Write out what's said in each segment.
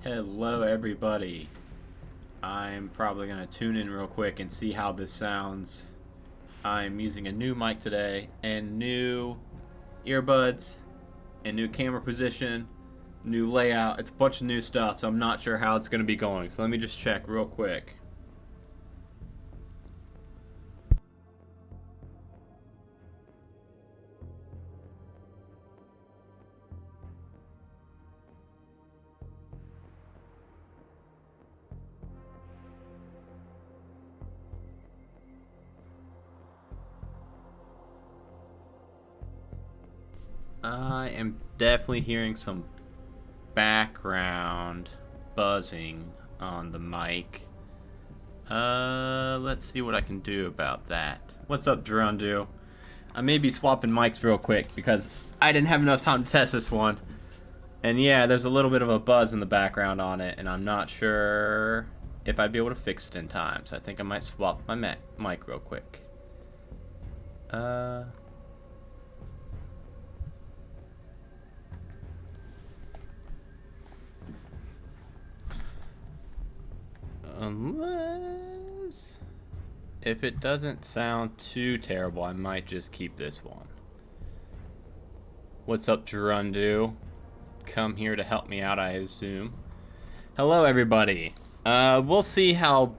Hello everybody. I'm probably going to tune in real quick and see how this sounds. I'm using a new mic today and new earbuds and new camera position, new layout. It's a bunch of new stuff, so I'm not sure how it's going to be going. So let me just check real quick. I am definitely hearing some background buzzing on the mic. Let's see what I can do about that. What's up, Gerundu? I may be swapping mics real quick because I didn't have enough time to test this one. And yeah, there's a little bit of a buzz in the background on it, and I'm not sure if I'd be able to fix it in time. So I think I might swap my mic real quick. Unless, if it doesn't sound too terrible, I might just keep this one. What's up, Gerundu? Come here to help me out, I assume. Hello, everybody. We'll see how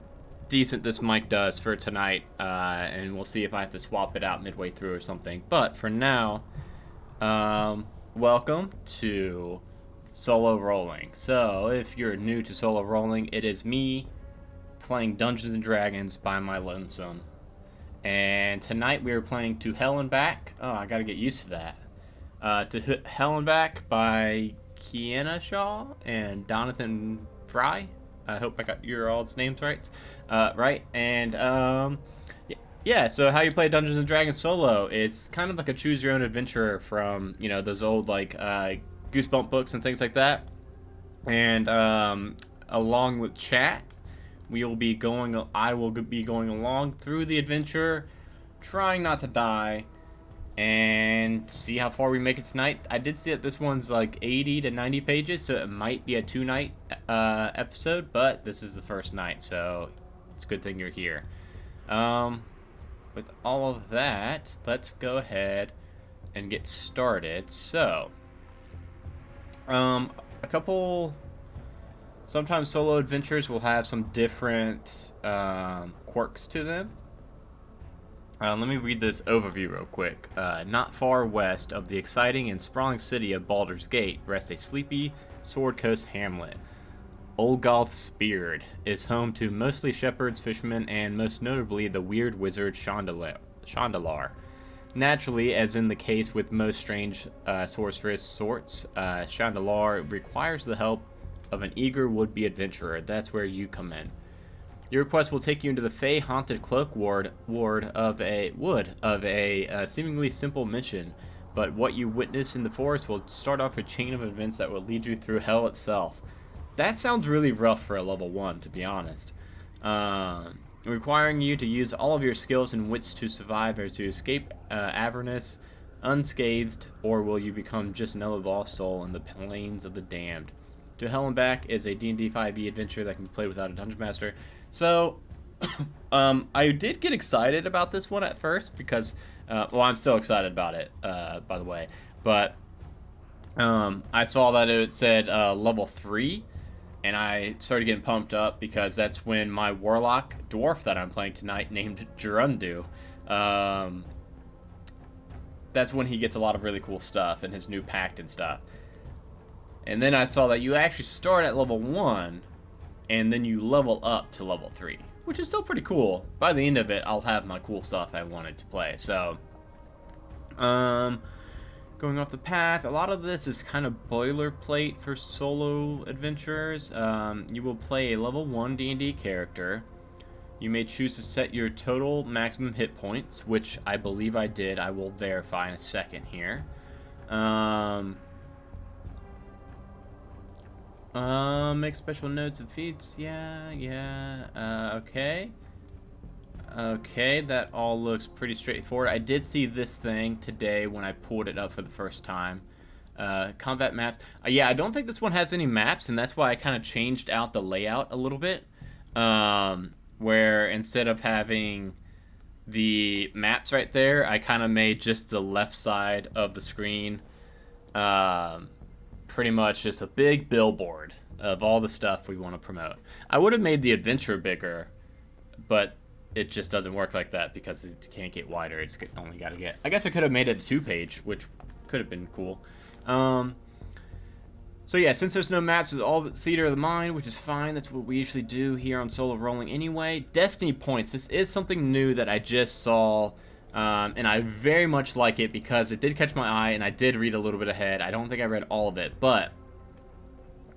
decent this mic does for tonight, and we'll see if I have to swap it out midway through or something. But for now, welcome to solo rolling. So, if you're new to solo rolling, it is me playing Dungeons and Dragons by my lonesome. And tonight we are playing To Hell and Back. Oh, I gotta get used to that. To Hell and Back by Kiana Shaw and Donathan Fry. I hope I got your all's names right. Right, and yeah, so how you play Dungeons and Dragons solo, it's kind of like a choose your own adventure from, you know, those old like Goosebump books and things like that. And along with chat, I will be going along through the adventure, trying not to die, and see how far we make it tonight. I did see that this one's like 80 to 90 pages, so it might be a 2-night episode, but this is the first night, so it's a good thing you're here. With all of that, let's go ahead and get started. So, a couple. Sometimes solo adventures will have some different quirks to them. Let me read this overview real quick. Not far west of the exciting and sprawling city of Baldur's Gate rests a sleepy Sword Coast hamlet. Olgoth's Speared is home to mostly shepherds, fishermen, and most notably the weird wizard Shandalar. Naturally, as in the case with most strange sorceress sorts, Shandalar requires the help of an eager would-be adventurer. That's where you come in. Your request will take you into the fey-haunted Cloakwood of a seemingly simple mission, but what you witness in the forest will start off a chain of events that will lead you through hell itself. That sounds really rough for a level 1, to be honest. Requiring you to use all of your skills and wits to survive or to escape Avernus unscathed, or will you become just another lost soul in the plains of the damned? To Hell and Back is a D&D 5e adventure that can be played without a dungeon master. So, I did get excited about this one at first because, well, I'm still excited about it, by the way. But I saw that it said level 3, and I started getting pumped up because that's when my warlock dwarf that I'm playing tonight, named Gerundu, that's when he gets a lot of really cool stuff and his new pact and stuff. And then I saw that you actually start at level 1, and then you level up to level 3, which is still pretty cool. By the end of it, I'll have my cool stuff I wanted to play. So, going off the path, a lot of this is kind of boilerplate for solo adventurers. You will play a level 1 D&D character. You may choose to set your total maximum hit points, which I believe I did. I will verify in a second here. Make special notes of feats. Okay. Okay, that all looks pretty straightforward. I did see this thing today when I pulled it up for the first time. Combat maps. Yeah, I don't think this one has any maps, and that's why I kind of changed out the layout a little bit. Where instead of having the maps right there, I kind of made just the left side of the screen pretty much just a big billboard of all the stuff we want to promote. I would have made the adventure bigger, but it just doesn't work like that because it can't get wider. It's only got to get... I guess I could have made it a 2-page, which could have been cool. So yeah, since there's no maps, it's all theater of the mind, which is fine. That's what we usually do here on Solo Rolling anyway. Destiny points. This is something new that I just saw, and I very much like it because it did catch my eye, and I did read a little bit ahead. I don't think I read all of it, but...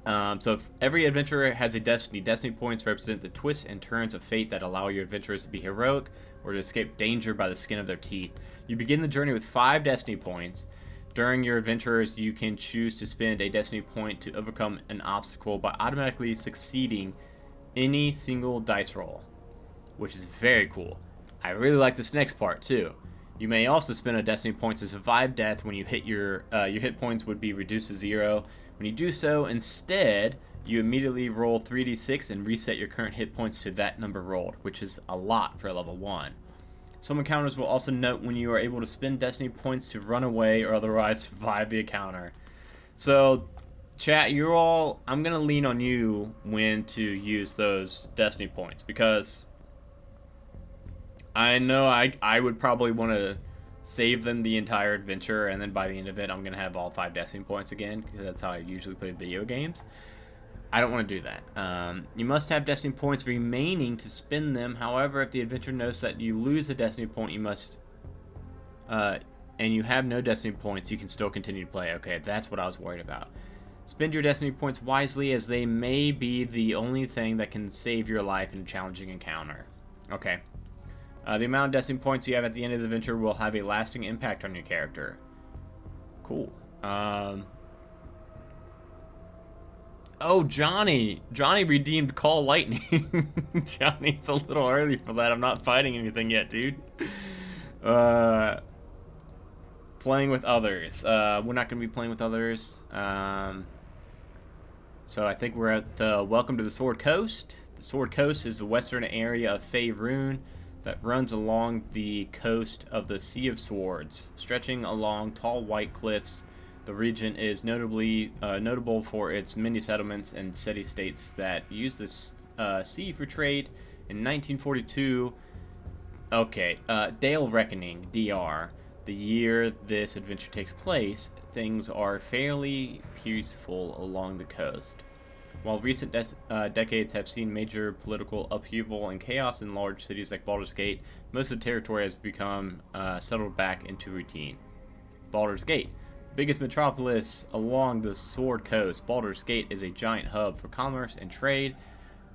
so if every adventurer has a destiny. Destiny points represent the twists and turns of fate that allow your adventurers to be heroic or to escape danger by the skin of their teeth. You begin the journey with 5 destiny points. During your adventures, you can choose to spend a destiny point to overcome an obstacle by automatically succeeding any single dice roll, which is very cool. I really like this next part too. You may also spend a destiny point to survive death. When you hit your hit points would be reduced to 0. When you do so, instead, you immediately roll 3d6 and reset your current hit points to that number rolled, which is a lot for level 1. Some encounters will also note when you are able to spend destiny points to run away or otherwise survive the encounter. So, chat, I'm going to lean on you when to use those destiny points, because I know I would probably want to save them the entire adventure, and then by the end of it, I'm going to have all 5 destiny points again, because that's how I usually play video games. I don't want to do that. You must have destiny points remaining to spend them. However, if the adventurer knows that you lose a destiny point, you must, and you have no destiny points, you can still continue to play. Okay, that's what I was worried about. Spend your destiny points wisely, as they may be the only thing that can save your life in a challenging encounter. Okay. The amount of destiny points you have at the end of the adventure will have a lasting impact on your character. Cool. Oh, Johnny! Johnny redeemed Call Lightning. Johnny, it's a little early for that. I'm not fighting anything yet, dude. Playing with others. We're not going to be playing with others. So I think we're at Welcome to the Sword Coast. The Sword Coast is the western area of Faerun that runs along the coast of the Sea of Swords, stretching along tall white cliffs. The region is notable for its many settlements and city-states that use the sea for trade. In 1942, Dale Reckoning, DR, the year this adventure takes place, things are fairly peaceful along the coast. While recent decades have seen major political upheaval and chaos in large cities like Baldur's Gate, most of the territory has become settled back into routine. Baldur's Gate. Biggest metropolis along the Sword Coast, Baldur's Gate is a giant hub for commerce and trade,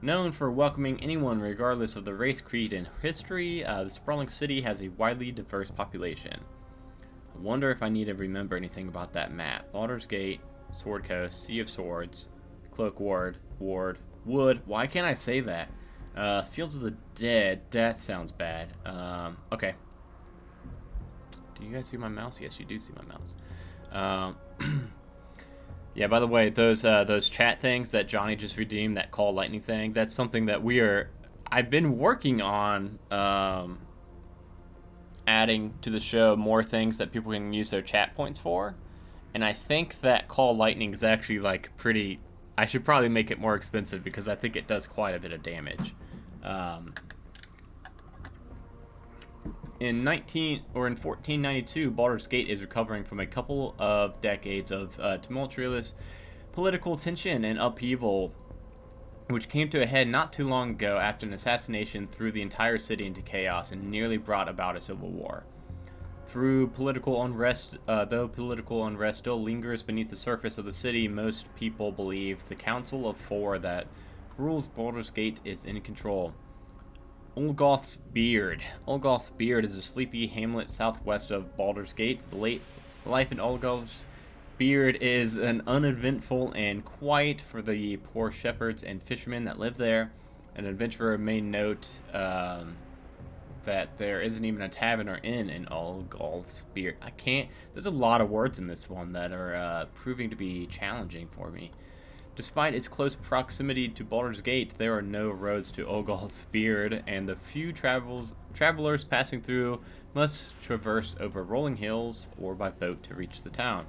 known for welcoming anyone regardless of the race, creed, and history. The sprawling city has a widely diverse population. I wonder if I need to remember anything about that map. Baldur's Gate, Sword Coast, Sea of Swords, Cloakwood, Wood. Why can't I say that? Fields of the Dead. That sounds bad. Okay. Do you guys see my mouse? Yes, you do see my mouse. Yeah, by the way, those chat things that Johnny just redeemed, that Call Lightning thing, that's something that I've been working on adding to the show more things that people can use their chat points for. And I think that Call Lightning is actually like pretty... I should probably make it more expensive because I think it does quite a bit of damage. In 1492, Baldur's Gate is recovering from a couple of decades of tumultuous political tension and upheaval, which came to a head not too long ago after an assassination threw the entire city into chaos and nearly brought about a civil war. Though political unrest still lingers beneath the surface of the city, most people believe the Council of Four that rules Baldur's Gate is in control. Olgoth's Beard. Olgoth's Beard is a sleepy hamlet southwest of Baldur's Gate. The life in Olgoth's Beard is an uneventful and quiet for the poor shepherds and fishermen that live there. An adventurer may note that there isn't even a tavern or inn in Oddball Beard. I can't. There's a lot of words in this one that are proving to be challenging for me. Despite its close proximity to Baldur's Gate, there are no roads to Oddball Beard, and the few travelers passing through must traverse over rolling hills or by boat to reach the town.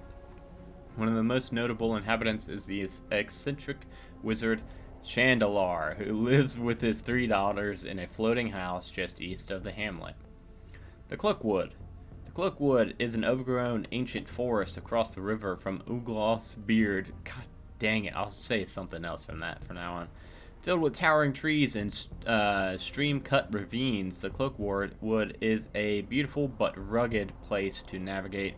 One of the most notable inhabitants is the eccentric wizard Shandalar, who lives with his 3 daughters in a floating house just east of the hamlet. The Cloakwood. The Cloakwood is an overgrown ancient forest across the river from Oddball Beard. God dang it, I'll say something else from now on. Filled with towering trees and stream-cut ravines, the Cloakwood is a beautiful but rugged place to navigate.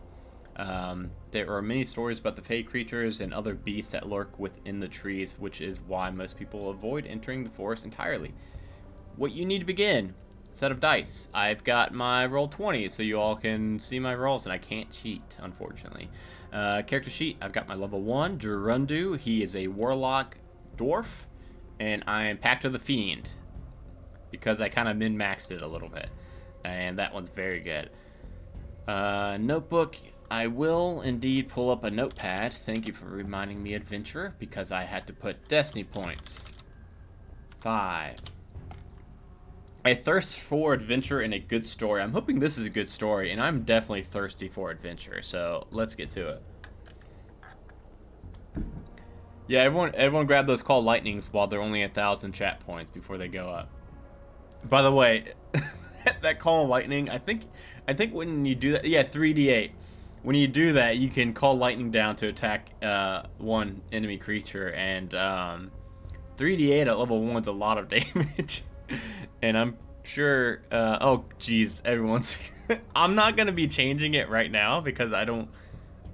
There are many stories about the fey creatures and other beasts that lurk within the trees, which is why most people avoid entering the forest entirely. What you need to begin: set of dice. I've got my roll 20, so you all can see my rolls, and I can't cheat, unfortunately. Character sheet, I've got my level 1, Gerundu. He is a warlock dwarf, and I am Pact of the Fiend, because I kind of min-maxed it a little bit, and that one's very good. Notebook, I will indeed pull up a notepad. Thank you for reminding me, adventurer, because I had to put destiny points. 5. A thirst for adventure and a good story. I'm hoping this is a good story, and I'm definitely thirsty for adventure, so let's get to it. Yeah, everyone grab those call lightnings while they're only 1,000 chat points before they go up. By the way, that call lightning, I think when you do that, yeah, 3d8. When you do that, you can call lightning down to attack one enemy creature, and 3d8 at level 1's a lot of damage. And I'm sure, oh geez, everyone's, I'm not going to be changing it right now because I don't,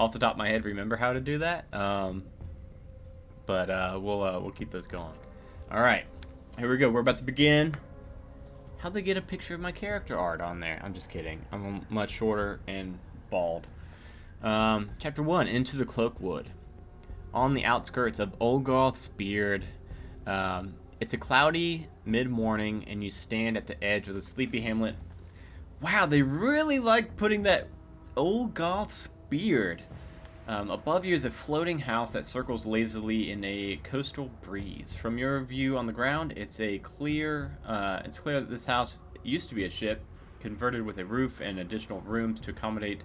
off the top of my head, remember how to do that. But we'll keep those going. All right, here we go. We're about to begin. How'd they get a picture of my character art on there? I'm just kidding. I'm much shorter and bald. Chapter 1, Into the Cloakwood. On the outskirts of Oddball Beard, it's a cloudy mid-morning, and you stand at the edge of the sleepy hamlet. Wow, they really like putting that Oddball Beard. Above you is a floating house that circles lazily in a coastal breeze. From your view on the ground, it's clear that this house used to be a ship, converted with a roof and additional rooms to accommodate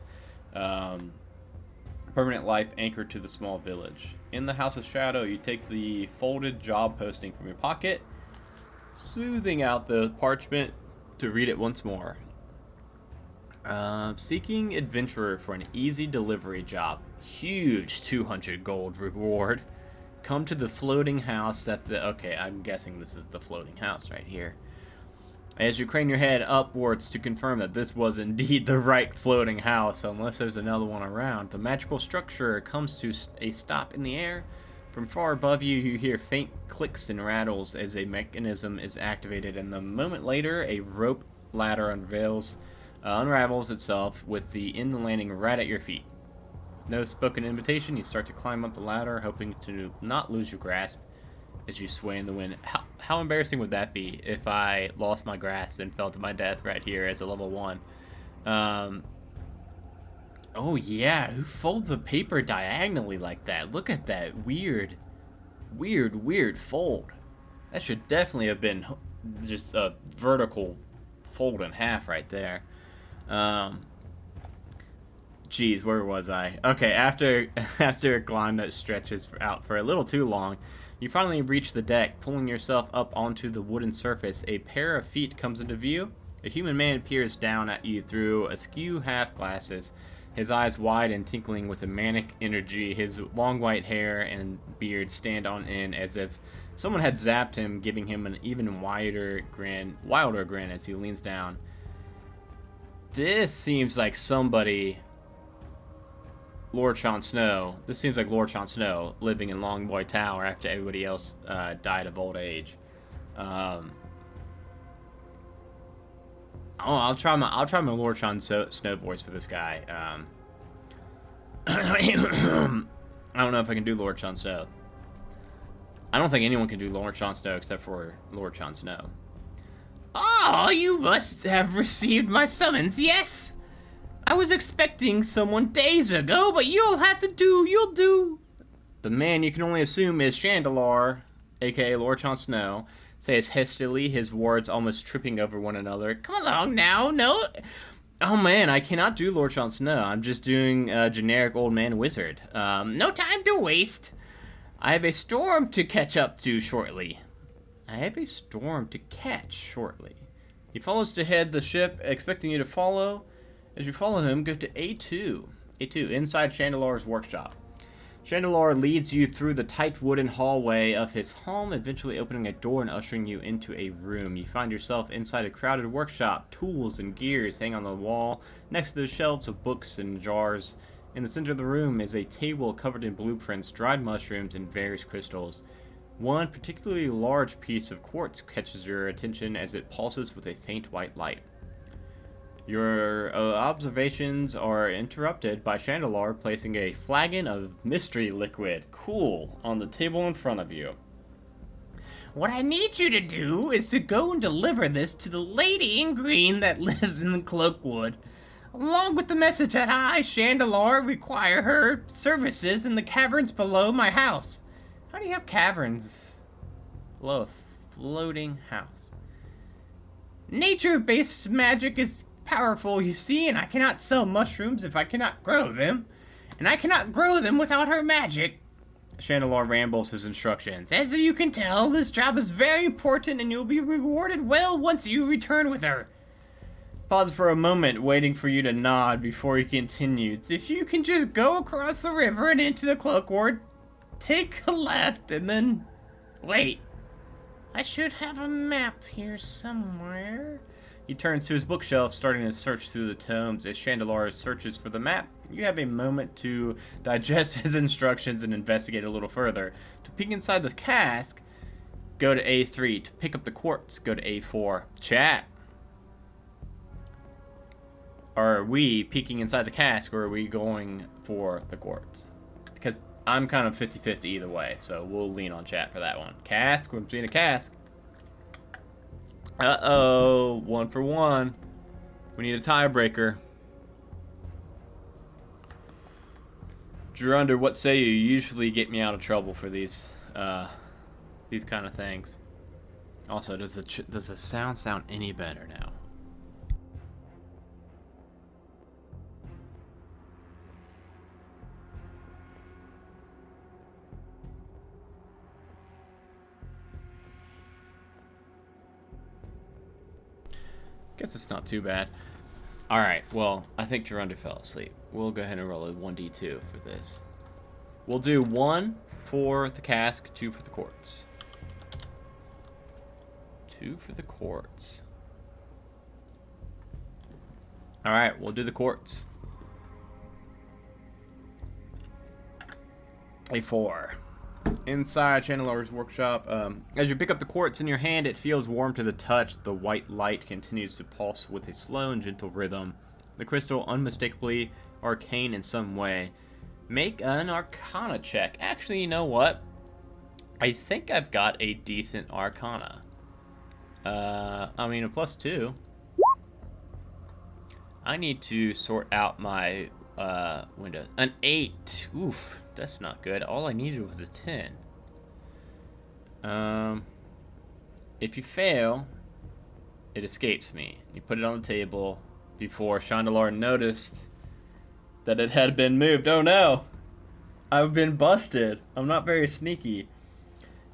permanent life anchored to the small village. In the house's shadow, you take the folded job posting from your pocket, smoothing out the parchment to read it once more. Seeking adventurer for an easy delivery job. Huge 200 gold reward. Come to the floating house at the... Okay, I'm guessing this is the floating house right here. As you crane your head upwards to confirm that this was indeed the right floating house, unless there's another one around, the magical structure comes to a stop in the air. From far above you, you hear faint clicks and rattles as a mechanism is activated, and a moment later, a rope ladder unravels itself with the end landing right at your feet. No spoken invitation, you start to climb up the ladder, hoping to not lose your grasp as you sway in the wind. How embarrassing would that be if I lost my grasp and fell to my death right here as a level 1? Oh yeah, who folds a paper diagonally like that? Look at that weird fold. That should definitely have been just a vertical fold in half right there. Geez, where was I? Okay, after a climb that stretches out for a little too long, you finally reach the deck. Pulling yourself up onto the wooden surface, a pair of feet comes into view. A human man peers down at you through askew half glasses, his eyes wide and tinkling with a manic energy. His long white hair and beard stand on end as if someone had zapped him, giving him an even wilder grin as he leans down. This seems like somebody... Lord Jon Snow. This seems like Lord Jon Snow living in Longboy Tower after everybody else died of old age. I'll try my Lord Jon Snow voice for this guy. I don't know if I can do Lord Jon Snow. I don't think anyone can do Lord Jon Snow except for Lord Jon Snow. Oh, you must have received my summons, yes? I was expecting someone days ago, but you'll do. The man you can only assume is Shandalar, aka Lord Jon Snow, says hastily, his words almost tripping over one another. Come along now, no... Oh man, I cannot do Lord Jon Snow. I'm just doing a generic old man wizard. No time to waste. I have a storm to catch up to shortly. He follows to head the ship, expecting you to follow. As you follow him, go to A2. A2, inside Shandalar's workshop. Shandalar leads you through the tight wooden hallway of his home, eventually opening a door and ushering you into a room. You find yourself inside a crowded workshop. Tools and gears hang on the wall, next to the shelves of books and jars. In the center of the room is a table covered in blueprints, dried mushrooms, and various crystals. One particularly large piece of quartz catches your attention as it pulses with a faint white light. Your observations are interrupted by Shandalar placing a flagon of mystery liquid, cool, on the table in front of you. What I need you to do is to go and deliver this to the lady in green that lives in the Cloakwood, along with the message that I, Shandalar, require her services in the caverns below my house. How do you have caverns below a floating house? Nature-based magic is powerful, you see, and I cannot sell mushrooms if I cannot grow them. And I cannot grow them without her magic. Shandalar rambles his instructions. As you can tell, this job is very important and you'll be rewarded well once you return with her. Pause for a moment, waiting for you to nod before he continues. If you can just go across the river and into the Cloakwood, take a left and then... Wait. I should have a map here somewhere. He turns to his bookshelf, starting to search through the tomes. As Shandalar searches for the map, you have a moment to digest his instructions and investigate a little further. To peek inside the cask, go to A3. To pick up the quartz, go to A4. Chat. Are we peeking inside the cask, or are we going for the quartz? Because I'm kind of 50-50 either way, so we'll lean on chat for that one. Cask, we're seeing a cask. Uh-oh, 1 for 1. We need a tiebreaker. Gerunder, what say you? You usually get me out of trouble for these kind of things. Also, does the sound any better now? Guess it's not too bad. Alright, well, I think Gerunder fell asleep. We'll go ahead and roll a 1d2 for this. We'll do 1 for the cask, 2 for the quartz. 2 for the quartz. Alright, we'll do the quartz. A 4. Inside Shandalar's workshop, as you pick up the quartz in your hand, it feels warm to the touch. The white light continues to pulse with a slow and gentle rhythm. The crystal unmistakably arcane in some way. Make an arcana check. Actually, you know what? I think I've got a decent arcana. I mean, a +2. I need to sort out my window. An 8. Oof. That's not good. All I needed was a 10. If you fail, it escapes me. You put it on the table before Shandalar noticed that it had been moved. Oh no! I've been busted. I'm not very sneaky.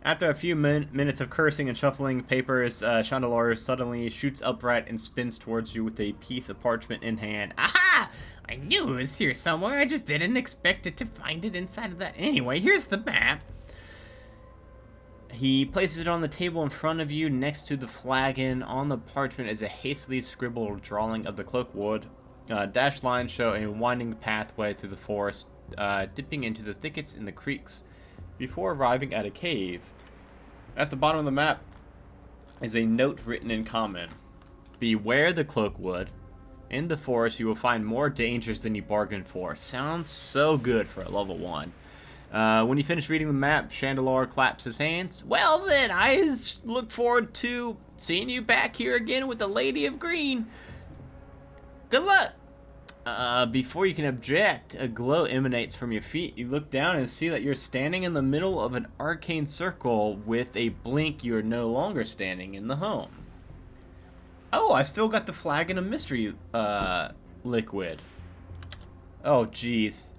After a few minutes of cursing and shuffling papers, Shandalar suddenly shoots upright and spins towards you with a piece of parchment in hand. Aha! I knew it was here somewhere, I just didn't expect it to find it inside of that. Anyway, here's the map. He places it on the table in front of you next to the flagon. On the parchment is a hastily scribbled drawing of the Cloakwood. Dashed lines show a winding pathway through the forest, dipping into the thickets and the creeks before arriving at a cave. At the bottom of the map is a note written in common. Beware the Cloakwood. In the forest, you will find more dangers than you bargained for. Sounds so good for a level 1. When you finish reading the map, Shandalar claps his hands. Well then, I look forward to seeing you back here again with the Lady of Green. Good luck! Before you can object, a glow emanates from your feet. You look down and see that you're standing in the middle of an arcane circle. With a blink, you are no longer standing in the home. Oh, I still got the flagon of mystery liquid. Oh, jeez.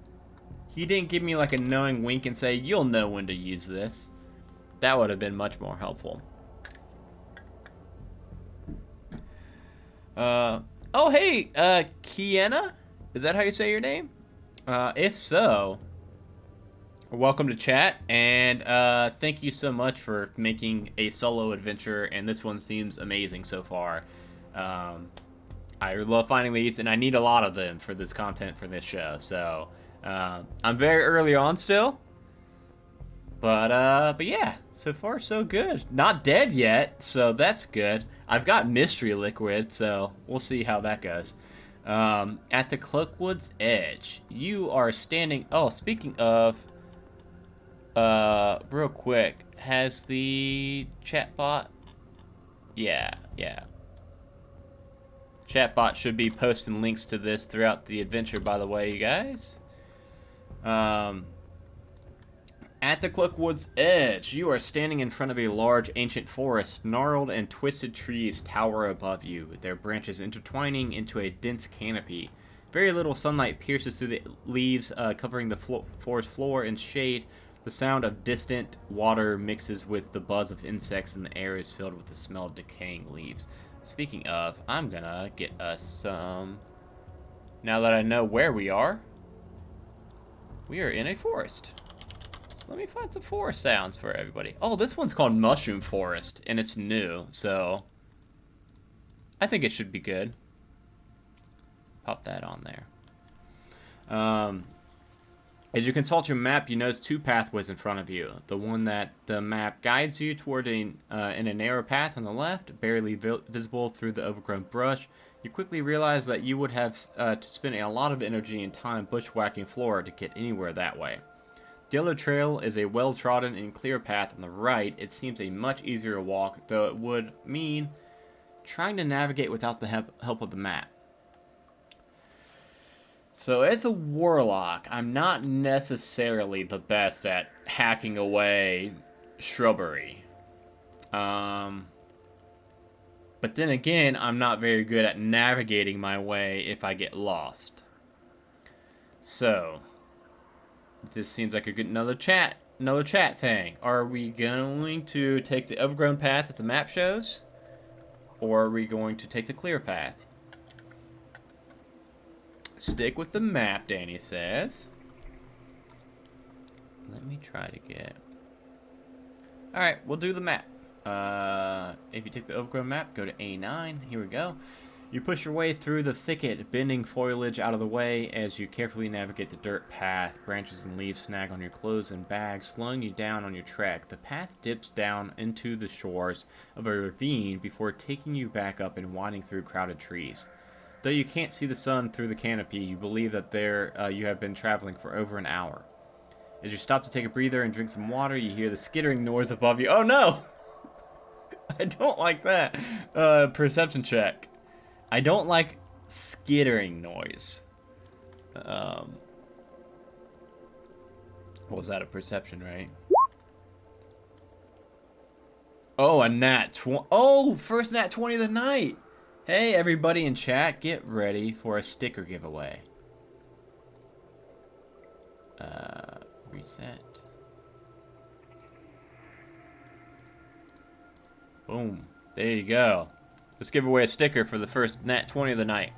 He didn't give me like a knowing wink and say, you'll know when to use this. That would have been much more helpful. Oh, hey, Kiena? Is that how you say your name? If so, welcome to chat, and thank you so much for making a solo adventure, and this one seems amazing so far. I love finding these, and I need a lot of them for this content for this show, so I'm very early on still. But yeah, so far so good. Not dead yet, so that's good. I've got mystery liquid, so we'll see how that goes. At the Cloakwood's edge, you are standing... Oh, speaking of... real quick, has the chatbot... Yeah. Chatbot should be posting links to this throughout the adventure, by the way, you guys. At the Cloakwood's edge, you are standing in front of a large ancient forest. Gnarled and twisted trees tower above you, their branches intertwining into a dense canopy. Very little sunlight pierces through the leaves, covering the forest floor in shade. The sound of distant water mixes with the buzz of insects, and the air is filled with the smell of decaying leaves. Speaking of, I'm gonna get us some... Now that I know where we are in a forest. Let me find some forest sounds for everybody. Oh, this one's called Mushroom Forest, and it's new, so I think it should be good. Pop that on there. As you consult your map, you notice two pathways in front of you. The one that the map guides you toward in a narrow path on the left, barely visible through the overgrown brush. You quickly realize that you would have to spend a lot of energy and time bushwhacking flora to get anywhere that way. The yellow trail is a well-trodden and clear path on the right. It seems a much easier walk, though it would mean trying to navigate without the help of the map. So as a warlock, I'm not necessarily the best at hacking away shrubbery. But then again, I'm not very good at navigating my way if I get lost. So... this seems like a good another chat thing. Are we going to take the overgrown path that the map shows, or are we going to take the clear path? Stick with the map, Danny says. Let me try to get... Alright, we'll do the map. If you take the overgrown map, go to A9. Here we go. You push your way through the thicket, bending foliage out of the way as you carefully navigate the dirt path. Branches and leaves snag on your clothes and bags, slowing you down on your trek. The path dips down into the shores of a ravine before taking you back up and winding through crowded trees. Though you can't see the sun through the canopy, you believe that you have been traveling for over an hour. As you stop to take a breather and drink some water, you hear the skittering noise above you. Oh no! I don't like that. Perception check. I don't like skittering noise. What was that, a perception, right? Oh, a nat 20. Oh, first nat 20 of the night. Hey, everybody in chat, get ready for a sticker giveaway. Reset. Boom. There you go. Let's give away a sticker for the first nat 20 of the night.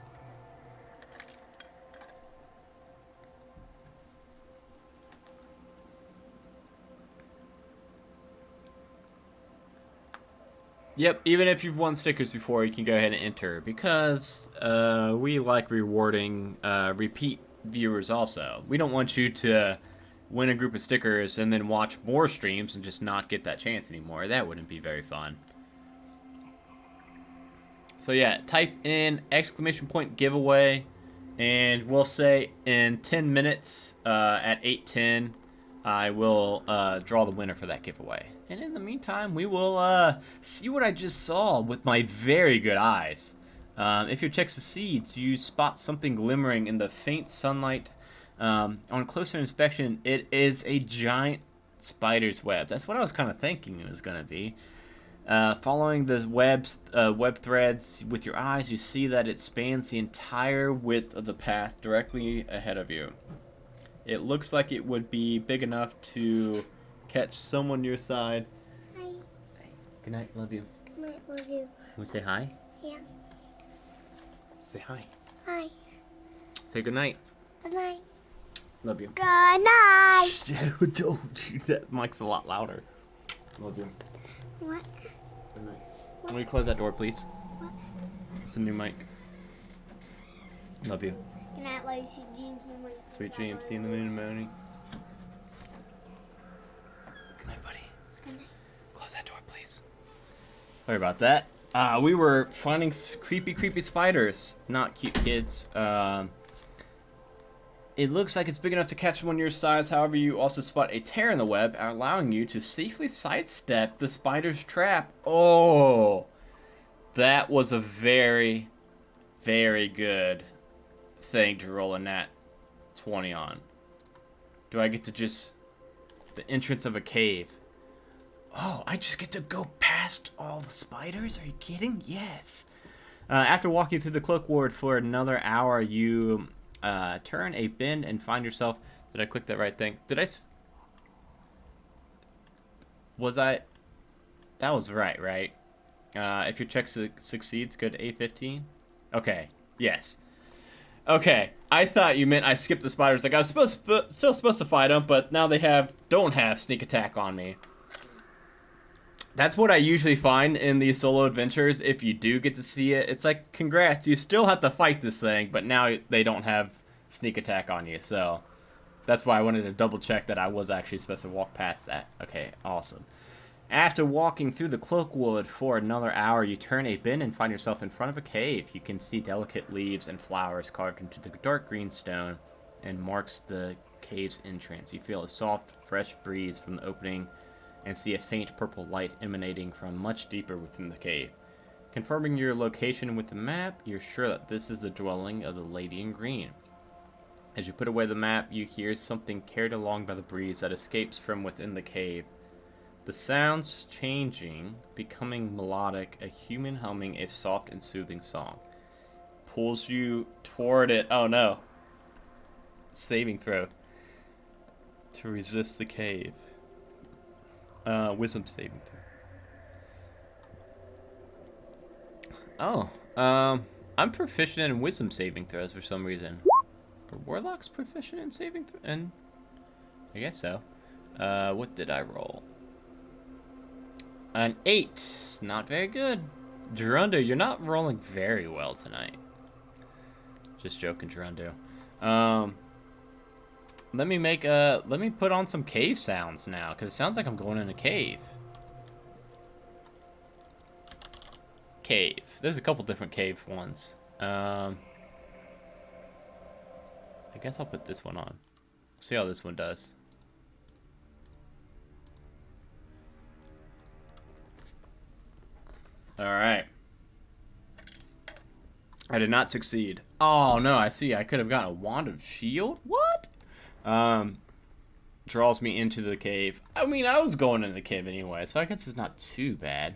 Yep, even if you've won stickers before, you can go ahead and enter, because we like rewarding repeat viewers also. We don't want you to win a group of stickers and then watch more streams and just not get that chance anymore. That wouldn't be very fun. So yeah, type in ! giveaway, and we'll say in 10 minutes at 8:10, I will draw the winner for that giveaway. And in the meantime, we will see what I just saw with my very good eyes. If your check succeeds, you spot something glimmering in the faint sunlight. On closer inspection, it is a giant spider's web. That's what I was kind of thinking it was going to be. Following the web threads with your eyes, you see that it spans the entire width of the path directly ahead of you. It looks like it would be big enough to catch someone your side. Hi. Good night, love you. Good night, love you. Want to say hi? Yeah. Say hi. Hi. Say good night. Good night. Love you. Good night. Don't you. That mic's a lot louder. Love you. What? Good night. Can we close that door, please? What? It's a new mic. Love you. Good night, love you. Sweet dreams. Sweet dreams. See you in the moon and moaning. Good night, buddy. Good night. Close that door, please. Sorry about that. We were finding creepy spiders. Not cute kids. It looks like it's big enough to catch one your size. However, you also spot a tear in the web, allowing you to safely sidestep the spider's trap. Oh, that was a very, very good thing to roll a nat 20 on. Do I get to just... the entrance of a cave. Oh, I just get to go past all the spiders? Are you kidding? Yes. After walking through the Cloakwood for another hour, you turn a bend and find yourself... Did I click that right thing? Did I... Was I... That was right? If your check succeeds, go to A15. Okay. Yes. Okay. I thought you meant I skipped the spiders. Like, I was still supposed to fight them, but now they don't have sneak attack on me. That's what I usually find in these solo adventures. If you do get to see it, it's like, congrats, you still have to fight this thing, but now they don't have sneak attack on you. So that's why I wanted to double check that I was actually supposed to walk past that. Okay, awesome. After walking through the Cloakwood for another hour, you turn a bend and find yourself in front of a cave. You can see delicate leaves and flowers carved into the dark green stone and marks the cave's entrance. You feel a soft, fresh breeze from the opening and see a faint purple light emanating from much deeper within the cave. Confirming your location with the map, you're sure that this is the dwelling of the Lady in Green. As you put away the map, you hear something carried along by the breeze that escapes from within the cave. The sounds changing, becoming melodic, a human humming a soft and soothing song. Pulls you toward it. Oh no. Saving throw. To resist the cave. Wisdom saving throw. Oh, I'm proficient in wisdom saving throws for some reason. Are warlocks proficient in saving throws? And I guess so. What did I roll? An 8. Not very good. Gerundo, you're not rolling very well tonight. Just joking, Gerundo. Let me put on some cave sounds now, because it sounds like I'm going in a cave. Cave. There's a couple different cave ones. I guess I'll put this one on. See how this one does. Alright. I did not succeed. Oh no, I see. I could have gotten a wand of shield? What? Draws me into the cave. I mean, I was going into the cave anyway, so I guess it's not too bad.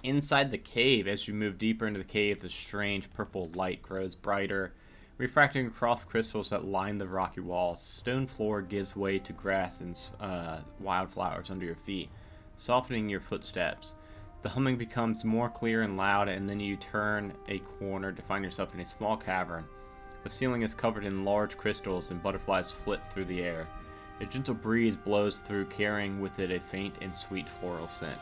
Inside the cave, as you move deeper into the cave, the strange purple light grows brighter, refracting across crystals that line the rocky walls. Stone floor gives way to grass and wildflowers under your feet, softening your footsteps. The humming becomes more clear and loud, and then you turn a corner to find yourself in a small cavern. The ceiling is covered in large crystals, and butterflies flit through the air. A gentle breeze blows through, carrying with it a faint and sweet floral scent.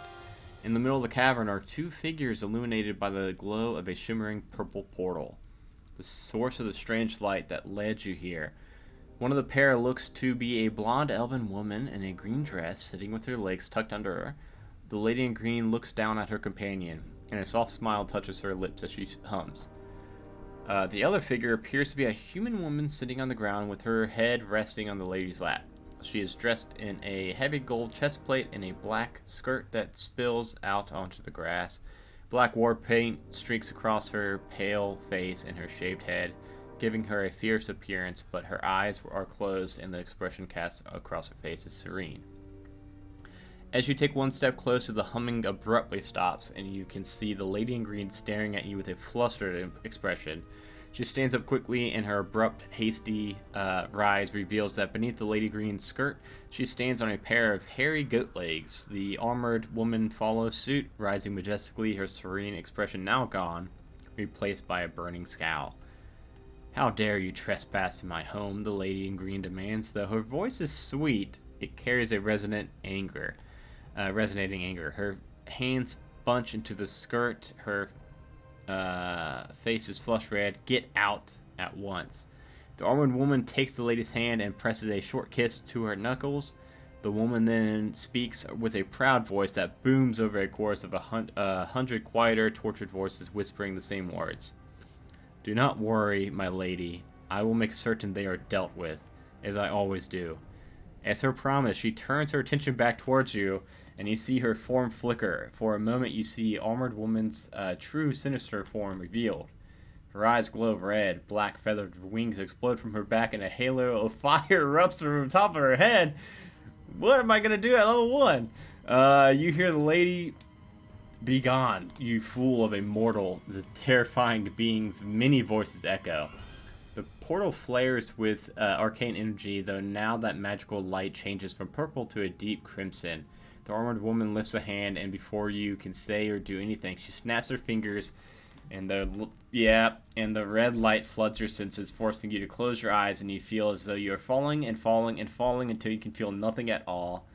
In the middle of the cavern are two figures illuminated by the glow of a shimmering purple portal, the source of the strange light that led you here. One of the pair looks to be a blonde elven woman in a green dress, sitting with her legs tucked under her. The lady in green looks down at her companion, and a soft smile touches her lips as she hums. The other figure appears to be a human woman sitting on the ground with her head resting on the lady's lap. She is dressed in a heavy gold chest plate and a black skirt that spills out onto the grass. Black war paint streaks across her pale face and her shaved head, giving her a fierce appearance, but her eyes are closed and the expression cast across her face is serene. As you take one step closer, the humming abruptly stops, and you can see the lady in green staring at you with a flustered expression. She stands up quickly, and her abrupt, hasty rise reveals that beneath the lady green skirt, she stands on a pair of hairy goat legs. The armored woman follows suit, rising majestically, her serene expression now gone, replaced by a burning scowl. "How dare you trespass in my home?" the lady in green demands. Though her voice is sweet, it carries a resonating anger. Her hands bunch into the skirt. Her face is flushed red. "Get out at once." The armored woman takes the lady's hand and presses a short kiss to her knuckles. The woman then speaks with a proud voice that booms over a chorus of 100 quieter, tortured voices whispering the same words. "Do not worry, my lady. I will make certain they are dealt with, as I always do." As her promise, she turns her attention back towards you, and you see her form flicker. For a moment, you see armored woman's true sinister form revealed. Her eyes glow red, black feathered wings explode from her back, and a halo of fire erupts from the top of her head. What am I going to do at level 1? You hear the lady, "Be gone, you fool of a mortal," the terrifying being's many voices echo. The portal flares with arcane energy, though now that magical light changes from purple to a deep crimson. The armored woman lifts a hand, and before you can say or do anything, she snaps her fingers, and the red light floods your senses, forcing you to close your eyes, and you feel as though you are falling and falling and falling until you can feel nothing at all.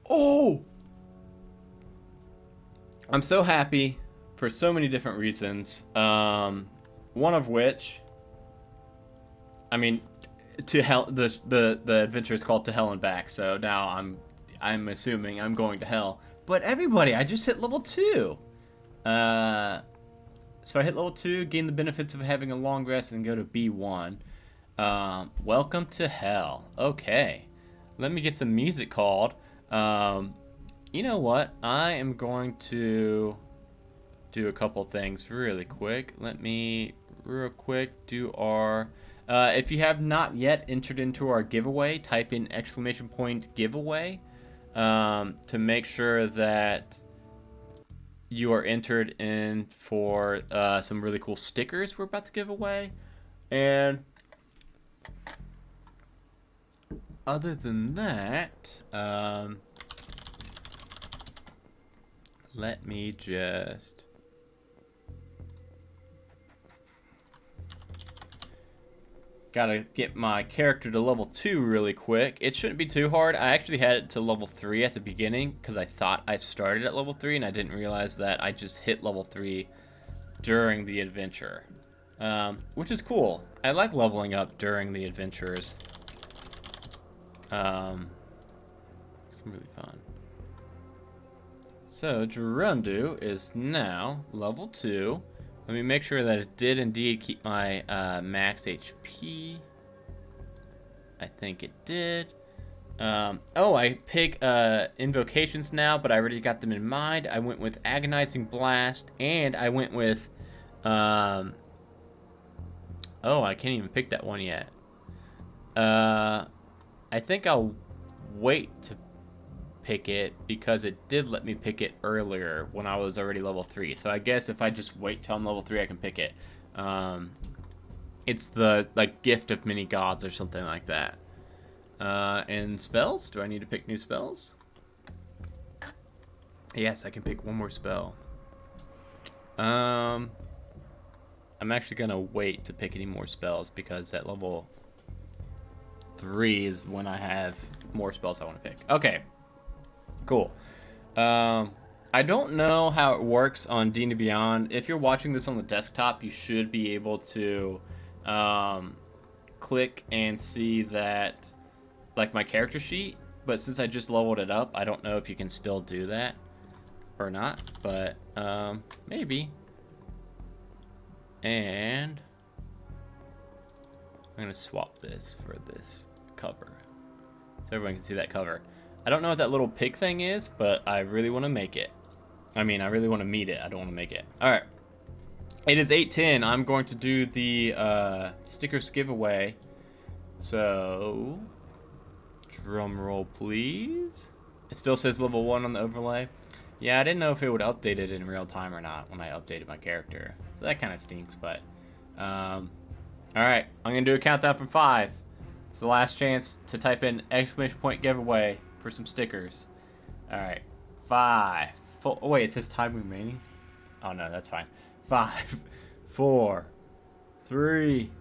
Oh! I'm so happy for so many different reasons. One of which, I mean, to hell. The adventure is called To Hell and Back, so now I'm assuming I'm going to hell. But everybody, I just hit level 2. So I hit level 2, gain the benefits of having a long rest, and go to B1. Welcome to hell. Okay, let me get some music called. You know what? I am going to do a couple things really quick. Let me real quick do our... if you have not yet entered into our giveaway, type in !giveaway to make sure that you are entered in for some really cool stickers we're about to give away. And other than that, let me just... Gotta get my character to level 2 really quick. It shouldn't be too hard. I actually had it to level 3 at the beginning because I thought I started at level 3 and I didn't realize that I just hit level 3 during the adventure. Which is cool. I like leveling up during the adventures. It's really fun. So, Gerundu is now level 2. Let me make sure that it did indeed keep my max HP. I think it did. Oh, I pick invocations now, but I already got them in mind. I went with Agonizing Blast, and I went with... oh, I can't even pick that one yet. I think I'll wait to pick it because it did let me pick it earlier when I was already level 3. So I guess if I just wait till I'm level 3, I can pick it. It's the gift of many gods or something like that. And spells? Do I need to pick new spells? Yes, I can pick one more spell. I'm actually gonna wait to pick any more spells because at level 3 is when I have more spells I want to pick. Okay. Cool. I don't know how it works on D&D Beyond. If you're watching this on the desktop, you should be able to click and see that, my character sheet. But since I just leveled it up, I don't know if you can still do that or not. But maybe. And I'm gonna swap this for this cover. so everyone can see that cover. I don't know what that little pig thing is, but I really want to make it. I mean, I really want to meet it. I don't want to make it. All right. It is 8:10. I'm going to do the stickers giveaway. So, drum roll, please. It still says level 1 on the overlay. Yeah, I didn't know if it would update it in real time or not when I updated my character. So that kind of stinks, but... all right, I'm going to do a countdown from 5. It's the last chance to type in !point giveaway for some stickers. All right, 5, 4... Oh, wait, it says time remaining? Oh, no, that's fine. 5, 4, 3,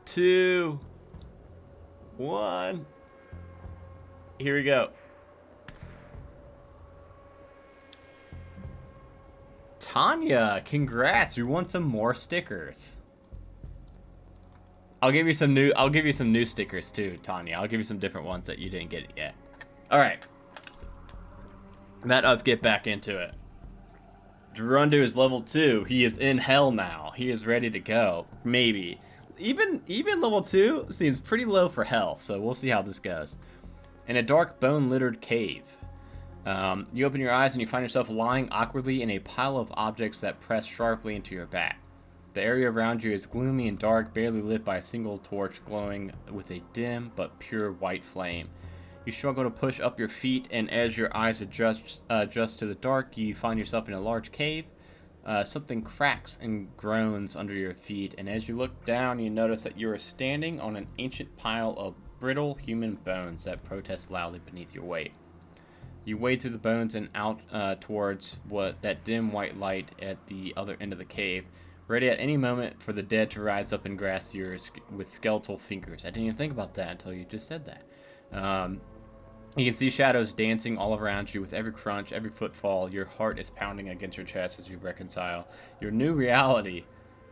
2, 1. Here we go. Tanya, congrats! You won some more stickers. I'll give you some new stickers too, Tanya. I'll give you some different ones that you didn't get yet. All right. Let us get back into it. Gerundu is level 2. He is in hell now. He is ready to go. Maybe. Even level 2 seems pretty low for hell, so we'll see how this goes. In a dark, bone-littered cave. You open your eyes and you find yourself lying awkwardly in a pile of objects that press sharply into your back. The area around you is gloomy and dark, barely lit by a single torch glowing with a dim but pure white flame. You struggle to push up your feet, and as your eyes adjust to the dark, you find yourself in a large cave. Something cracks and groans under your feet, and as you look down, you notice that you are standing on an ancient pile of brittle human bones that protest loudly beneath your weight. You wade through the bones and out towards that dim white light at the other end of the cave, ready at any moment for the dead to rise up and grasp yours with skeletal fingers. I didn't even think about that until you just said that. You can see shadows dancing all around you with every crunch, every footfall. Your heart is pounding against your chest as you reconcile your new reality.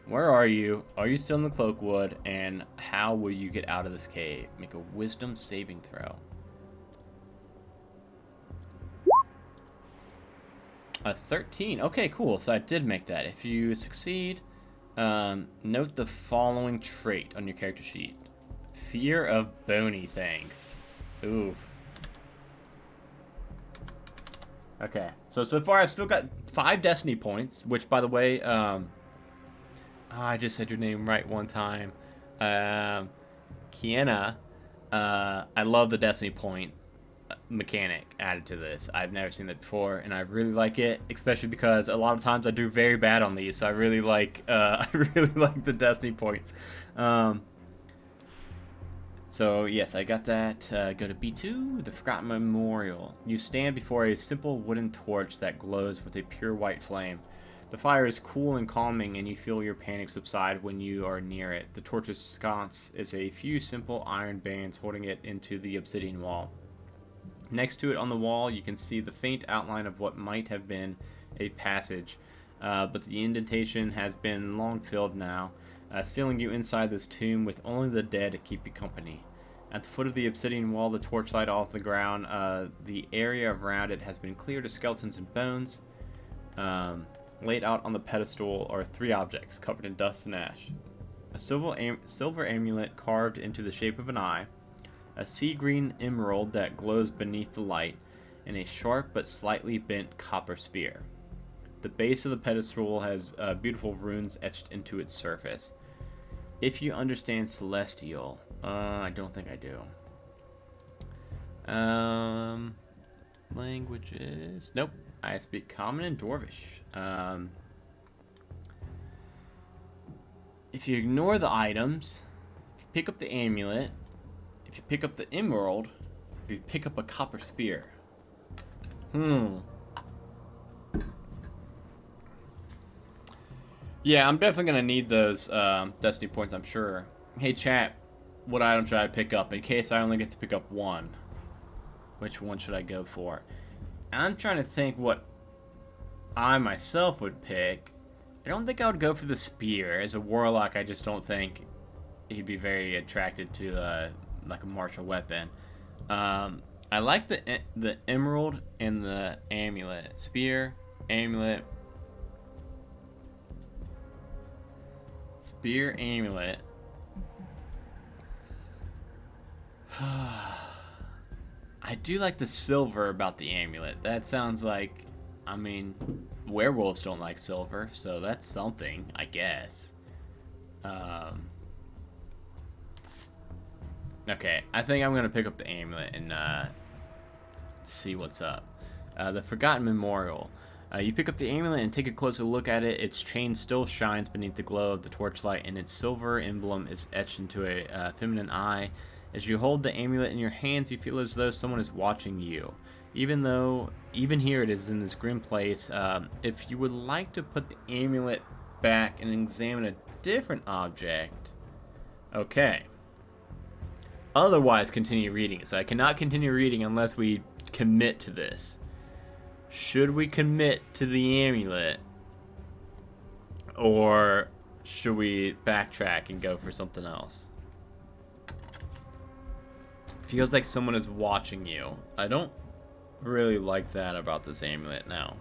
Where are you? Are you still in the Cloakwood? And how will you get out of this cave? Make a wisdom saving throw. A 13. Okay, cool. So I did make that. If you succeed, note the following trait on your character sheet. Fear of bony things. Oof. Okay. So far I've still got 5 destiny points, which, by the way, I just said your name right one time. Kiena. I love the destiny point mechanic added to this. I've never seen that before, and I really like it, especially because a lot of times I do very bad on these, so I really like the destiny points. So yes, I got that. Go to B2, the Forgotten Memorial. You stand before a simple wooden torch that glows with a pure white flame. The fire is cool and calming, and you feel your panic subside when you are near it. The torch's sconce is a few simple iron bands holding it into the obsidian wall. Next to it on the wall, you can see the faint outline of what might have been a passage, but the indentation has been long filled now, sealing you inside this tomb with only the dead to keep you company. At the foot of the obsidian wall, the torchlight off the ground, the area around it has been cleared of skeletons and bones. Laid out on the pedestal are 3 objects covered in dust and ash. A silver amulet carved into the shape of an eye, a sea green emerald that glows beneath the light, and a sharp but slightly bent copper spear. The base of the pedestal has beautiful runes etched into its surface. If you understand Celestial, I don't think I do. Languages, nope. I speak Common and Dwarvish. If you ignore the items, if you pick up the amulet, if you pick up the emerald, if you pick up a copper spear. Yeah, I'm definitely going to need those destiny points, I'm sure. Hey, chat, what item should I pick up in case I only get to pick up one? Which one should I go for? I'm trying to think what I myself would pick. I don't think I would go for the spear. As a warlock, I just don't think he'd be very attracted to like a martial weapon. I like the emerald and the amulet. Spear, amulet. Spear, amulet. I do like the silver about the amulet. That sounds like, I mean, werewolves don't like silver, so that's something, I guess. Okay, I think I'm gonna pick up the amulet and see what's up. The Forgotten Memorial. You pick up the amulet and take a closer look at it. Its chain still shines beneath the glow of the torchlight, and its silver emblem is etched into a feminine eye. As you hold the amulet in your hands, you feel as though someone is watching you. Even here it is in this grim place. If you would like to put the amulet back and examine a different object, okay. Otherwise, continue reading. So I cannot continue reading unless we commit to this. Should we commit to the amulet, or should we backtrack and go for something else? Feels like someone is watching you. I don't really like that about this amulet now.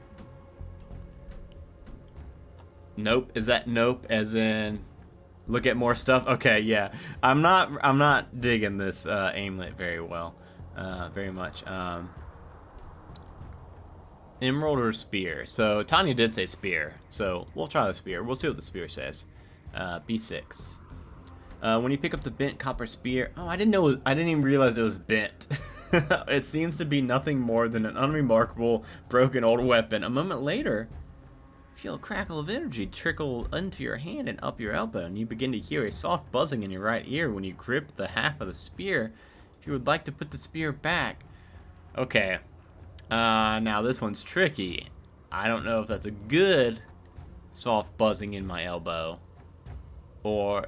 Nope. Is that nope as in look at more stuff? Okay, yeah. I'm not digging this amulet very well. Very much. Emerald or spear? So Tanya did say spear, so we'll try the spear. We'll see what the spear says. B6. When you pick up the bent copper spear, oh, I didn't even realize it was bent. It seems to be nothing more than an unremarkable, broken old weapon. A moment later, feel a crackle of energy trickle into your hand and up your elbow, and you begin to hear a soft buzzing in your right ear when you grip the half of the spear. If you would like to put the spear back, okay. Now this one's tricky. I don't know if that's a good soft buzzing in my elbow, or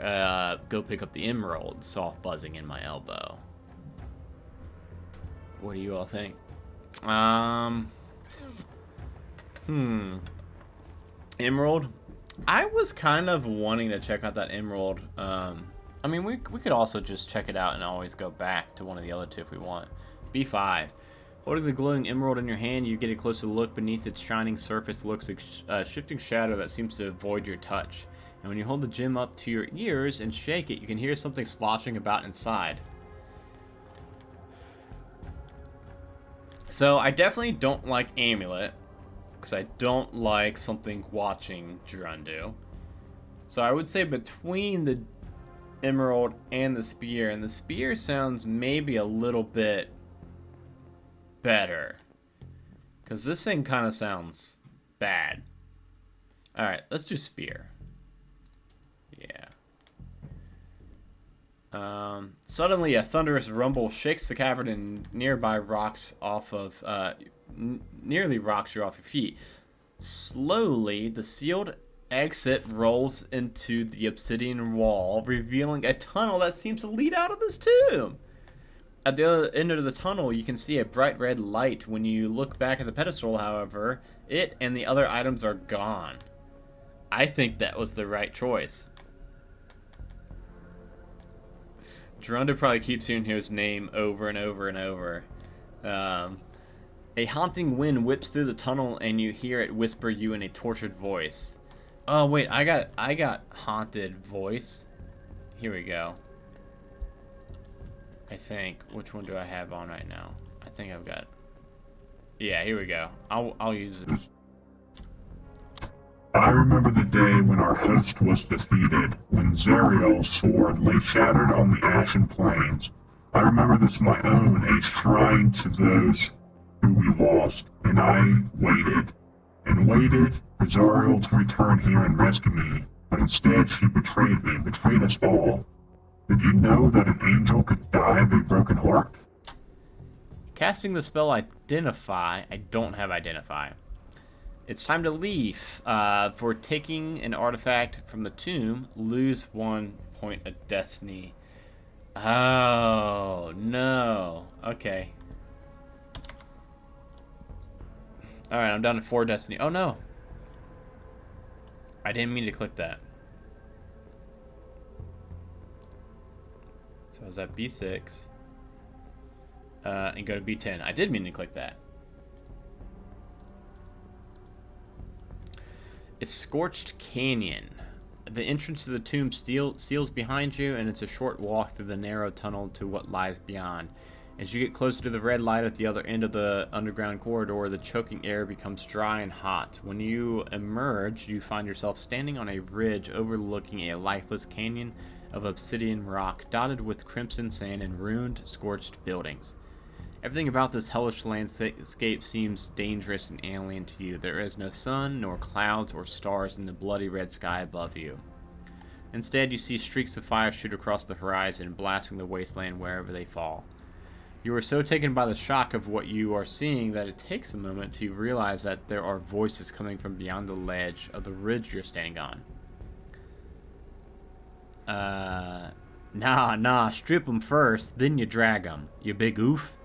go pick up the emerald soft buzzing in my elbow. What do you all think? Emerald. I was kind of wanting to check out that emerald. I mean, we could also just check it out and always go back to one of the other two if we want. B5. Holding the glowing emerald in your hand, you get a closer look. Beneath its shining surface lurks a shifting shadow that seems to avoid your touch. And when you hold the gem up to your ears and shake it, you can hear something sloshing about inside. So I definitely don't like amulet, because I don't like something watching Gerundu. So I would say between the emerald and the spear sounds maybe a little bit better, because this thing kind of sounds bad. Alright, let's do spear. Yeah. Suddenly a thunderous rumble shakes the cavern and nearby rocks off of nearly rocks you off your feet. Slowly the sealed exit rolls into the obsidian wall, revealing a tunnel that seems to lead out of this tomb. At the other end of the tunnel, you can see a bright red light. When you look back at the pedestal, however, it and the other items are gone. I think that was the right choice. Gerundu probably keeps hearing his name over and over and over. A haunting wind whips through the tunnel, and you hear it whisper you in a tortured voice. Oh wait, I got haunted voice. Here we go. I think. Which one do I have on right now? I think I've got. Yeah, here we go. I'll use it. I remember the day when our host was defeated, when Zariel's sword lay shattered on the ashen plains. I remember this my own, a shrine to those who we lost, and I waited, and waited for Zariel to return here and rescue me, but instead she betrayed me, betrayed us all. Did you know that an angel could die of a broken heart? Casting the spell Identify. I don't have Identify. It's time to leave. For taking an artifact from the tomb, lose 1 point of destiny. Oh, no. Okay. Alright, I'm down to 4 destiny. Oh, no. I didn't mean to click that. So I was at B6. And go to B10. I did mean to click that. It's Scorched Canyon. The entrance to the tomb seals behind you, and it's a short walk through the narrow tunnel to what lies beyond. As you get closer to the red light at the other end of the underground corridor, the choking air becomes dry and hot. When you emerge, you find yourself standing on a ridge overlooking a lifeless canyon of obsidian rock dotted with crimson sand and ruined, scorched buildings. Everything about this hellish landscape seems dangerous and alien to you. There is no sun, nor clouds or stars in the bloody red sky above you. Instead, you see streaks of fire shoot across the horizon, blasting the wasteland wherever they fall. You are so taken by the shock of what you are seeing that it takes a moment to realize that there are voices coming from beyond the ledge of the ridge you're standing on. Nah, strip 'em first, then you drag 'em, you big oof.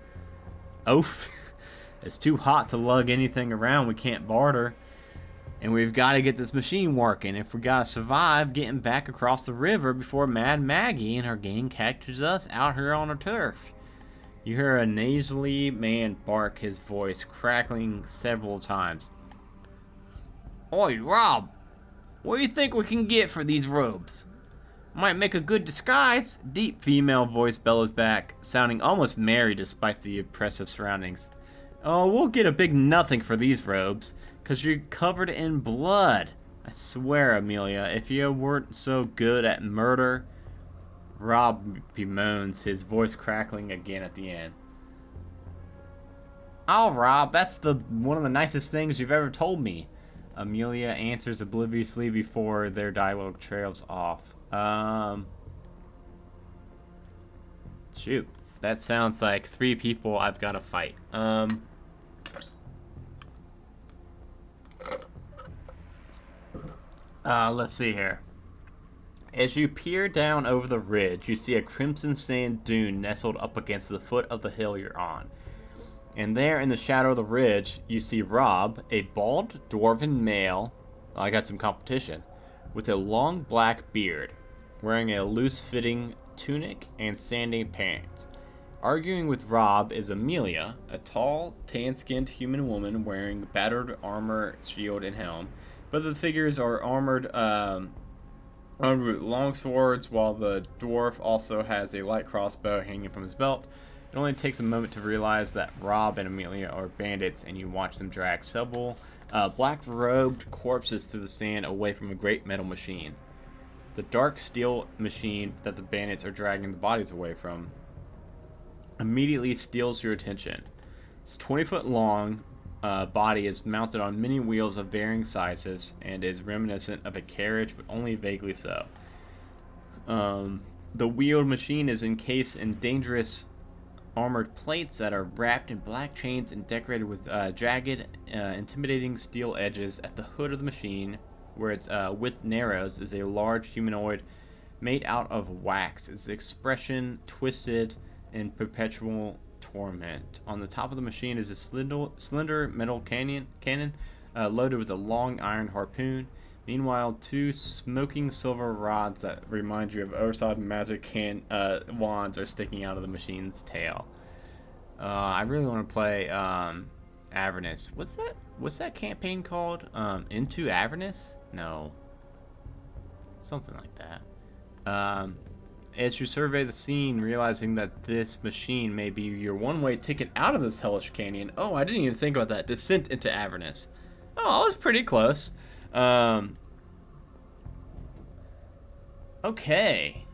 Oof. It's too hot to lug anything around we can't barter. And we've got to get this machine working if we got to survive getting back across the river before Mad Maggie and her gang catches us out here on her turf. You hear a nasally man bark, his voice crackling several times. Oi, Rob! What do you think we can get for these robes? Might make a good disguise. Deep female voice bellows back, sounding almost merry despite the oppressive surroundings. Oh, we'll get a big nothing for these robes, 'cause you're covered in blood. I swear, Amelia, if you weren't so good at murder... Rob bemoans, his voice crackling again at the end. Oh, Rob, that's one of the nicest things you've ever told me. Amelia answers obliviously before their dialogue trails off. Shoot. That sounds like 3 people I've got to fight. Let's see here. As you peer down over the ridge, you see a crimson sand dune nestled up against the foot of the hill you're on. And there in the shadow of the ridge, you see Rob, a bald dwarven male, I got some competition, with a long black beard, wearing a loose-fitting tunic and sanding pants. Arguing with Rob is Amelia, a tall, tan-skinned human woman wearing battered armor, shield, and helm. Both of the figures are armed with long swords, while the dwarf also has a light crossbow hanging from his belt. It only takes a moment to realize that Rob and Amelia are bandits, and you watch them drag several black-robed corpses through the sand away from a great metal machine. The dark steel machine that the bandits are dragging the bodies away from immediately steals your attention. Its 20-foot long body is mounted on many wheels of varying sizes and is reminiscent of a carriage, but only vaguely so. The wheeled machine is encased in dangerous armored plates that are wrapped in black chains and decorated with jagged, intimidating steel edges. At the hood of the machine, where its width narrows, is a large humanoid made out of wax, its expression twisted in perpetual torment. On the top of the machine is a slender metal cannon loaded with a long iron harpoon. Meanwhile, 2 smoking silver rods that remind you of oversized magic wands are sticking out of the machine's tail. I really want to play Avernus. What's that campaign called? Into Avernus? No. Something like that. As you survey the scene, realizing that this machine may be your one-way ticket out of this hellish canyon. Oh, I didn't even think about that. Descent into Avernus. Oh, I was pretty close. Okay.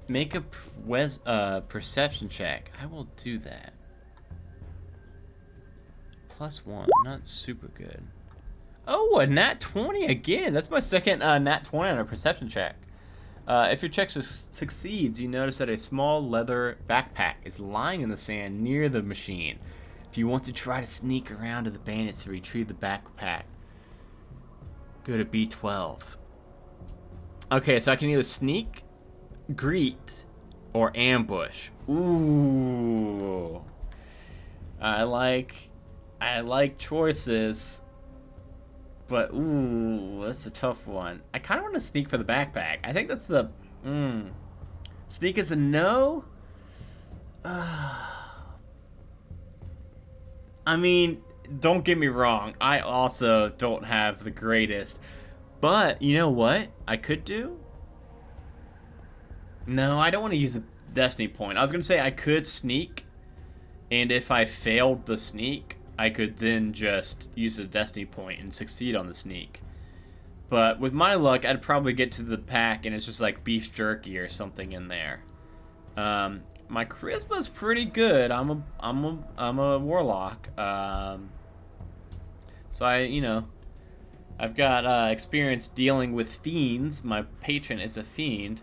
Make a perception check. I will do that. +1. Not super good. Oh, a nat 20 again. That's my second nat 20 on a perception check. If your check succeeds, you notice that a small leather backpack is lying in the sand near the machine. If you want to try to sneak around to the bandits to retrieve the backpack, go to B12. Okay, so I can either sneak, greet, or ambush. Ooh. I like choices. But, ooh, that's a tough one. I kind of want to sneak for the backpack. I think that's the... Sneak is a no? I mean, don't get me wrong. I also don't have the greatest. But, you know what I could do? No, I don't want to use Destiny point. I was gonna say I could sneak, and if I failed the sneak, I could then just use a Destiny point and succeed on the sneak. But with my luck, I'd probably get to the pack and it's just like beef jerky or something in there. My charisma's pretty good. I'm a warlock. So I've got experience dealing with fiends. My patron is a fiend,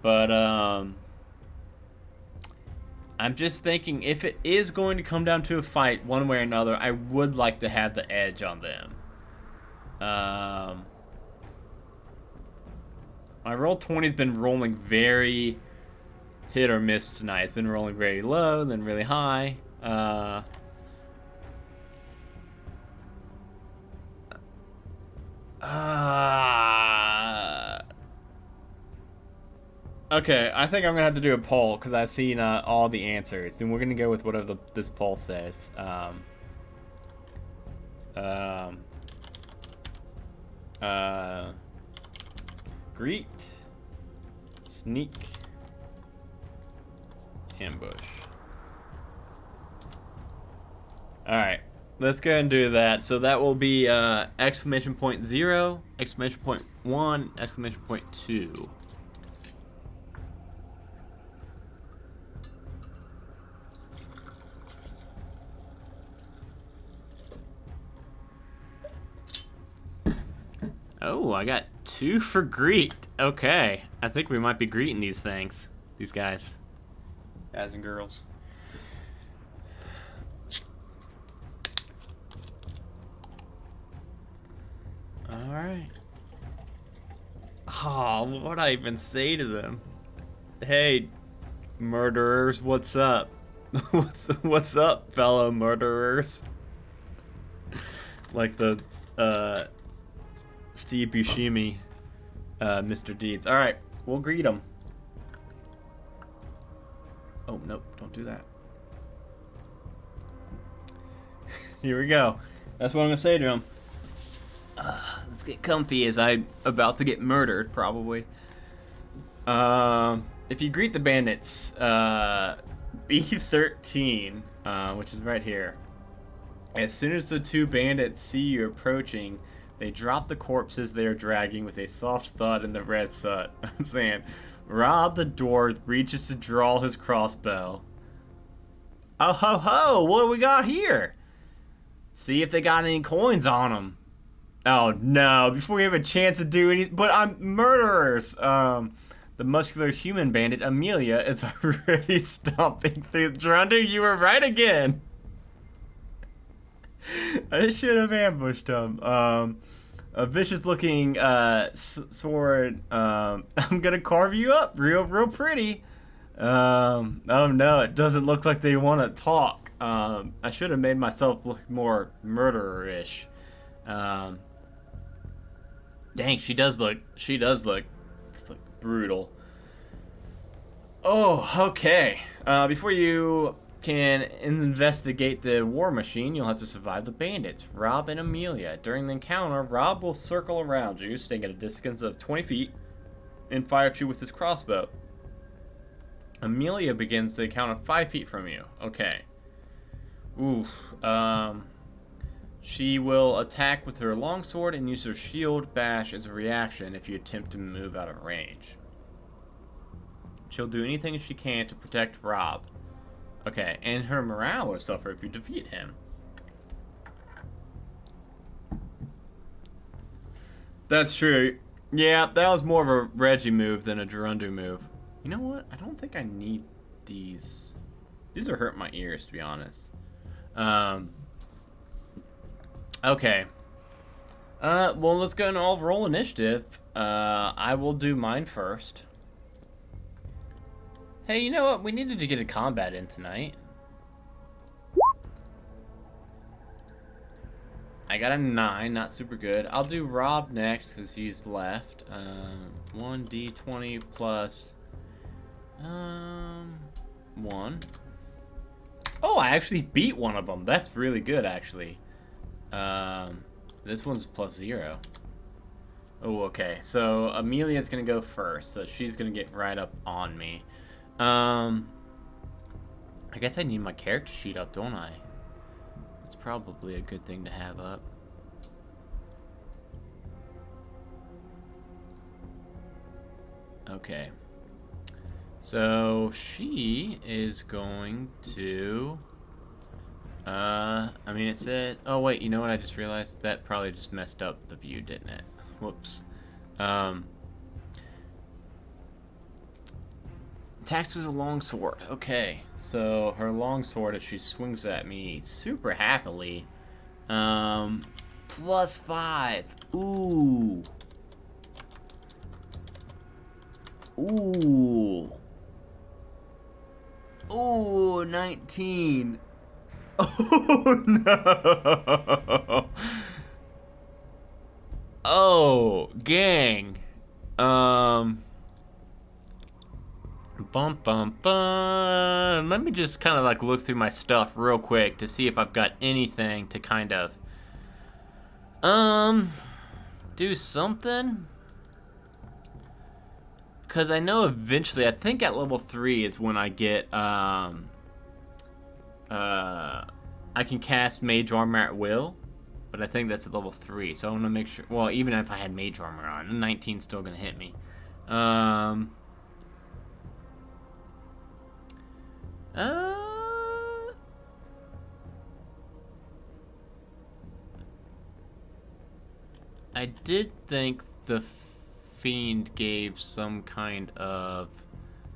but I'm just thinking if it is going to come down to a fight one way or another, I would like to have the edge on them. My roll 20's been rolling very hit or miss tonight. It's been rolling very low, then really high. Okay, I think I'm gonna have to do a poll because I've seen all the answers, and we're gonna go with whatever this poll says. Greet, sneak, ambush. Alright, let's go ahead and do that. So that will be exclamation point 0, exclamation point 1, exclamation point 2. Oh, I got 2 for greet. Okay, I think we might be greeting these things. These guys. Guys and girls. Alright. Oh, what would I even say to them? Hey, murderers, what's up? What's up, fellow murderers? Like the, Steve Buscemi, Mr. Deeds. Alright, we'll greet him. Oh, nope, don't do that. Here we go. That's what I'm gonna say to him. Let's get comfy as I'm about to get murdered, probably. If you greet the bandits, B13, which is right here. As soon as the 2 bandits see you approaching, they drop the corpses they are dragging with a soft thud in the red sand. Rob the dwarf reaches to draw his crossbow. Oh ho ho! What do we got here? See if they got any coins on them. Oh no! Before we have a chance to do anything, but I'm murderers. The muscular human bandit Amelia is already stomping through. Drundu, you were right again. I should have ambushed him. A vicious-looking sword. I'm gonna carve you up, real pretty. Oh no, it doesn't look like they want to talk. I should have made myself look more murderer-ish. Dang, she does look brutal. Oh, okay. Before you can investigate the war machine, you'll have to survive the bandits, Rob and Amelia. During the encounter, Rob will circle around you, staying at a distance of 20 feet, and fire at you with his crossbow. Amelia begins the encounter 5 feet from you. Okay. Oof. She will attack with her longsword and use her shield bash as a reaction if you attempt to move out of range. She'll do anything she can to protect Rob. Okay, and her morale will suffer if you defeat him. That's true. Yeah, that was more of a Reggie move than a Gerundu move. You know what? I don't think I need these. These are hurting my ears, to be honest. Okay. Well, let's go and all roll initiative. I will do mine first. Hey, you know what? We needed to get a combat in tonight. I got a 9, not super good. I'll do Rob next because he's left. 1d20 plus 1. Oh, I actually beat one of them. That's really good, actually. This one's plus 0. Oh, okay. So Amelia's gonna go first, so she's gonna get right up on me. I guess I need my character sheet up, don't I? That's probably a good thing to have up. Okay. So she is going to I mean, it said, oh wait, you know what I just realized? That probably just messed up the view, didn't it? Whoops. Attacks with a longsword. Okay, so her longsword, as she swings at me super happily, +5. Ooh. Ooh. Ooh, 19. Oh no. Oh, gang. Bum bum bum. Let me just kind of like look through my stuff real quick to see if I've got anything to kind of do something. Cause I know eventually, I think at level 3 is when I get I can cast Mage Armor at will, but I think that's at level 3. So I want to make sure. Well, even if I had Mage Armor on, 19's still gonna hit me. I did think the Fiend gave some kind of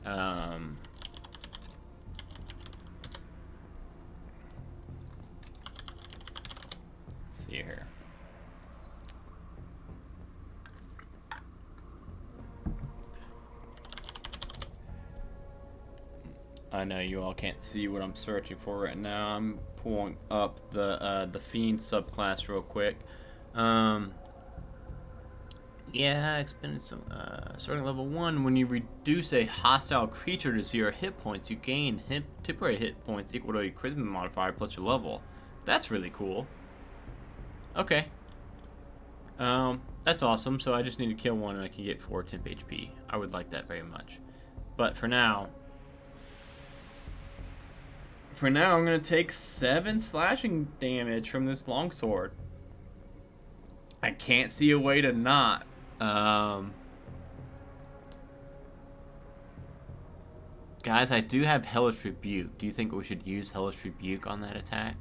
let's see here. I know you all can't see what I'm searching for right now. I'm pulling up the Fiend subclass real quick. Yeah, expended some, starting level 1, when you reduce a hostile creature to 0 hit points, you gain temporary hit points equal to a charisma modifier plus your level. That's really cool. Okay. That's awesome, so I just need to kill one and I can get 4 temp HP. I would like that very much. But for now, I'm gonna take 7 slashing damage from this longsword. I can't see a way to not. Guys, I do have Hellish Rebuke. Do you think we should use Hellish Rebuke on that attack?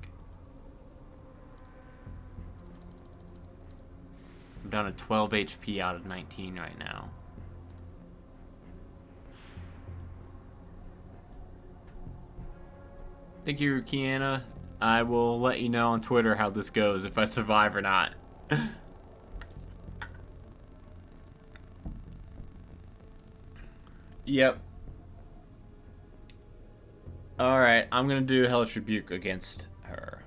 I'm down to 12 HP out of 19 right now. Thank you, Kiana. I will let you know on Twitter how this goes, if I survive or not. Yep. Alright, I'm gonna do Hellish Rebuke against her.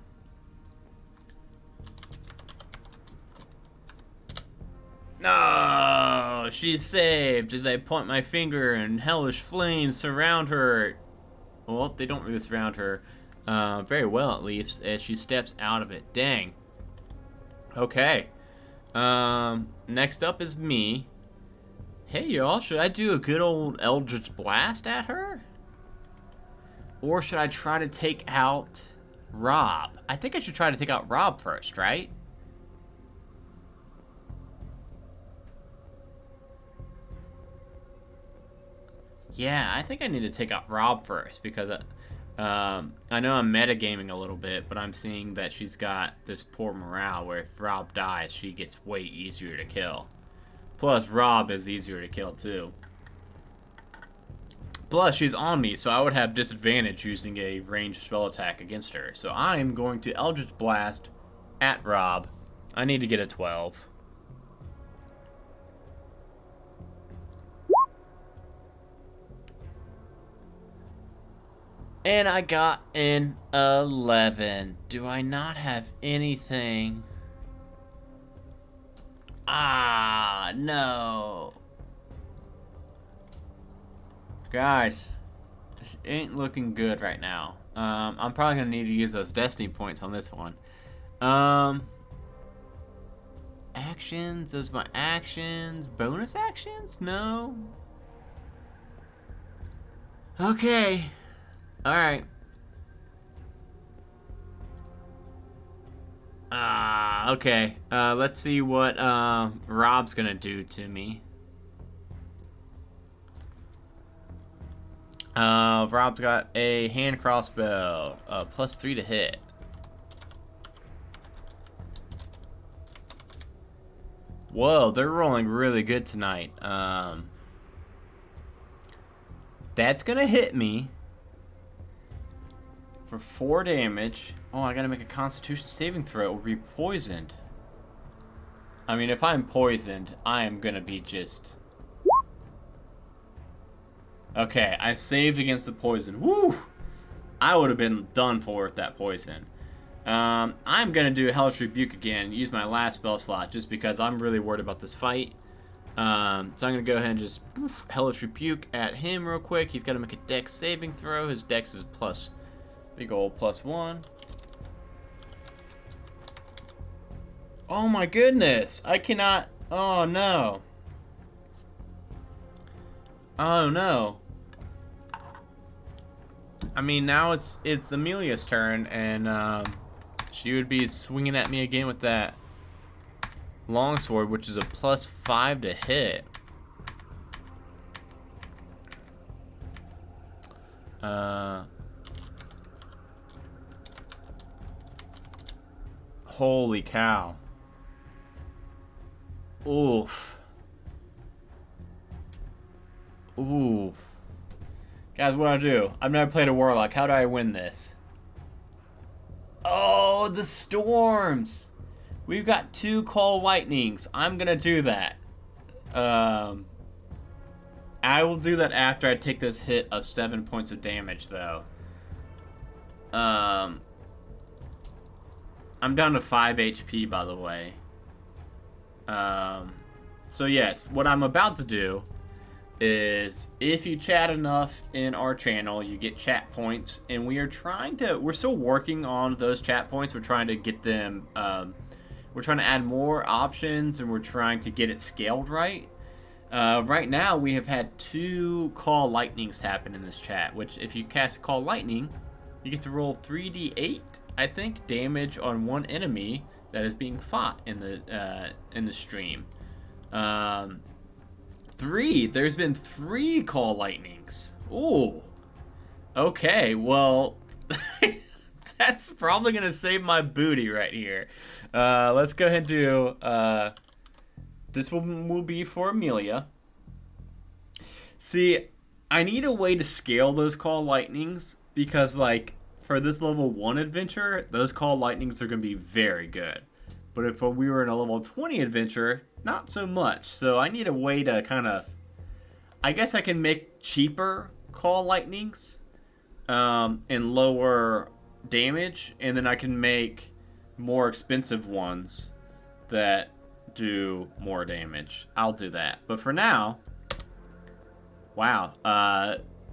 No! She's saved as I point my finger and hellish flames surround her. Well, they don't really surround her very well, at least, as she steps out of it. Dang. Okay. Next up is me. Hey, y'all, should I do a good old Eldritch Blast at her? Or should I try to take out Rob? I think I should try to take out Rob first, right? Yeah, I think I need to take out Rob first, because I know I'm metagaming a little bit, but I'm seeing that she's got this poor morale where if Rob dies, she gets way easier to kill. Plus, Rob is easier to kill, too. Plus, she's on me, so I would have disadvantage using a ranged spell attack against her. So I'm going to Eldritch Blast at Rob. I need to get a 12. And I got an 11. Do I not have anything? Ah, no. Guys, this ain't looking good right now. I'm probably gonna need to use those destiny points on this one. Actions, those are my actions. Bonus actions? No. Okay. Alright. Okay. Let's see what Rob's gonna do to me. Rob's got a hand crossbow, +3 to hit. Whoa, they're rolling really good tonight. That's gonna hit me for 4 damage. Oh, I gotta make a Constitution saving throw or be poisoned. I mean, if I'm poisoned, I am gonna be just... Okay, I saved against the poison. Woo! I would have been done for with that poison. I'm gonna do Hellish Rebuke again, use my last spell slot, just because I'm really worried about this fight. So I'm gonna go ahead and just Hellish Rebuke at him real quick. He's gotta make a Dex saving throw. His Dex is big old +1. Oh my goodness! I cannot. Oh no. Oh no. I mean, now it's Amelia's turn, and she would be swinging at me again with that longsword, which is a +5 to hit. Holy cow. Oof. Ooh. Guys, what do I do? I've never played a warlock. How do I win this? Oh, the storms! We've got 2 call lightnings. I'm gonna do that. I will do that after I take this hit of 7 points of damage, though. I'm down to 5 HP, by the way. So yes, what I'm about to do is, if you chat enough in our channel, you get chat points, and we're still working on those chat points. We're trying to get them, we're trying to add more options, and we're trying to get it scaled right. Right now, we have had 2 call lightnings happen in this chat, which if you cast call lightning, you get to roll 3d8, I think, damage on one enemy that is being fought in the stream. There's been 3 call lightnings. Ooh. Okay, well, that's probably gonna save my booty right here. Let's go ahead and do, this will be for Amelia. See, I need a way to scale those call lightnings, because, like, for this level 1 adventure, those call lightnings are gonna be very good. But if we were in a level 20 adventure, not so much. So I need a way to kind of... I guess I can make cheaper call lightnings and lower damage. And then I can make more expensive ones that do more damage. I'll do that. But for now... Wow.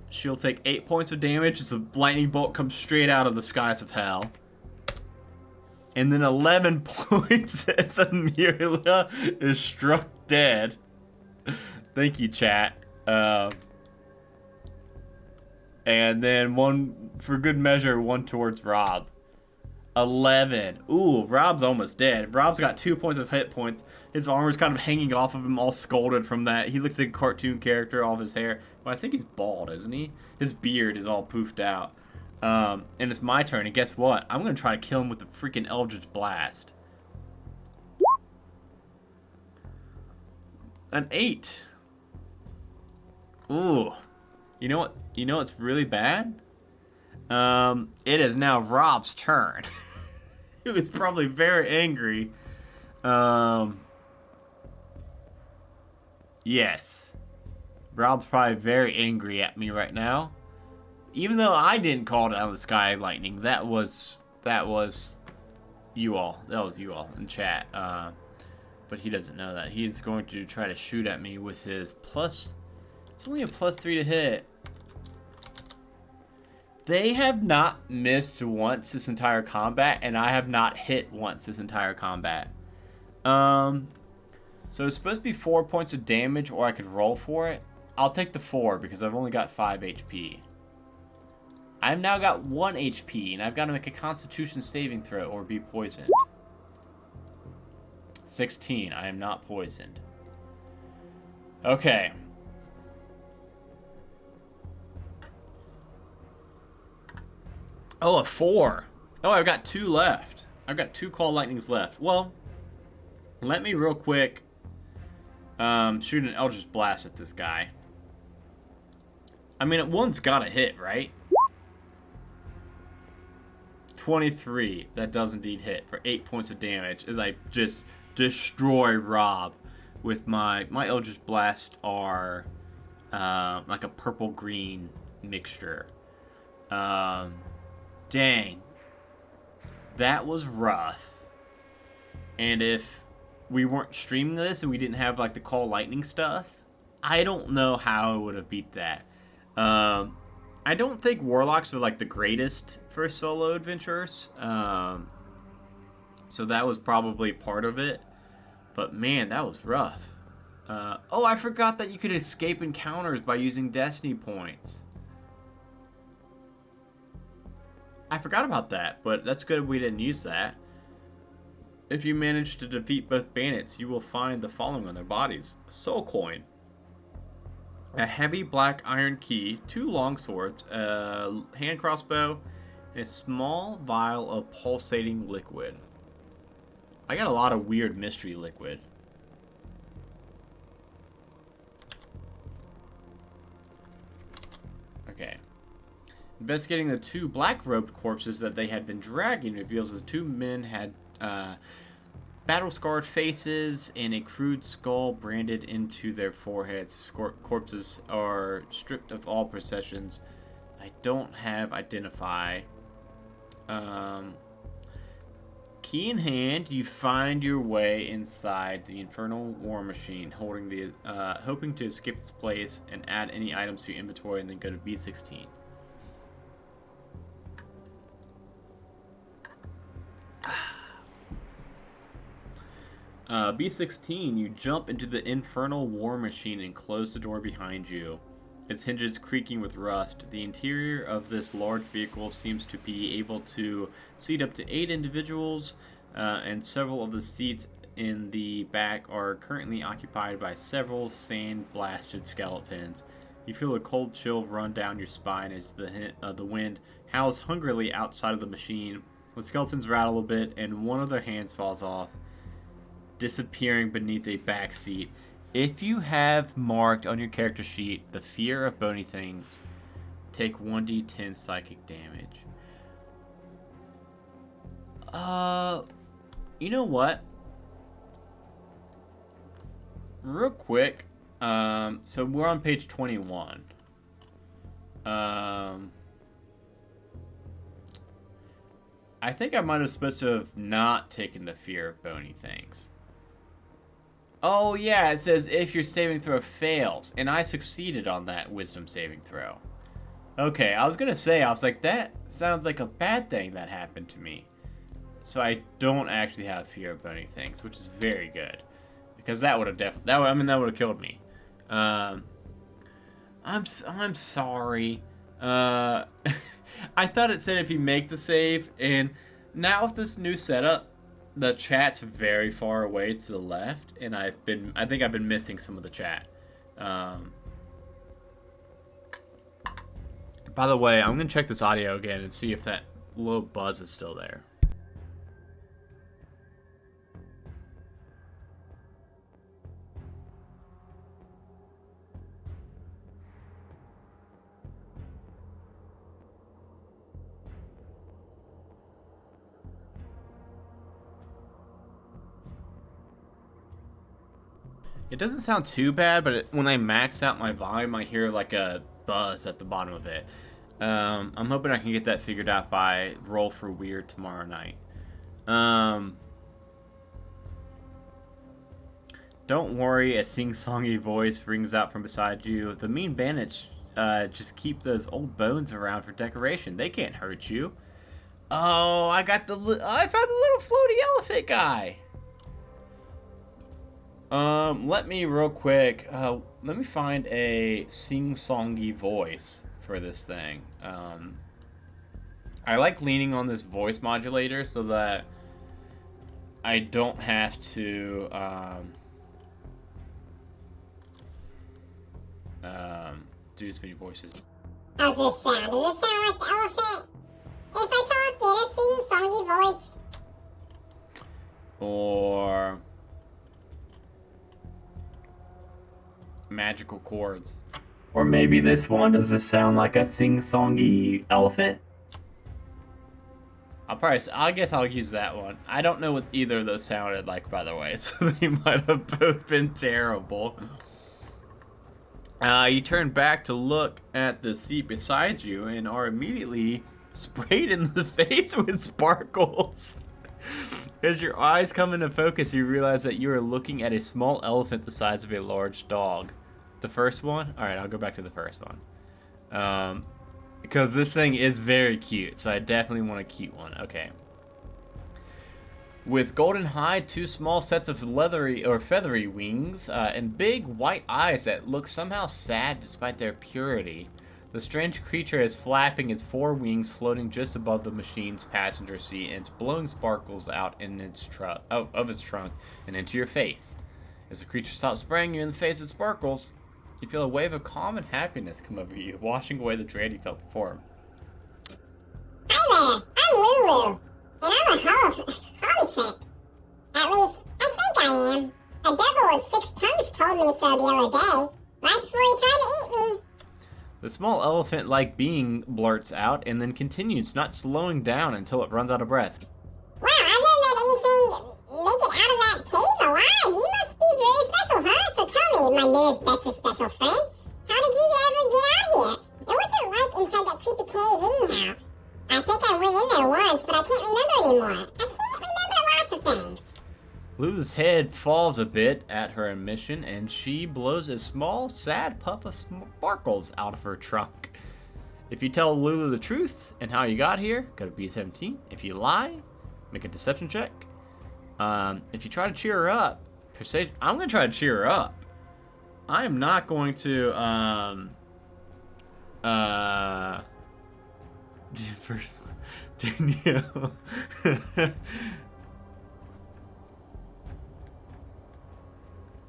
She'll take 8 points of damage as a lightning bolt comes straight out of the skies of hell. And then 11 points as Amelia is struck dead. Thank you, chat. And then 1, for good measure, 1 towards Rob. 11. Ooh, Rob's almost dead. Rob's got 2 points of hit points. His armor's kind of hanging off of him, all scalded from that. He looks like a cartoon character, all of his hair. Well, I think he's bald, isn't he? His beard is all poofed out. And it's my turn, and guess what? I'm gonna try to kill him with the freaking Eldritch Blast. An 8. Ooh. You know what? You know what's really bad? It is now Rob's turn. He was probably very angry. Yes. Rob's probably very angry at me right now. Even though I didn't call down the sky lightning, that was you all. That was you all in chat. But he doesn't know that. He's going to try to shoot at me with his plus... It's only a +3 to hit. They have not missed once this entire combat, and I have not hit once this entire combat. So it's supposed to be 4 points of damage, or I could roll for it. I'll take the 4 because I've only got 5 HP. I've now got 1 HP, and I've got to make a Constitution saving throw or be poisoned. 16. I am not poisoned. Okay. Oh, a 4. Oh, I've got 2 left. I've got 2 Call Lightnings left. Well, let me real quick shoot an Eldritch Blast at this guy. I mean, one's got to hit, right? 23. That does indeed hit for 8 points of damage as I just destroy Rob with my Eldritch Blast are like a purple-green mixture. Dang. That was rough. And if we weren't streaming this and we didn't have like the Call Lightning stuff, I don't know how I would have beat that. I don't think Warlocks are like the greatest for solo adventures. So that was probably part of it. But man, that was rough. Oh, I forgot that you could escape encounters by using Destiny points. I forgot about that, but that's good we didn't use that. If you manage to defeat both bandits, you will find the following on their bodies. A soul coin, a heavy black iron key, 2 long swords, a hand crossbow, and a small vial of pulsating liquid. I got a lot of weird mystery liquid. Okay. Investigating the 2 black-robed corpses that they had been dragging reveals the 2 men had battle-scarred faces and a crude skull branded into their foreheads. Corpses are stripped of all possessions. I don't have identify. Key in hand, you find your way inside the infernal war machine, holding the hoping to escape this place and add any items to your inventory, and then go to B16. B16, you jump into the infernal war machine and close the door behind you. Its hinges creaking with rust. The interior of this large vehicle seems to be able to seat up to 8 individuals, and several of the seats in the back are currently occupied by several sand-blasted skeletons. You feel a cold chill run down your spine as the wind howls hungrily outside of the machine. The skeletons rattle a bit, and one of their hands falls off, disappearing beneath a back seat. If you have marked on your character sheet the fear of bony things, take 1d10 psychic damage. You know what? Real quick, so we're on page 21. I think I might have supposed to have not taken the fear of bony things. Oh yeah, it says if your saving throw fails, and I succeeded on that wisdom saving throw. Okay, I was gonna say, I was like, that sounds like a bad thing that happened to me. So I don't actually have fear of bony things, which is very good, because that would have that would have killed me. I'm sorry. I thought it said if you make the save, and now with this new setup, the chat's very far away to the left, and I think I've been missing some of the chat. By the way, I'm gonna check this audio again and see if that little buzz is still there. It doesn't sound too bad, but when I max out my volume, I hear like a buzz at the bottom of it. I'm hoping I can get that figured out by Roll for Weird tomorrow night. Don't worry, a sing-songy voice rings out from beside you. The mean bandits just keep those old bones around for decoration. They can't hurt you. Oh, I found the little floaty elephant guy. Let me real quick, let me find a sing-songy voice for this thing. I like leaning on this voice modulator so that I don't have to do as many voices. How's this sound? Does it sound like the elephant? If I talk in a sing-songy voice. Or magical chords. Or maybe this one, does this sound like a sing-songy elephant? I guess I'll use that one. I don't know what either of those sounded like, by the way, so they might have both been terrible. You turn back to look at the seat beside you and are immediately sprayed in the face with sparkles. As your eyes come into focus, you realize that you are looking at a small elephant the size of a large dog. The first one? Alright, I'll go back to the first one. Because this thing is very cute, so I definitely want a cute one. Okay. With golden hide, 2 small sets of leathery or feathery wings, and big white eyes that look somehow sad despite their purity. The strange creature is flapping its 4 wings floating just above the machine's passenger seat, and it's blowing sparkles out in its of its trunk and into your face. As the creature stops spraying you in the face with sparkles, you feel a wave of calm and happiness come over you, washing away the dread you felt before. Hi there, I'm Lulu, and I'm a hollyfant. At least, I think I am. A devil with 6 tongues told me so the other day, right before he tried to eat me. The small elephant-like being blurts out and then continues, not slowing down until it runs out of breath. Wow, I've never met anything make it out of that cave alive. You must be very special, huh? So tell me, my newest, bestest special friend, how did you ever get out here? And what's it like inside that creepy cave anyhow? I think I went in there once, but I can't remember anymore. I can't remember lots of things. Lulu's head falls a bit at her admission, and she blows a small, sad puff of sparkles out of her trunk. If you tell Lulu the truth and how you got here, go to B17. If you lie, make a deception check. If you try to cheer her up, I'm going to try to cheer her up. I am not going to, first, Danielle.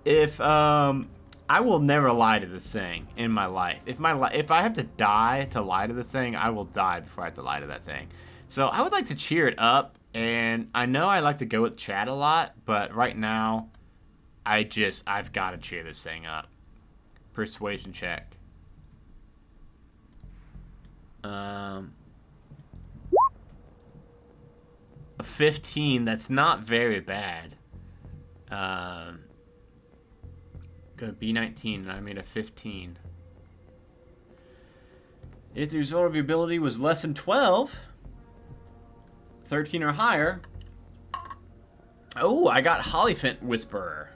If I will never lie to this thing in my life. If I have to die to lie to this thing, I will die before I have to lie to that thing. So I would like to cheer it up, and I know I like to go with chat a lot, but right now I've got to cheer this thing up. Persuasion check. A 15, that's not very bad. Go to B19, and I made a 15. If the result of your ability was less than 12, 13 or higher. Oh, I got Hollyphant Whisperer.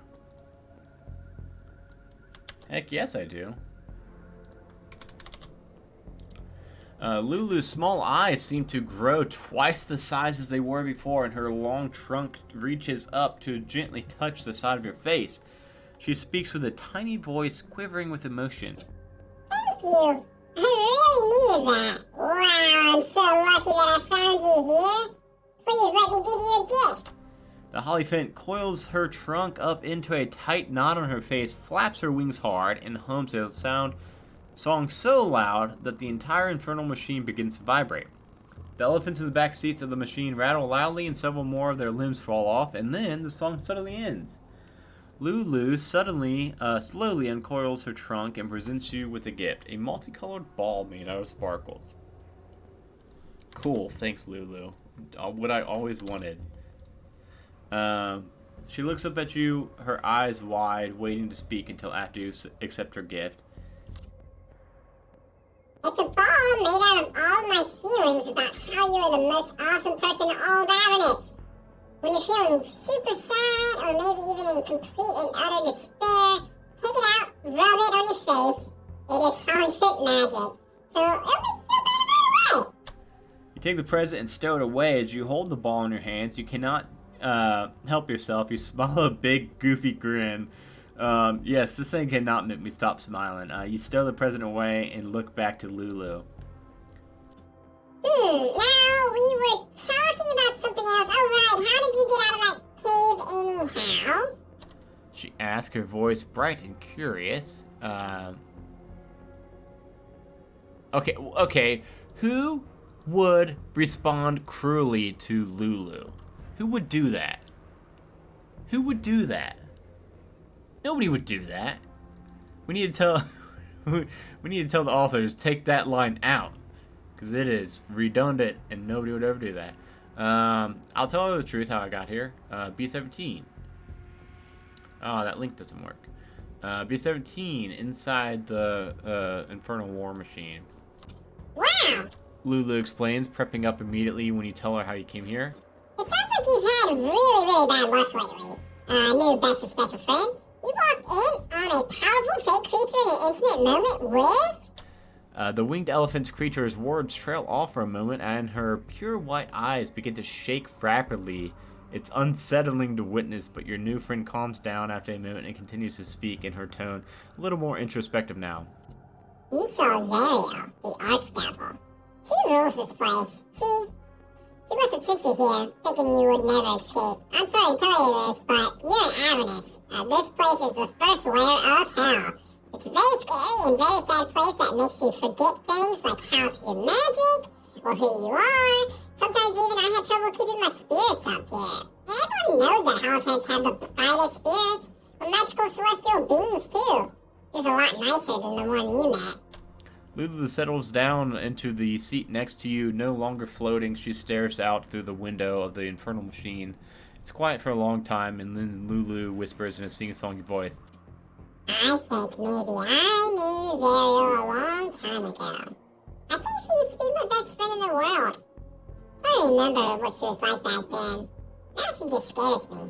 Heck yes, I do. Lulu's small eyes seem to grow twice the size as they were before, and her long trunk reaches up to gently touch the side of your face. She speaks with a tiny voice quivering with emotion. Thank you. I really needed that. Wow, I'm so lucky that I found you here. Please let me give you a gift. The Hollyphant coils her trunk up into a tight knot on her face, flaps her wings hard, and hums a song so loud that the entire infernal machine begins to vibrate. The elephants in the back seats of the machine rattle loudly, and several more of their limbs fall off, and then the song suddenly ends. Lulu slowly uncoils her trunk and presents you with a gift, a multicolored ball made out of sparkles. Cool, thanks Lulu. What I always wanted. She looks up at you, her eyes wide, waiting to speak until after you accept her gift. It's a ball made out of all my feelings about how you are the most awesome person in all of Avernus. When you're feeling super sad, or maybe even in complete and utter despair, take it out, rub it on your face. It is Hollyphant magic. So it'll make you feel better right away. You take the present and stow it away. As you hold the ball in your hands, you cannot help yourself. You smile a big, goofy grin. Yes, this thing cannot make me stop smiling. You stow the present away and look back to Lulu. Now we were talking about something else. Oh, right. How did you get out of that cave anyhow? She asked, her voice bright and curious. Okay. Who would respond cruelly to Lulu? Who would do that? Who would do that? Nobody would do that. We need to tell we need to tell the authors, take that line out, because it is redundant and nobody would ever do that. I'll tell her the truth how I got here. B17. Oh, that link doesn't work. B17 inside the Infernal War Machine. Wow! Lulu explains, prepping up immediately when you tell her how you came here. It sounds like you've had really bad luck lately. New best and special friend. You walked in on a powerful fake creature in an intimate moment with... The winged elephant's creature's words trail off for a moment, and her pure white eyes begin to shake rapidly. It's unsettling to witness, but your new friend calms down after a moment and continues to speak in her tone, a little more introspective now. You saw Zariel, the archdevil. She rules this place. She must have sent you here, thinking you would never escape. I'm sorry to tell you this, but you're in Avernus. This place is the first lair of hell. It's a very scary and very sad place that makes you forget things like how to do magic, or who you are. Sometimes even I had trouble keeping my spirits up here. And everyone knows that elephants have the brightest spirits. We're magical celestial beings, too. Just a lot nicer than the one you met. Lulu settles down into the seat next to you, no longer floating. She stares out through the window of the infernal machine. It's quiet for a long time, and then Lulu whispers in a sing-songy voice. I think maybe I knew Zariel a long time ago. I think she used to be my best friend in the world. I don't remember what she was like back then. Now she just scares me.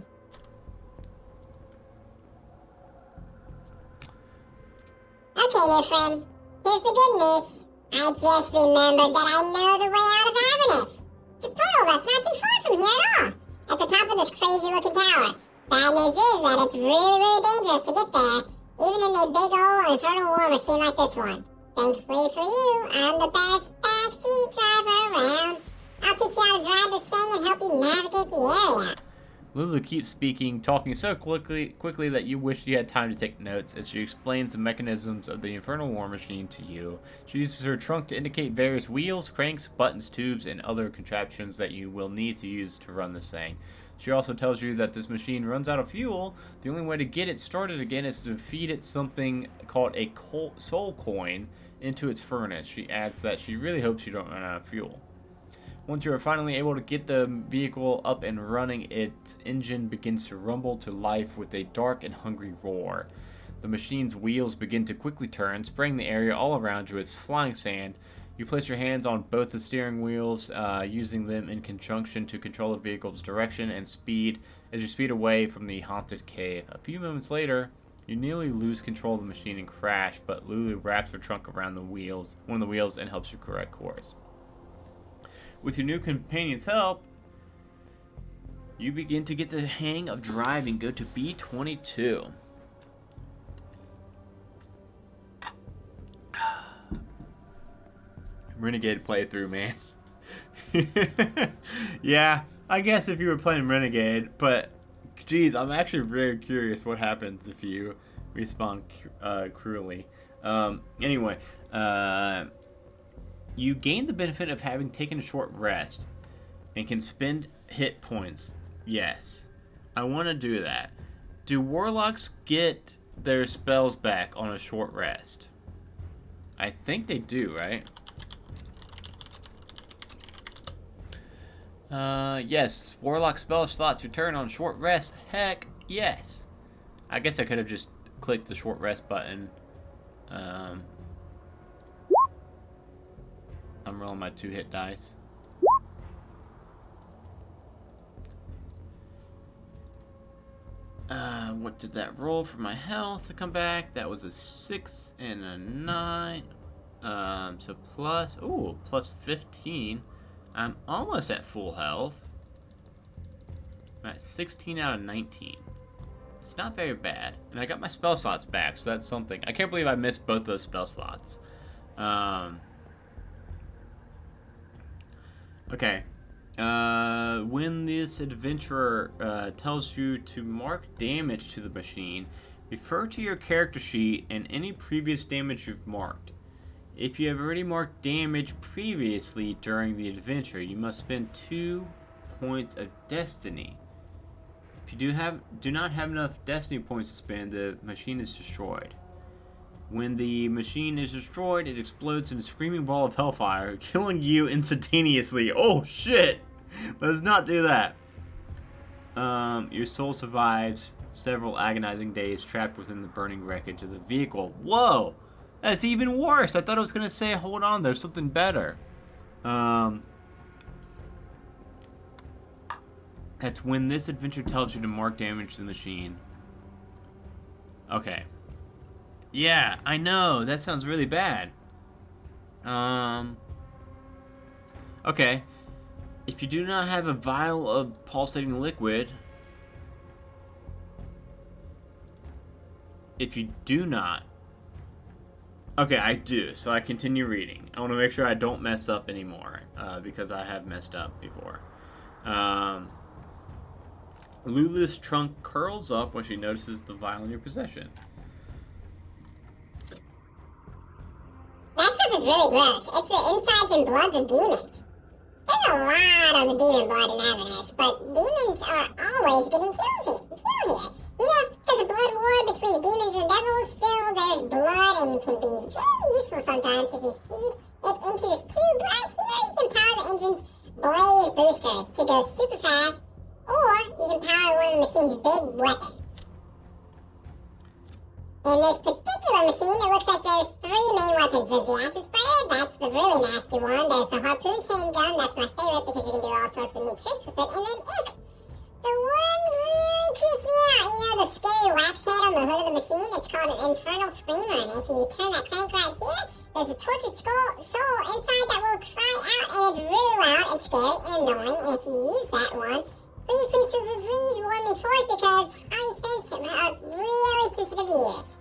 Okay, new friend. Here's the good news. I just remembered that I know the way out of Avernus. It's a portal that's not too far from here at all. At the top of this crazy-looking tower. Bad news is that it's really dangerous to get there, even in a big old infernal war machine like this one. Thankfully for you, I'm the best backseat driver around. I'll teach you how to drive this thing and help you navigate the area. Lulu keeps speaking, talking so quickly that you wish you had time to take notes as she explains the mechanisms of the Infernal War Machine to you. She uses her trunk to indicate various wheels, cranks, buttons, tubes, and other contraptions that you will need to use to run this thing. She also tells you that this machine runs out of fuel. The only way to get it started again is to feed it something called a soul coin into its furnace. She adds that she really hopes you don't run out of fuel. Once you are finally able to get the vehicle up and running, its engine begins to rumble to life with a dark and hungry roar. The machine's wheels begin to quickly turn, spraying the area all around you with flying sand. You place your hands on both the steering wheels, using them in conjunction to control the vehicle's direction and speed as you speed away from the haunted cave. A few moments later, you nearly lose control of the machine and crash, but Lulu wraps her trunk around one of the wheels and helps you correct course. With your new companion's help, you begin to get the hang of driving. Go to B22. Renegade playthrough, man. Yeah, I guess if you were playing Renegade, but geez, I'm actually very curious what happens if you respawn cruelly. Anyway, you gain the benefit of having taken a short rest and can spend hit points. Yes, I want to do that. Do warlocks get their spells back on a short rest? I think they do, right? Yes. Warlock spell slots return on short rest. Heck, yes. I guess I could have just clicked the short rest button. I'm rolling my 2-hit dice. What did that roll for my health to come back? That was a 6 and a 9. So plus 15. I'm almost at full health. I'm at 16 out of 19. It's not very bad. And I got my spell slots back, so that's something. I can't believe I missed both those spell slots. Okay. When this adventurer tells you to mark damage to the machine, refer to your character sheet and any previous damage you've marked. If you have already marked damage previously during the adventure, you must spend 2 points of destiny. If you do not have enough destiny points to spend, the machine is destroyed. When the machine is destroyed, it explodes in a screaming ball of hellfire, killing you instantaneously. Oh shit! Let's not do that. Your soul survives several agonizing days trapped within the burning wreckage of the vehicle. Whoa! That's even worse! I thought I was gonna say, hold on, there's something better. That's when this adventure tells you to mark damage to the machine. Okay. Yeah, I know. That sounds really bad. Okay. If you do not have a vial of pulsating liquid... If you do not... Okay, I do, so I continue reading. I want to make sure I don't mess up anymore, because I have messed up before. Lulu's trunk curls up when she notices the vial in your possession. That stuff is really gross. It's the insides and bloods of demons. There's a lot of the demon blood in Avernus, but demons are always getting killed here. You know, there's a blood war between the demons and the devils. Still, there's blood and can be very useful sometimes if you feed it into this tube right here. You can power the engine's blaze boosters to go super fast, or you can power one of the machine's big weapons. In this particular machine, it looks like there's 3 main weapons. There's the acid sprayer, that's the really nasty one. There's the harpoon chain gun, that's my favorite because you can do all sorts of neat tricks with it. And then it, the one really creeps me out. You know the scary wax head on the hood of the machine? It's called an infernal screamer. And if you turn that crank right here, there's a tortured soul inside that will cry out. And it's really loud and scary and annoying. And if you use that one, please warn me forth because I think have really sensitive ears.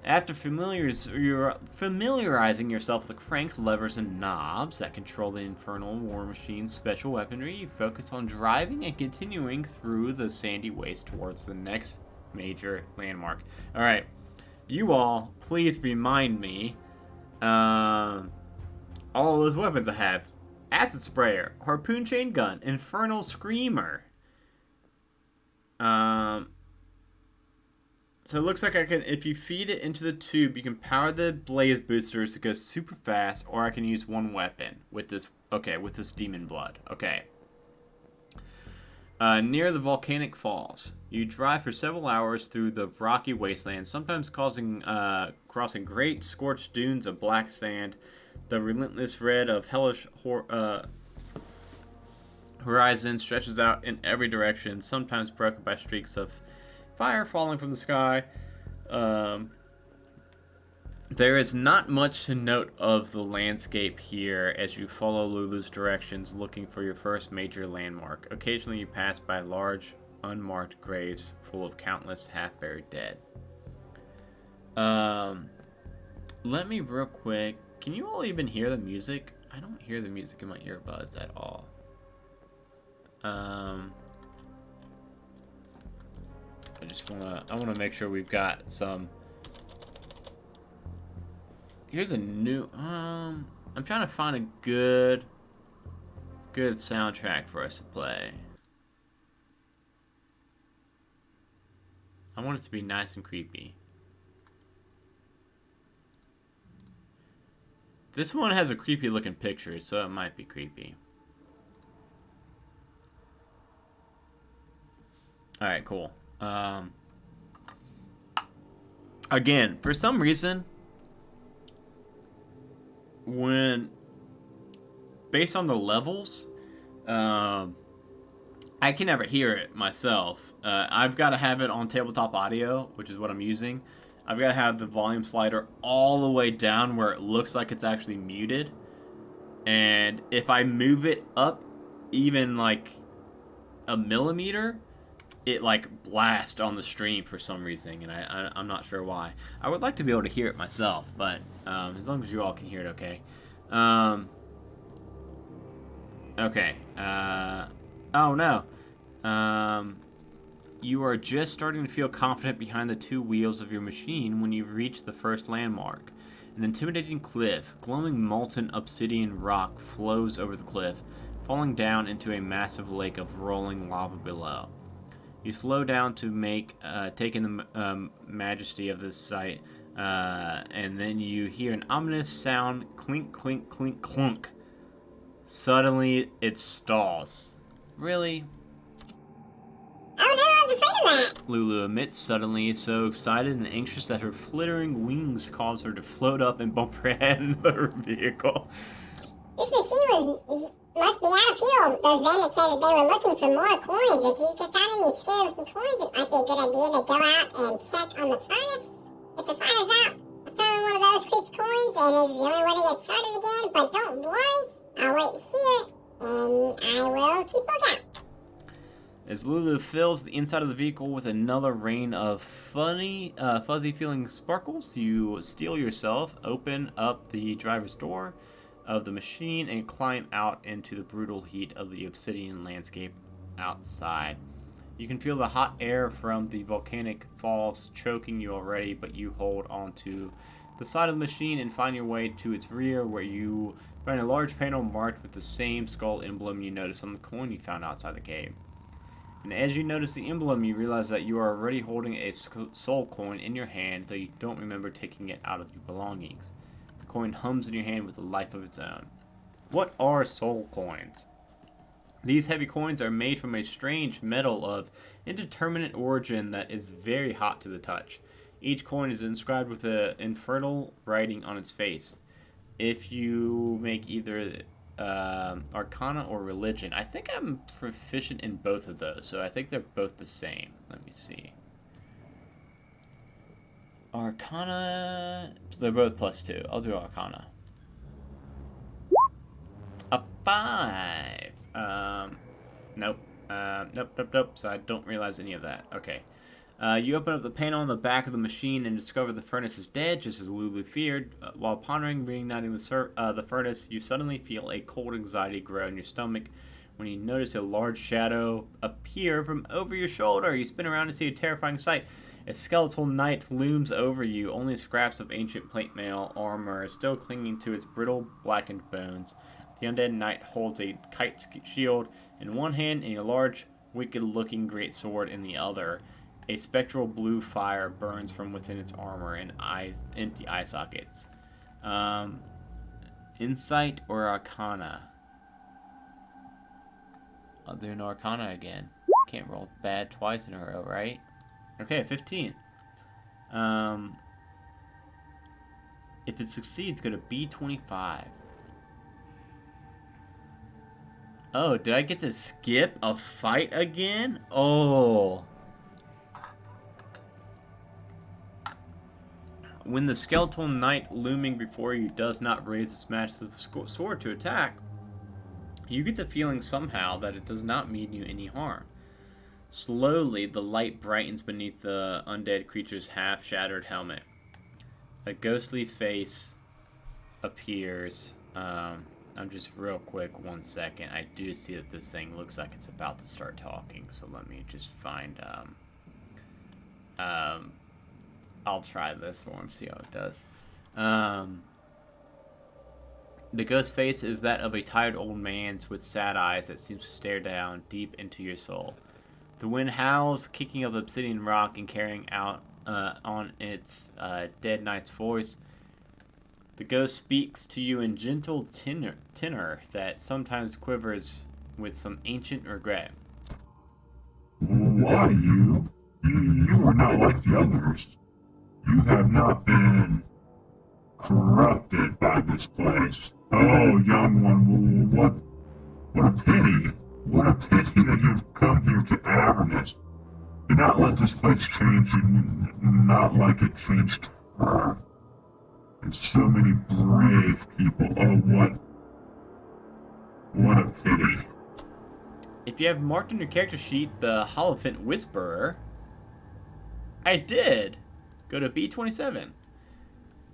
After familiarizing yourself with the cranks, levers, and knobs that control the infernal war machine's special weaponry, you focus on driving and continuing through the sandy waste towards the next major landmark. Alright, you all, please remind me all those weapons I have. Acid sprayer, harpoon chain gun, infernal screamer. So it looks like I can, if you feed it into the tube, you can power the blaze boosters to go super fast, or I can use one weapon with this, okay, with this demon blood. Okay. Near the volcanic falls, you drive for several hours through the rocky wasteland, sometimes crossing great scorched dunes of black sand. The relentless red of hellish horizon stretches out in every direction, sometimes broken by streaks of fire falling from the sky. There is not much to note of the landscape here as you follow Lulu's directions looking for your first major landmark. Occasionally you pass by large, unmarked graves full of countless half-buried dead. Let me real quick... Can you all even hear the music? I don't hear the music in my earbuds at all. I wanna make sure we've got some. Here's a new, I'm trying to find a good soundtrack for us to play. I want it to be nice and creepy. This one has a creepy looking picture, so it might be creepy. Alright, cool. Again, for some reason, based on the levels, I can never hear it myself. I've got to have it on tabletop audio, which is what I'm using. I've got to have the volume slider all the way down where it looks like it's actually muted. And if I move it up even like a millimeter, it like blasts on the stream for some reason, and I'm not sure why. I would like to be able to hear it myself, but as long as you all can hear it okay. Okay. Oh no. You are just starting to feel confident behind the two wheels of your machine when you've reached the first landmark. An intimidating cliff, glowing molten obsidian rock flows over the cliff, falling down into a massive lake of rolling lava below. You slow down to take in the majesty of this sight, and then you hear an ominous sound, clink, clink, clink, clunk. Suddenly, it stalls. Really? Oh no, I was afraid of that. Lulu emits suddenly, so excited and anxious that her flittering wings cause her to float up and bump her head into the vehicle. This machine must be out of fuel. Those bandits said that they were looking for more coins. If you could find any scary-looking coins, it might be a good idea to go out and check on the furnace. If the fire's out, throw in one of those creepy coins, and it's the only way to get started again. But don't worry, I'll wait here, and I will keep lookout. As Lulu fills the inside of the vehicle with another rain of fuzzy-feeling sparkles, you steel yourself, open up the driver's door of the machine, and climb out into the brutal heat of the obsidian landscape outside. You can feel the hot air from the volcanic falls choking you already, but you hold onto the side of the machine and find your way to its rear, where you find a large panel marked with the same skull emblem you noticed on the coin you found outside the cave. And as you notice the emblem, you realize that you are already holding a soul coin in your hand, though you don't remember taking it out of your belongings. The coin hums in your hand with a life of its own. What are soul coins? These heavy coins are made from a strange metal of indeterminate origin that is very hot to the touch. Each coin is inscribed with an infernal writing on its face. If you make either Arcana or Religion, I think I'm proficient in both of those, so I think they're both the same. Let me see. Arcana, they're both +2. I'll do Arcana. A 5. Nope. Nope. So I don't realize any of that. Okay. You open up the panel on the back of the machine and discover the furnace is dead, just as Lulu feared. While pondering reigniting the furnace, you suddenly feel a cold anxiety grow in your stomach when you notice a large shadow appear from over your shoulder. You spin around to see a terrifying sight. A skeletal knight looms over you, only scraps of ancient plate mail armor still clinging to its brittle, blackened bones. The undead knight holds a kite shield in one hand and a large, wicked-looking greatsword in the other. A spectral blue fire burns from within its armor and empty eye sockets. Insight or Arcana? I'll do an Arcana again. Can't roll bad twice in a row, right? Okay, 15. If it succeeds, go to B25. Oh, did I get to skip a fight again? Oh. When the skeletal knight looming before you does not raise its massive sword to attack, you get the feeling somehow that it does not mean you any harm. Slowly, the light brightens beneath the undead creature's half-shattered helmet. A ghostly face appears. I'm just real quick, 1 second. I do see that this thing looks like it's about to start talking, so let me just find, I'll try this one, see how it does. The ghost face is that of a tired old man with sad eyes that seems to stare down deep into your soul. The wind howls, kicking up obsidian rock and carrying out on its dead knight's voice. The ghost speaks to you in gentle tenor that sometimes quivers with some ancient regret. Why you? You are not like the others. You have not been corrupted by this place. Oh, young one, what a pity. What a pity that you've come here to Avernus. Do not let this place change you, not like it changed her. And so many brave people. Oh, what a pity. If you have marked on your character sheet the Holophant Whisperer, I did. Go to B27.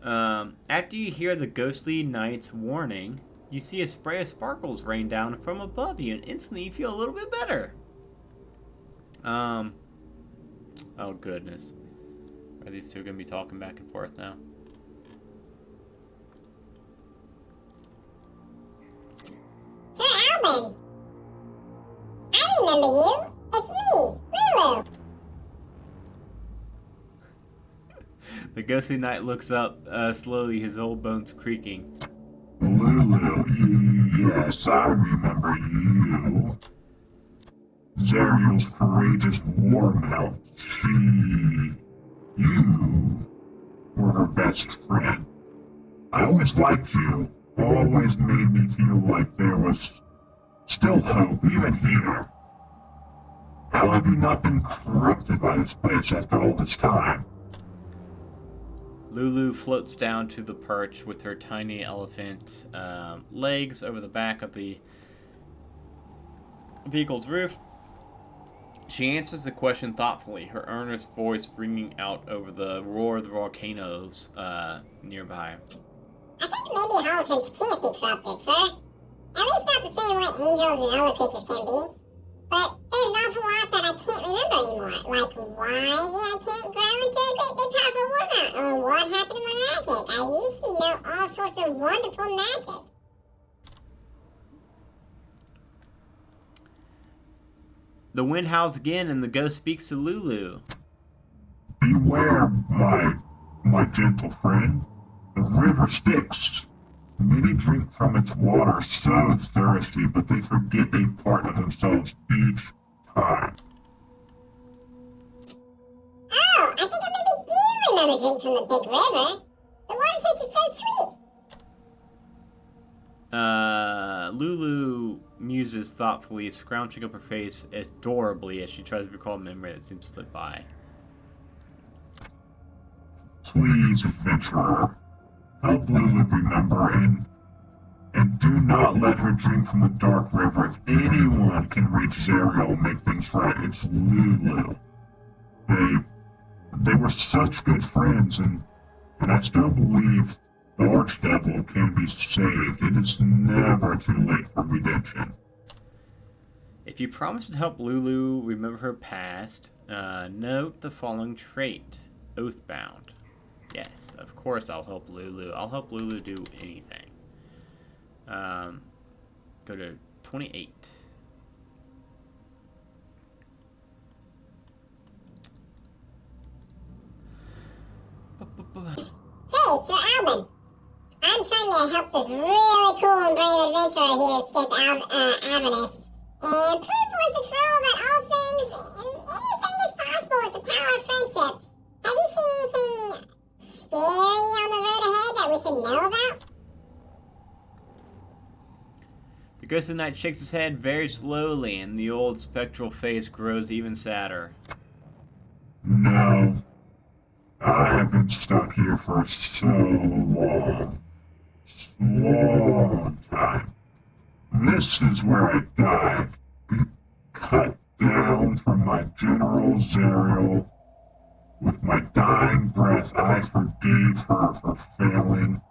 After you hear the ghostly knight's warning, You see a spray of sparkles rain down from above you, and instantly you feel a little bit better. Oh goodness. Are these two gonna be talking back and forth now? Sir Alban! I remember you! It's me, Lulu! The ghostly knight looks up slowly, his old bones creaking. Lulu, yes, I remember you. Zariel's courageous war mount. You were her best friend. I always liked you. Always made me feel like there was still hope, even here. How have you not been corrupted by this place after all this time? Lulu floats down to the perch with her tiny elephant legs over the back of the vehicle's roof. She answers the question thoughtfully, her earnest voice ringing out over the roar of the volcanoes nearby. I think maybe elephants can't be corrupted, sir. At least not the same way angels and other creatures can be. But there's an awful lot that I can't remember anymore. Like why I can't grow into a great big powerful war mount, or what happened to my magic. I used to know all sorts of wonderful magic. The wind howls again and the ghost speaks to Lulu. Beware, my gentle friend. The river Styx. Many drink from its water so thirsty, but they forget a part of themselves each time. Oh, I think I maybe do remember drink from the big river. The water tasted so sweet. Lulu muses thoughtfully, scrounging up her face adorably as she tries to recall a memory that seems to slip by. Please, adventurer, help Lulu remember and do not let her drink from the dark river. If anyone can reach Zariel and make things right, it's Lulu. They were such good friends, and I still believe the Archdevil can be saved. It is never too late for redemption. If you promise to help Lulu remember her past, note the following trait. Oathbound. Yes, of course I'll help Lulu. I'll help Lulu do anything. Go to 28. Hey, Sir Alban. I'm trying to help this really cool and brave adventurer here escape Avernus. And prove once and for all that all things, anything is possible with the power of friendship. Have you seen anything scary on the road ahead that we should know about? The ghost of the night shakes his head very slowly, and the old spectral face grows even sadder. No. I have been stuck here for so long. Long time. This is where I died. Be cut down from my General Zariel. With my dying breath, I forgave her for failing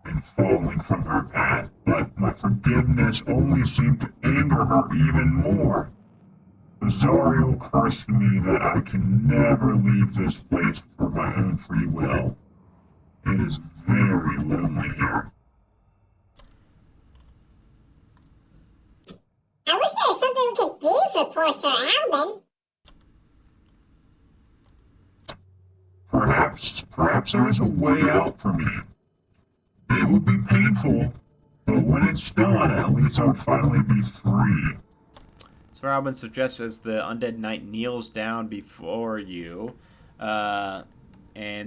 and falling from her path, but my forgiveness only seemed to anger her even more. Zariel cursed me that I can never leave this place for my own free will. It is very lonely here. I wish there was something we could do for poor Sir Alban. Perhaps there is a way out for me. It would be painful, but when it's done, at least I would finally be free. Sir Albin suggests as the undead knight kneels down before you, and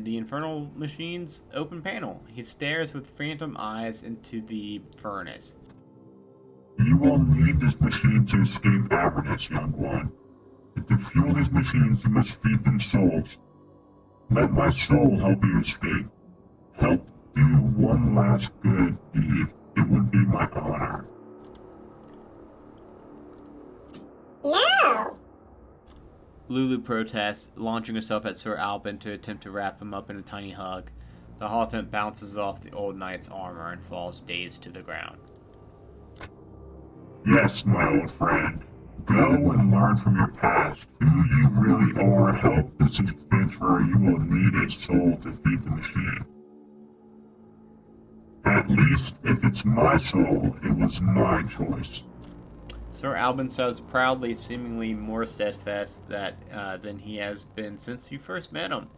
the infernal machine's open panel. He stares with phantom eyes into the furnace. You will need this machine to escape Avernus, young one. To fuel these machines, you must feed them souls. Let my soul help you escape. Help do one last good deed. It would be my honor. No! Lulu protests, launching herself at Sir Albin to attempt to wrap him up in a tiny hug. The Holophant bounces off the old knight's armor and falls dazed to the ground. Yes, my old friend. Go and learn from your past who you really are. Help this adventurer. You will need a soul to feed the machine. At least, if it's my soul, it was my choice. Sir Albin says proudly, seemingly more steadfast than he has been since you first met him.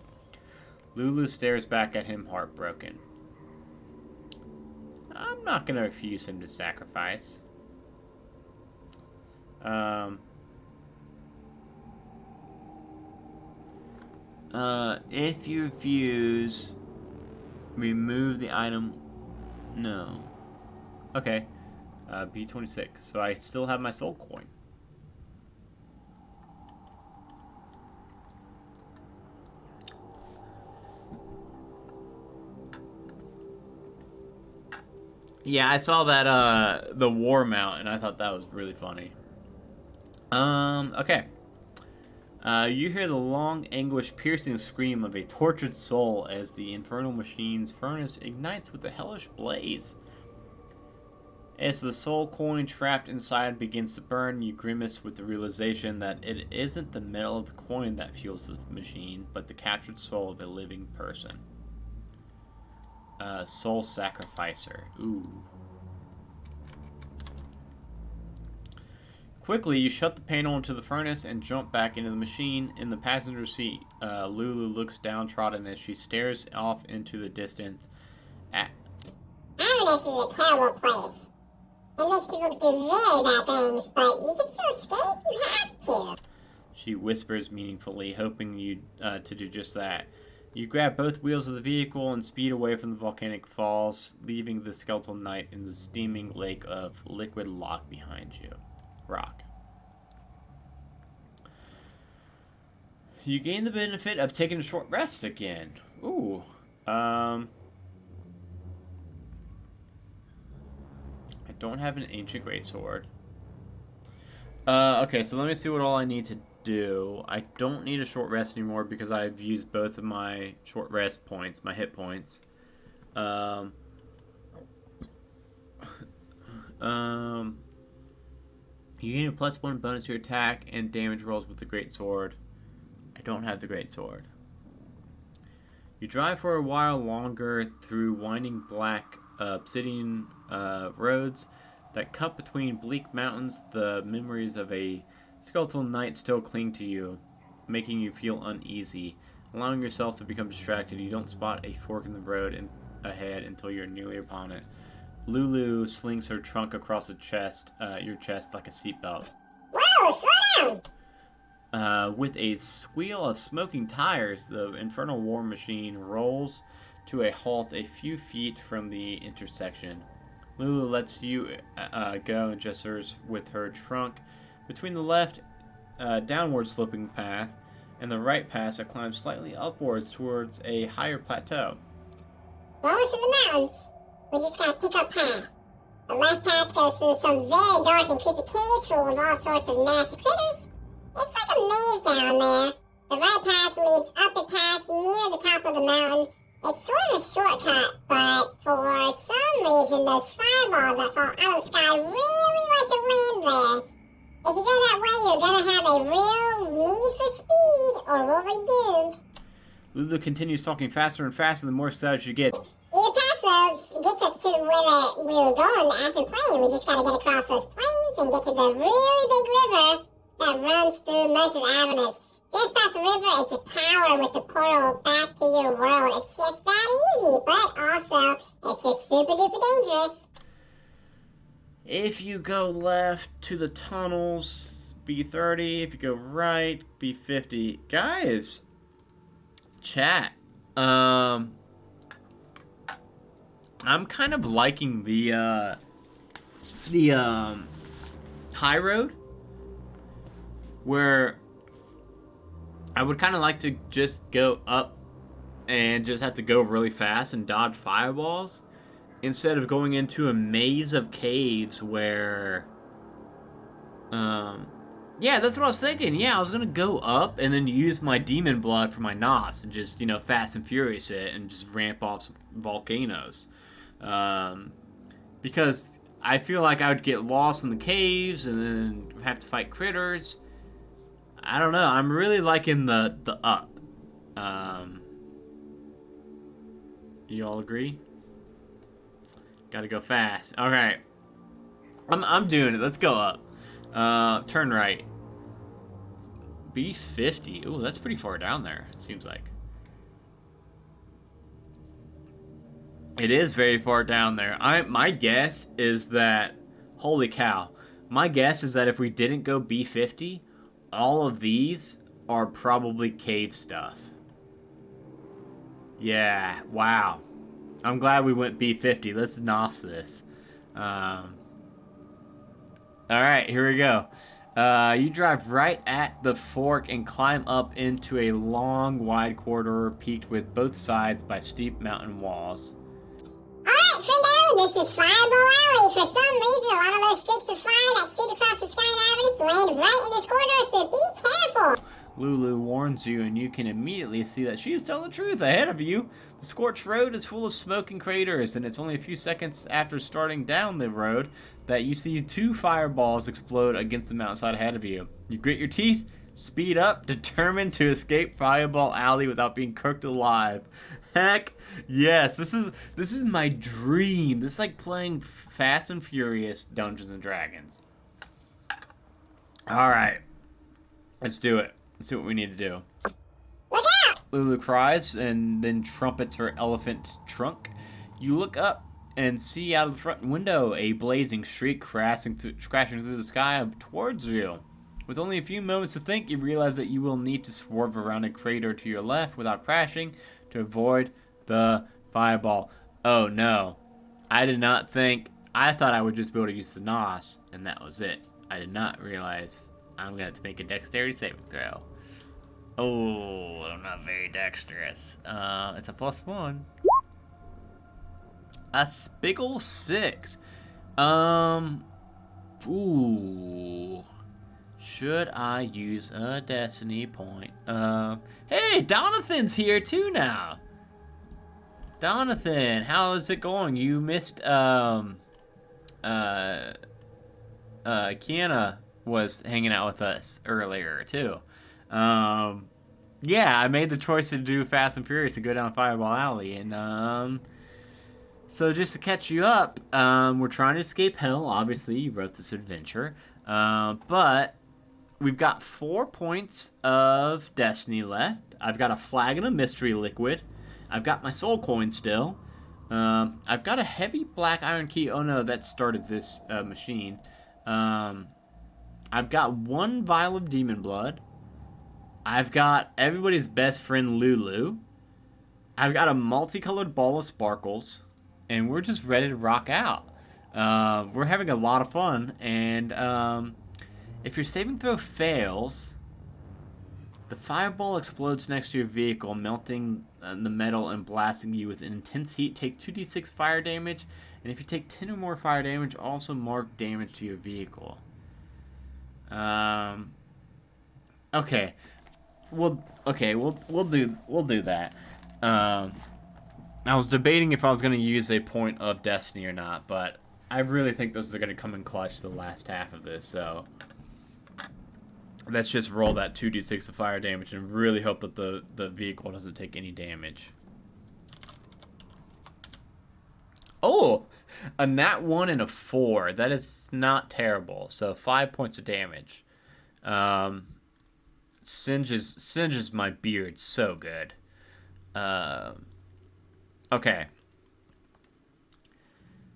Lulu stares back at him, heartbroken. I'm not going to refuse him to sacrifice. If you refuse, remove the item. No. Okay. B26. So I still have my soul coin. Yeah, I saw that, the war mount, and I thought that was really funny. Okay. You hear the long, anguish, piercing scream of a tortured soul as the infernal machine's furnace ignites with a hellish blaze. As the soul coin trapped inside begins to burn, you grimace with the realization that it isn't the metal of the coin that fuels the machine, but the captured soul of a living person. Soul Sacrificer. Ooh. Quickly, you shut the panel into the furnace and jump back into the machine. In the passenger seat, Lulu looks downtrodden as she stares off into the distance. Avernus is a terrible place. It makes people do very bad things, but you can still escape. You have to. She whispers meaningfully, hoping you to do just that. You grab both wheels of the vehicle and speed away from the volcanic falls, leaving the skeletal knight in the steaming lake of liquid rock behind you. You gain the benefit of taking a short rest again. Ooh. I don't have an ancient greatsword. Okay, so let me see what all I need to do. I don't need a short rest anymore because I've used both of my short rest points, my hit points. You gain a +1 bonus to your attack and damage rolls with the greatsword. I don't have the greatsword. You drive for a while longer through winding black obsidian roads that cut between bleak mountains. The memories of a skeletal knight still cling to you, making you feel uneasy. Allowing yourself to become distracted, you don't spot a fork in the road ahead until you're nearly upon it. Lulu slings her trunk across your chest like a seatbelt. Whoa, slow down! With a squeal of smoking tires, the infernal war machine rolls to a halt a few feet from the intersection. Lulu lets you go and gestures with her trunk between the left downward sloping path and the right path that climbs slightly upwards towards a higher plateau. Roll to the mountains. We just gotta pick our path. The left path goes through some very dark and creepy caves full of all sorts of nasty critters. It's like a maze down there. The right path leads up the path near the top of the mountain. It's sort of a shortcut, but for some reason those fireballs that fall out of the sky really like to land there. If you go that way, you're gonna have a real need for speed, or we'll be doomed. Lulu continues talking faster and faster the more excited you get. Either path though gets us to where we were going, the Ashen Plain. We just gotta get across those plains and get to the really big river that runs through most of Avernus. Just past the river, it's a tower with the portal back to your world. It's just that easy, but also, it's just super duper dangerous. If you go left to the tunnels, B30. If you go right, B50. Guys, chat. I'm kind of liking the high road, where I would kind of like to just go up and just have to go really fast and dodge fireballs, instead of going into a maze of caves where, yeah, that's what I was thinking. Yeah, I was gonna go up and then use my demon blood for my nos and just, Fast and Furious it and just ramp off some volcanoes. Because I feel like I would get lost in the caves and then have to fight critters. I don't know. I'm really liking the up. You all agree? Gotta go fast. Okay. I'm doing it. Let's go up. Turn right. B50. Ooh, that's pretty far down there, it seems like. It is very far down there. My guess is that... Holy cow. My guess is that if we didn't go B50, all of these are probably cave stuff. Yeah, wow. I'm glad we went B50. Let's nos this. Alright, here we go. You drive right at the fork and climb up into a long, wide corridor peaked with both sides by steep mountain walls. Alright, Friendo, this is Fireball Alley. For some reason, a lot of those streaks of fire that shoot across the sky in Avernus land right in this corridor, so be careful. Lulu warns you, and you can immediately see that she is telling the truth ahead of you. The scorched road is full of smoking craters, and it's only a few seconds after starting down the road that you see 2 fireballs explode against the mountainside ahead of you. You grit your teeth, speed up, determined to escape Fireball Alley without being cooked alive. Heck yes, this is my dream. This is like playing Fast and Furious Dungeons and Dragons. Alright, let's do it. Let's do what we need to do. Look out! Lulu cries and then trumpets her elephant trunk. You look up and see out of the front window a blazing streak crashing through the sky up towards you. With only a few moments to think, you realize that you will need to swerve around a crater to your left without crashing to avoid the fireball. Oh no. I did not think... I thought I would just be able to use the NOS, and that was it. I did not realize I'm going to have to make a dexterity saving throw. Oh, I'm not very dexterous. It's a +1. A big ol' 6. Ooh. Should I use a destiny point? Hey, Donathan's here too now. Donathan, how is it going? You missed, Kiana was hanging out with us earlier too. Yeah, I made the choice to do Fast and Furious to go down Fireball Alley, and so just to catch you up, we're trying to escape hell. Obviously, you wrote this adventure, but we've got 4 points of destiny left. I've got a flagon of mystery liquid. I've got my soul coin still. I've got a heavy black iron key. Oh no, that started this machine. I've got 1 vial of demon blood. I've got everybody's best friend Lulu. I've got a multicolored ball of sparkles. And we're just ready to rock out. We're having a lot of fun. And if your saving throw fails, the fireball explodes next to your vehicle, melting the metal and blasting you with intense heat. Take 2d6 fire damage. And if you take 10 or more fire damage, also mark damage to your vehicle. Okay. We'll do that. I was debating if I was going to use a point of destiny or not, but I really think those are going to come in clutch the last half of this, so let's just roll that 2d6 of fire damage and really hope that the vehicle doesn't take any damage. Oh! A nat 1 and a 4. That is not terrible. So 5 points of damage. Singes my beard so good. Okay.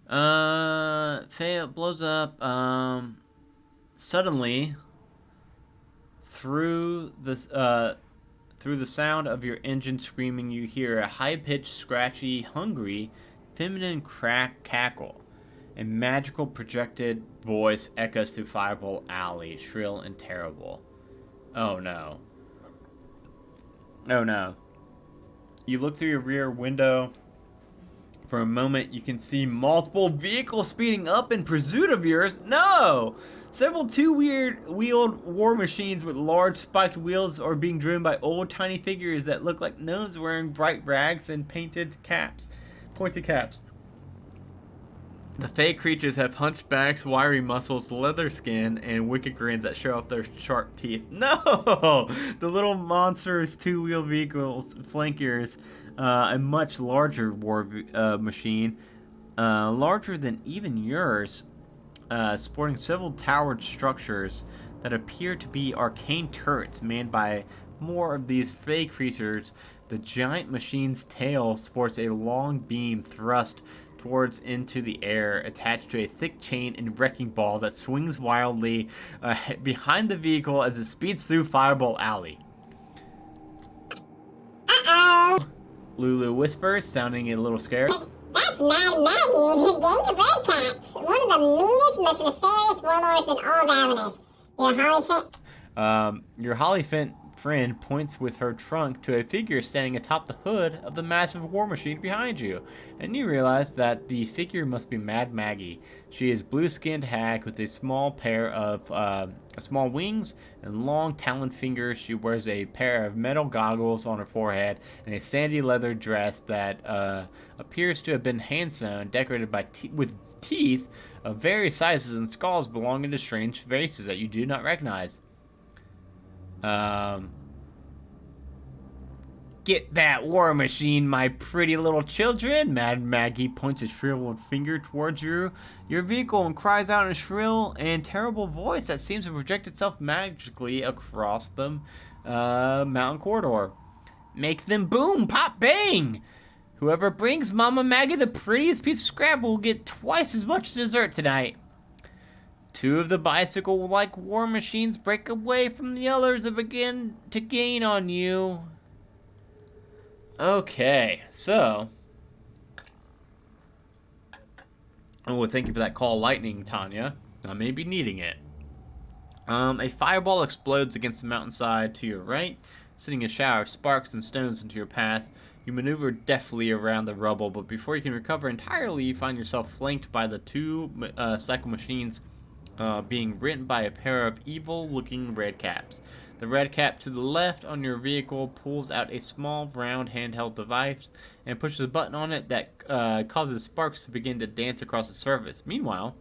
Fail blows up. Suddenly, through the sound of your engine screaming, you hear a high-pitched, scratchy, hungry, feminine cackle. A magical projected voice echoes through Fireball Alley, shrill and terrible. Oh no. Oh no. You look through your rear window. For a moment, you can see multiple vehicles speeding up in pursuit of yours. No! Several two-wheeled war machines with large spiked wheels are being driven by old tiny figures that look like gnomes wearing bright rags and pointed caps. The fey creatures have hunchbacks, wiry muscles, leather skin, and wicked grins that show off their sharp teeth. No! The little monsters, two-wheel vehicles, flankers, a much larger war machine, larger than even yours, sporting several towered structures that appear to be arcane turrets manned by more of these fey creatures. The giant machine's tail sports a long beam thrust towards into the air, attached to a thick chain and wrecking ball that swings wildly behind the vehicle as it speeds through Fireball Alley. Uh-oh. Lulu whispers, sounding a little scared. That's Mad Maggie and her gang of red cats. One of the meanest, most nefarious warlords in all of Avernus. Your Hollyphant friend points with her trunk to a figure standing atop the hood of the massive war machine behind you, and you realize that the figure must be Mad Maggie. She is blue-skinned hag with a small pair of small wings and long taloned fingers. She wears a pair of metal goggles on her forehead and a sandy leather dress that appears to have been hand-sewn, decorated with teeth of various sizes and skulls belonging to strange faces that you do not recognize. Get that war machine, my pretty little children. Mad Maggie points a shriveled finger towards your vehicle and cries out in a shrill and terrible voice that seems to project itself magically across the mountain corridor. Make them boom, pop, bang! Whoever brings Mama Maggie the prettiest piece of scrap will get twice as much dessert tonight. Two of the bicycle-like war machines break away from the others and begin to gain on you. Okay, so... Oh, thank you for that call, Lightning, Tanya. I may be needing it. A fireball explodes against the mountainside to your right, sending a shower of sparks and stones into your path. You maneuver deftly around the rubble, but before you can recover entirely, you find yourself flanked by the two cycle machines being ridden by a pair of evil-looking red caps. The red cap to the left on your vehicle pulls out a small, round, handheld device and pushes a button on it that causes sparks to begin to dance across the surface. Meanwhile,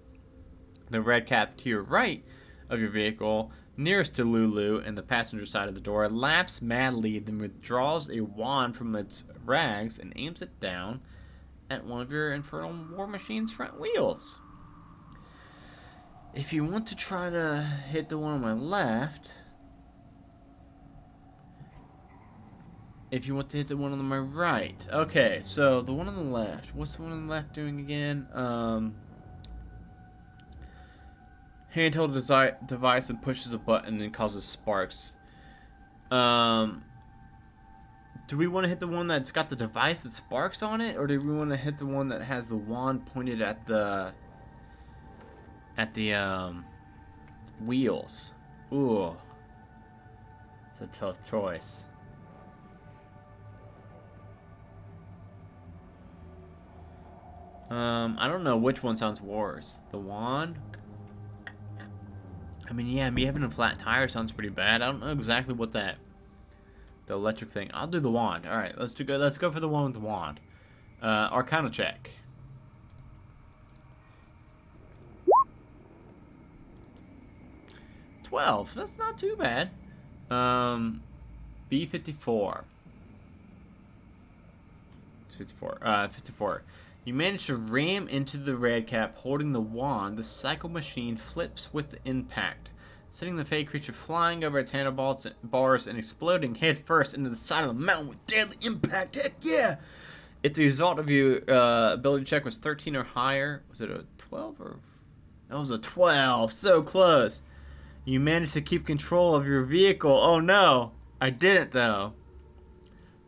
the red cap to your right of your vehicle, nearest to Lulu and the passenger side of the door, laughs madly, then withdraws a wand from its rags and aims it down at one of your infernal war machine's front wheels. If you want to try to hit the one on my left... If you want to hit the one on my right. Okay, so the one on the left. What's the one on the left doing again? Handheld device and pushes a button and causes sparks. Do we want to hit the one that's got the device with sparks on it? Or do we want to hit the one that has the wand pointed at the... wheels? Ooh. It's a tough choice. I don't know which one sounds worse. The wand? I mean, yeah, me having a flat tire sounds pretty bad. I don't know exactly what the electric thing. I'll do the wand. All right, let's go for the one with the wand. Arcana check. 12. That's not too bad. B54. 54. You manage to ram into the red cap holding the wand. The cycle machine flips with the impact, sending the fey creature flying over its handlebars and exploding head first into the side of the mountain with deadly impact. Heck yeah! If the result of your ability check was 13 or higher, was it a 12 or... That was a 12. So close. You managed to keep control of your vehicle. Oh no, I didn't though.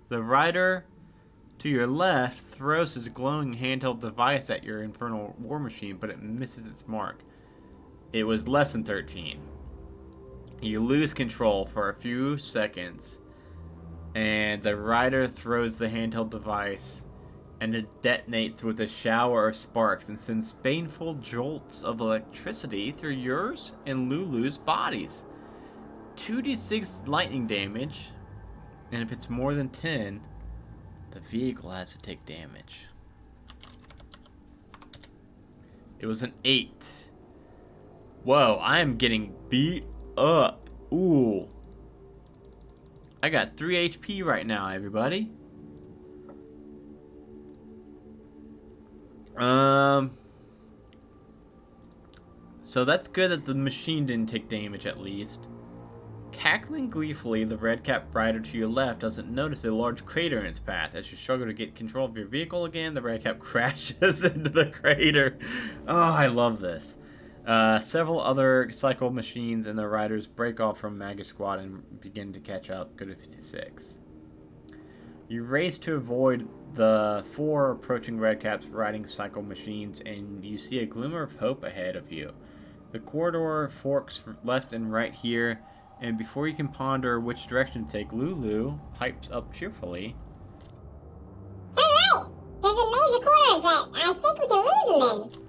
The rider to your left throws his glowing handheld device at your infernal war machine, but it misses its mark. It was less than 13. You lose control for a few seconds, and the rider throws the handheld device, and it detonates with a shower of sparks and sends painful jolts of electricity through yours and Lulu's bodies. 2d6 lightning damage, and if it's more than 10, the vehicle has to take damage. It was an 8. Whoa, I am getting beat up. Ooh. I got 3 HP right now, everybody. So that's good that the machine didn't take damage at least. Cackling gleefully, the red-capped rider to your left doesn't notice a large crater in its path. As you struggle to get control of your vehicle again, the red-cap crashes into the crater. Oh, I love this. Several other cycle machines and their riders break off from Maggie's squad and begin to catch up. Go to 56. You race to avoid the 4 approaching redcaps riding cycle machines, and you see a glimmer of hope ahead of you. The corridor forks left and right here, and before you can ponder which direction to take, Lulu pipes up cheerfully. Alright! There's a maze of corners that I think we can lose them in.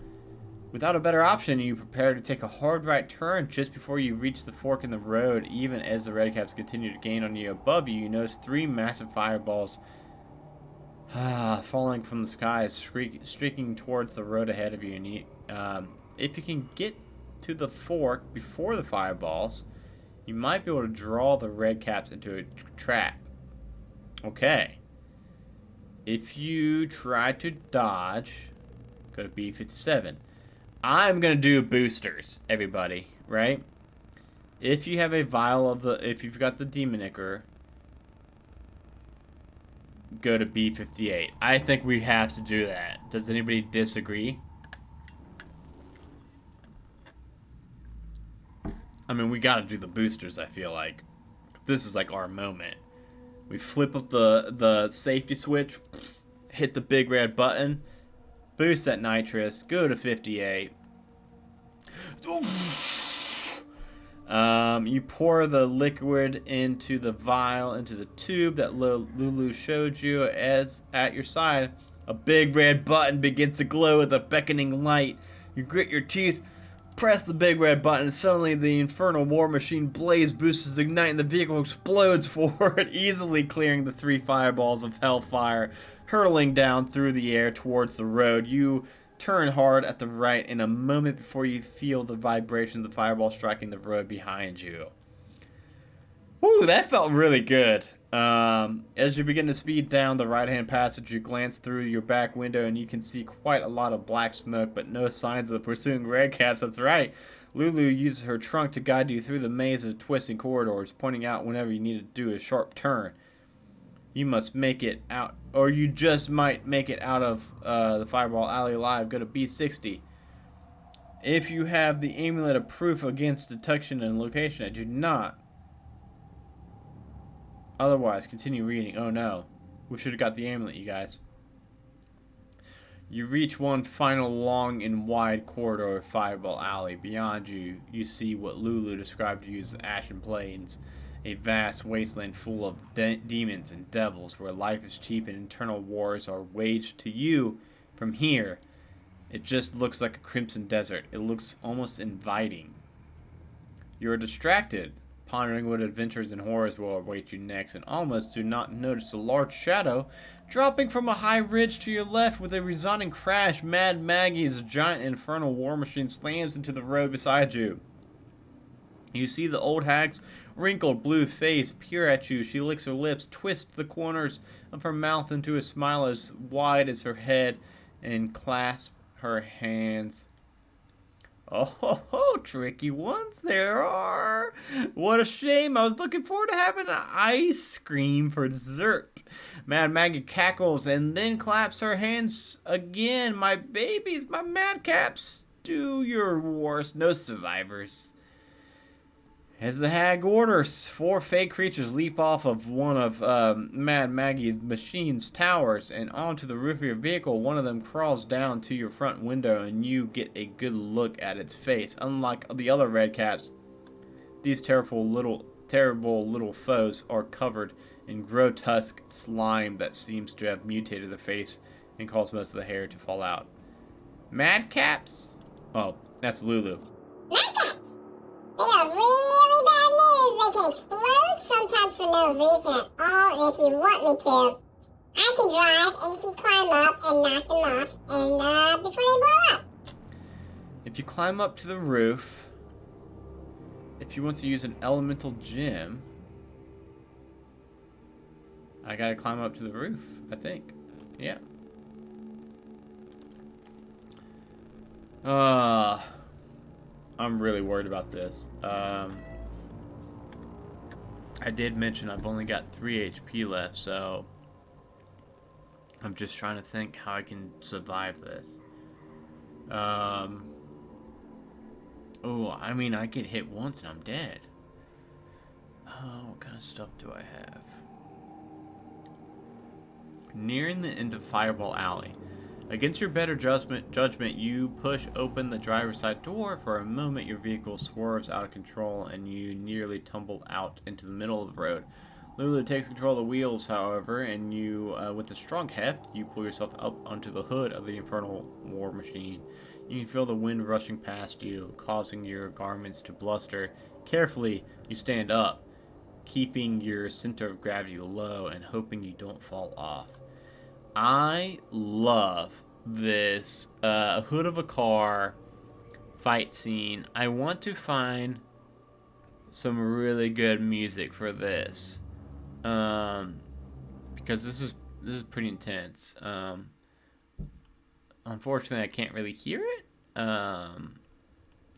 Without a better option, you prepare to take a hard right turn just before you reach the fork in the road. Even as the redcaps continue to gain on you above you, you notice 3 massive fireballs falling from the sky, streaking towards the road ahead of you. And if you can get to the fork before the fireballs, you might be able to draw the redcaps into a trap. Okay. If you try to dodge, go to B57. I'm gonna do boosters, everybody, right? If you have a vial of if you've got the demon ichor, go to B58. I think we have to do that. Does anybody disagree? I mean, we gotta do the boosters, I feel like. This is like our moment. We flip up the safety switch, hit the big red button, boost that nitrous, go to 58. You pour the liquid into the vial, into the tube that Lulu showed you. As at your side, a big red button begins to glow with a beckoning light. You grit your teeth, press the big red button, and suddenly the infernal war machine blaze boosters ignite and the vehicle explodes forward, easily clearing the 3 fireballs of hellfire, hurtling down through the air towards the road. You turn hard at the right in a moment before you feel the vibration of the fireball striking the road behind you. Woo, that felt really good. As you begin to speed down the right-hand passage, you glance through your back window and you can see quite a lot of black smoke, but no signs of the pursuing redcaps. That's right. Lulu uses her trunk to guide you through the maze of twisting corridors, pointing out whenever you need to do a sharp turn. You must make it out, or you just might make it out of the Fireball Alley alive. Go to B60. If you have the amulet of proof against detection and location, I do not. Otherwise, continue reading. Oh no. We should have got the amulet, you guys. You reach one final long and wide corridor of Fireball Alley. Beyond you, you see what Lulu described to you as the Ashen Plains. A vast wasteland full of demons and devils where life is cheap and internal wars are waged. To you from here. It just looks like a crimson desert. It looks almost inviting. You are distracted, pondering what adventures and horrors will await you next, and almost do not notice a large shadow dropping from a high ridge to your left. With a resounding crash, Mad Maggie's giant infernal war machine slams into the road beside you. You see the old hag's wrinkled blue face peer at you. She licks her lips, twists the corners of her mouth into a smile as wide as her head, and clasps her hands. Oh, ho, ho, tricky ones there are. What a shame. I was looking forward to having an ice cream for dessert. Mad Maggie cackles and then claps her hands again. My babies, my madcaps, do your worst. No survivors. As the hag orders, 4 fake creatures leap off of one of Mad Maggie's machine's towers and onto the roof of your vehicle. One of them crawls down to your front window and you get a good look at its face. Unlike the other redcaps, these terrible little foes are covered in grotesque slime that seems to have mutated the face and caused most of the hair to fall out. Madcaps? Oh, that's Lulu. Madcaps! They are really bad news. They can explode, sometimes for no reason at all, and if you want me to, I can drive and you can climb up and knock them off and before they blow up. If you climb up to the roof, if you want to use an elemental gem, I gotta climb up to the roof, I think. Yeah. I'm really worried about this. I did mention I've only got 3 HP left, so I'm just trying to think how I can survive this. Oh, I mean, I get hit once and I'm dead. What kind of stuff do I have? Nearing the end of Fireball Alley. Against your better judgment, you push open the driver's side door. For a moment, your vehicle swerves out of control and you nearly tumble out into the middle of the road. Lulu takes control of the wheels, however, and you, with a strong heft, you pull yourself up onto the hood of the infernal war machine. You can feel the wind rushing past you, causing your garments to bluster. Carefully, you stand up, keeping your center of gravity low and hoping you don't fall off. I love this hood of a car fight scene. I want to find some really good music for this, because this is pretty intense. Unfortunately, I can't really hear it,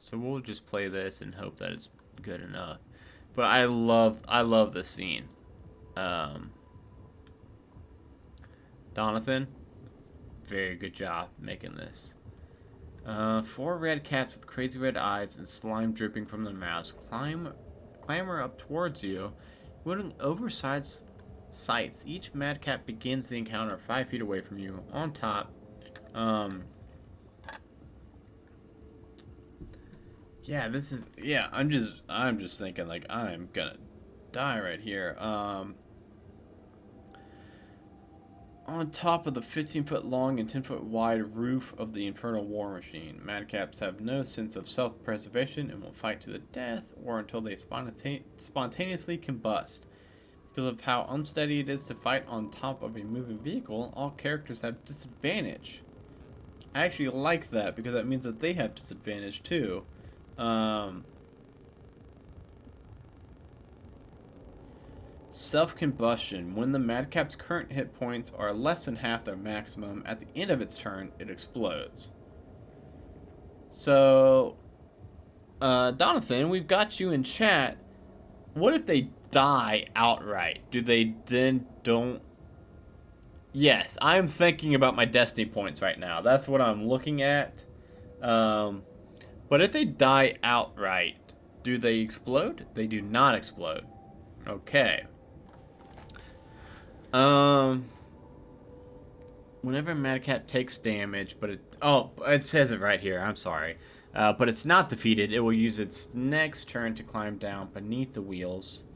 so we'll just play this and hope that it's good enough. But I love this scene. Donathan, very good job making this. 4 red caps with crazy red eyes and slime dripping from their mouths clamber up towards you, wielding oversized scythes. Each madcap begins the encounter 5 feet away from you. On top, yeah, this is, yeah, I'm just thinking, like, I'm gonna die right here. On top of the 15-foot long and 10-foot wide roof of the infernal war machine, madcaps have no sense of self-preservation and will fight to the death or until they spontaneously combust. Because of how unsteady it is to fight on top of a moving vehicle, all characters have disadvantage. I actually like that because that means that they have disadvantage too. Self-combustion. When the madcap's current hit points are less than half their maximum, at the end of its turn, it explodes. So, Donathan, we've got you in chat. What if they die outright? Do they then don't... Yes, I'm thinking about my destiny points right now. That's what I'm looking at. But if they die outright, do they explode? They do not explode. Okay. Whenever a madcap takes damage, but it says it right here. I'm sorry. But it's not defeated. It will use its next turn to climb down beneath the wheels.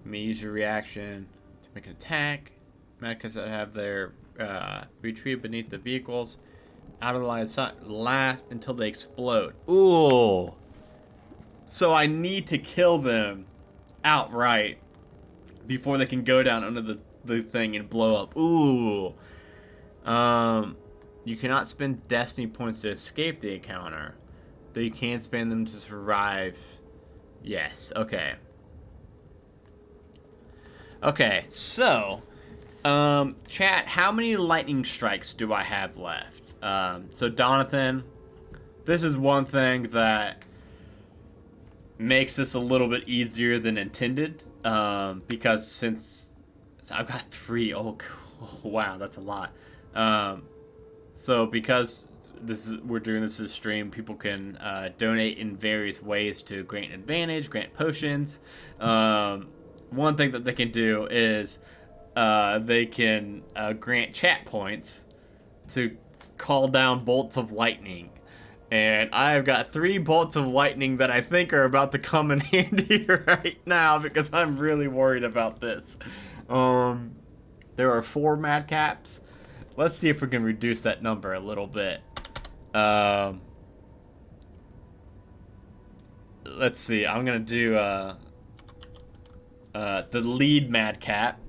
You may use your reaction to make an attack. Madcaps that have their retreat beneath the vehicles out of the line of sight, laugh until they explode. Ooh. So I need to kill them outright before they can go down under the thing and blow up. Ooh. You cannot spend destiny points to escape the encounter, though you can spend them to survive. Yes. Okay. Okay. So, chat, how many lightning strikes do I have left? So Donathan, this is one thing that makes this a little bit easier than intended, because since I've got 3, oh wow, that's a lot. So because we're doing this as a stream, people can donate in various ways to grant advantage, grant potions. One thing that they can do is they can grant chat points to call down bolts of lightning. And I've got 3 bolts of lightning that I think are about to come in handy right now because I'm really worried about this. There are 4 madcaps. Let's see if we can reduce that number a little bit. Let's see. I'm gonna do the lead madcap.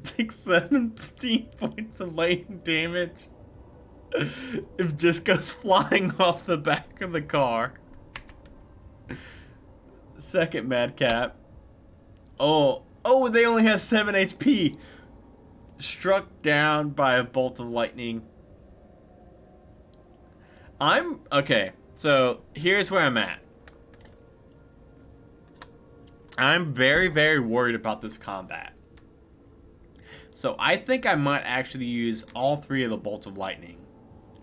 Take 17 points of lightning damage. It just goes flying off the back of the car. Second madcap. Oh, they only have 7 HP. Struck down by a bolt of lightning. Okay, so here's where I'm at. I'm very, very worried about this combat. So I think I might actually use all 3 of the bolts of lightning.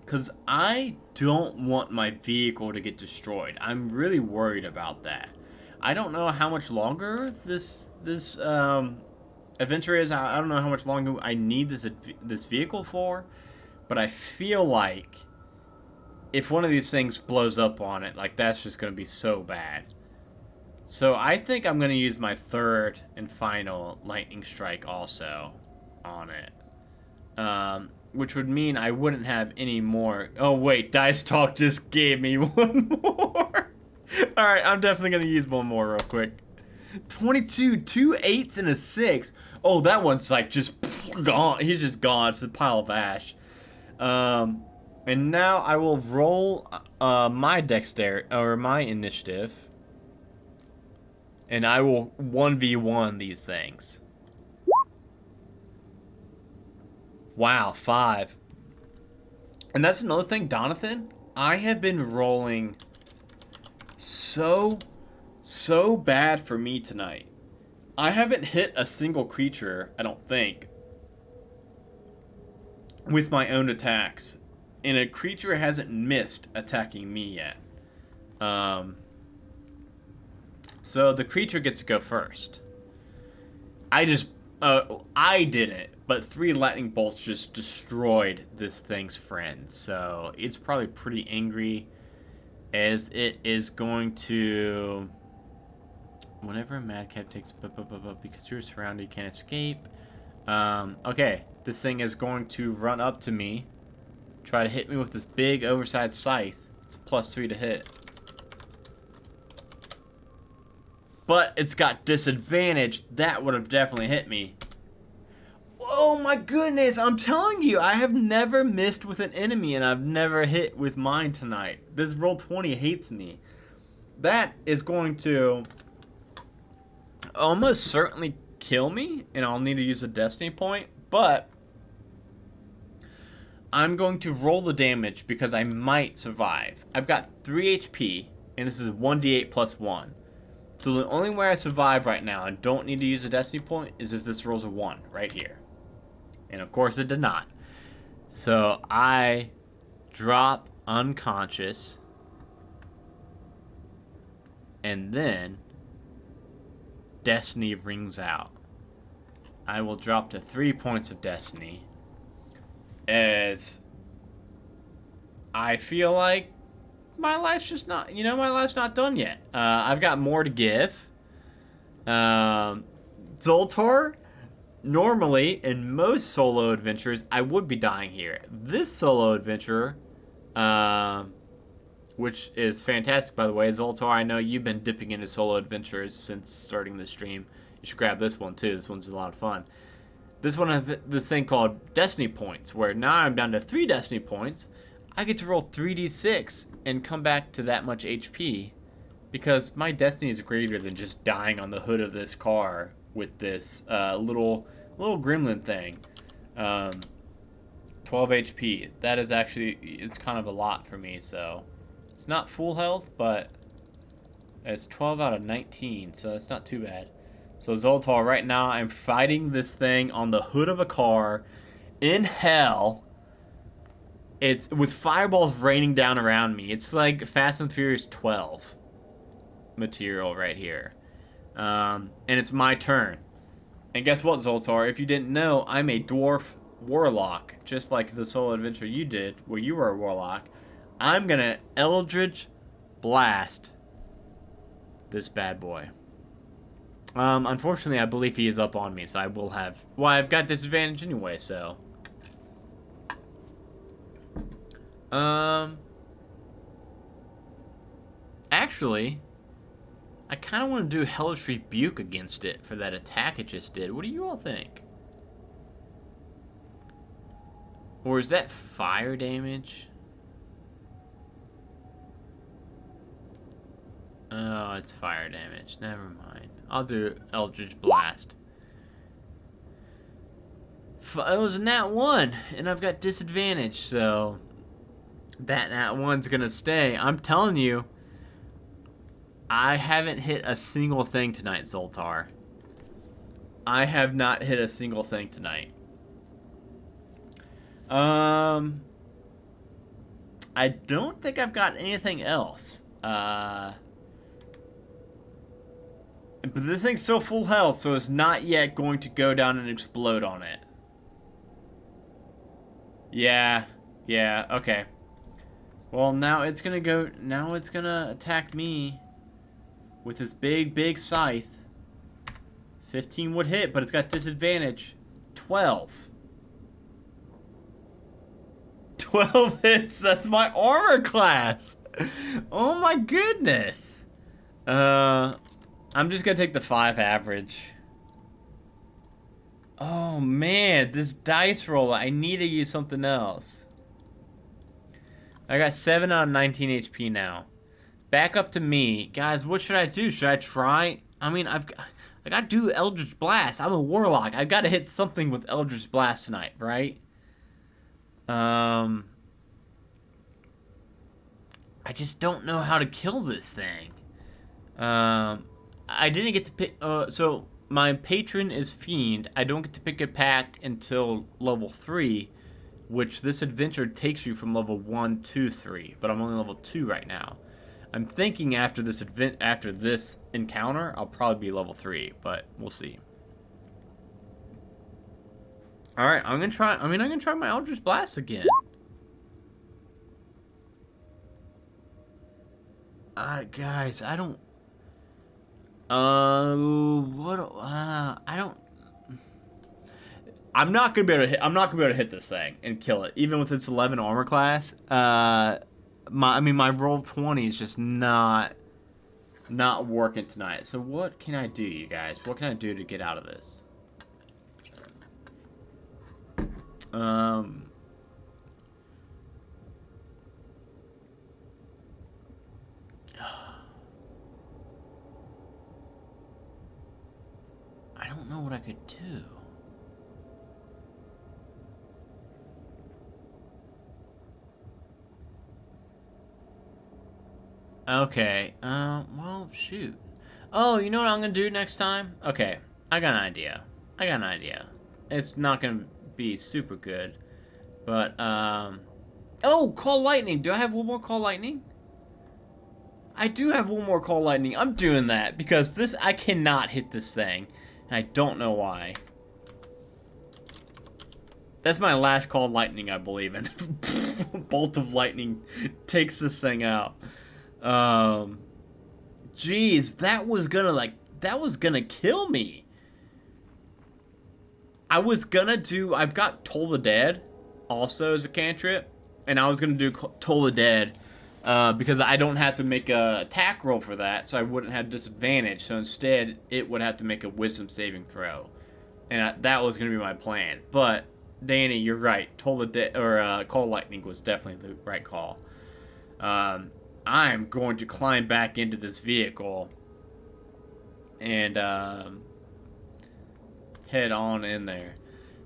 Because I don't want my vehicle to get destroyed. I'm really worried about that. I don't know how much longer this adventure is. I don't know how much longer I need this vehicle for. But I feel like if one of these things blows up on it, like, that's just going to be so bad. So I think I'm going to use my 3rd and final lightning strike also on it. Which would mean I wouldn't have any more. Oh wait, Dice Talk just gave me one more. Alright, I'm definitely going to use one more real quick. 22, 2 8s and a 6. Oh, that one's like just gone. He's just gone. It's a pile of ash. And now I will roll my dexterity, or my initiative. And I will 1v1 these things. Wow, 5. And that's another thing, Donathan. I have been rolling so bad for me tonight. I haven't hit a single creature, I don't think, with my own attacks. And a creature hasn't missed attacking me yet. So the creature gets to go first. I did it, but 3 lightning bolts just destroyed this thing's friend. So it's probably pretty angry, as it is going to, whenever a madcap takes, because you're surrounded, you can't escape. Okay, this thing is going to run up to me, try to hit me with this big oversized scythe. It's a +3 to hit. But it's got disadvantage. That would have definitely hit me. Oh my goodness, I'm telling you, I have never missed with an enemy, and I've never hit with mine tonight. This Roll20 hates me. That is going to almost certainly kill me, and I'll need to use a destiny point, but I'm going to roll the damage because I might survive. I've got 3 HP, and this is 1d8 plus 1. So the only way I survive right now and don't need to use a destiny point is if this rolls a 1 right here. And of course it did not. So I drop unconscious. And then destiny rings out. I will drop to 3 points of destiny, as I feel like my life's just not, my life's not done yet. I've got more to give. Zoltar, normally, in most solo adventures, I would be dying here. This solo adventure, which is fantastic, by the way. Zoltar, I know you've been dipping into solo adventures since starting the stream. You should grab this one, too. This one's a lot of fun. This one has this thing called Destiny Points, where now I'm down to 3 Destiny Points. I get to roll 3d6 and come back to that much HP, because my destiny is greater than just dying on the hood of this car with this little gremlin thing. 12 HP. That is actually, it's kind of a lot for me, so it's not full health, but it's 12 out of 19, so it's not too bad. So Zoltar, right now I'm fighting this thing on the hood of a car in hell. It's with fireballs raining down around me. It's like Fast and Furious 12 material right here. And it's my turn. And guess what, Zoltar? If you didn't know, I'm a dwarf warlock, just like the solo adventure you did, where you were a warlock. I'm gonna Eldritch Blast this bad boy. Unfortunately, I believe he is up on me, so I will have... Well, I've got disadvantage anyway, so... Actually, I kind of want to do Hellish Rebuke against it for that attack it just did. What do you all think? Or is that fire damage? Oh, it's fire damage. Never mind. I'll do Eldritch Blast. It was a nat 1, and I've got disadvantage, so that nat 1's gonna stay. I'm telling you, I haven't hit a single thing tonight, Zoltar. I have not hit a single thing tonight. I don't think I've got anything else. But this thing's so full health, so it's not yet going to go down and explode on it. Yeah, okay. Well, now it's gonna attack me with this big scythe. 15 would hit, but it's got disadvantage. 12. 12 hits, that's my armor class. Oh my goodness. I'm just gonna take the 5 average. Oh man, this dice roll, I need to use something else. I got 7 out of 19 HP now. Back up to me. Guys, what should I do? Should I try? I mean, I gotta do Eldritch Blast. I'm a warlock. I've gotta hit something with Eldritch Blast tonight, right? I just don't know how to kill this thing. I didn't get to pick, so my patron is Fiend. I don't get to pick a pact until level 3, which this adventure takes you from level 1 to 3, but I'm only level 2 right now. I'm thinking after this encounter, I'll probably be level 3, but we'll see. Alright, I'm gonna try my Eldritch Blast again. Guys, I don't... I'm not gonna be able to hit this thing and kill it, even with its 11 armor class. My roll 20 is just not working tonight. So what can I do, you guys? What can I do to get out of this? I don't know what I could do. Okay, well, shoot. Oh, you know what I'm gonna do next time? Okay, I got an idea. It's not gonna be super good, but, oh, Call Lightning! Do I have one more Call Lightning? I do have one more Call Lightning. I'm doing that, because I cannot hit this thing, and I don't know why. That's my last Call Lightning, I believe, and Bolt of Lightning takes this thing out. Jeez, that was gonna kill me. I've got Toll the Dead also as a cantrip, and I was gonna do Toll the Dead because I don't have to make a attack roll for that, so I wouldn't have disadvantage. So instead, it would have to make a Wisdom saving throw, and that was gonna be my plan. But Danny, you're right. Toll the Dead or Call Lightning was definitely the right call. I'm going to climb back into this vehicle and head on in there.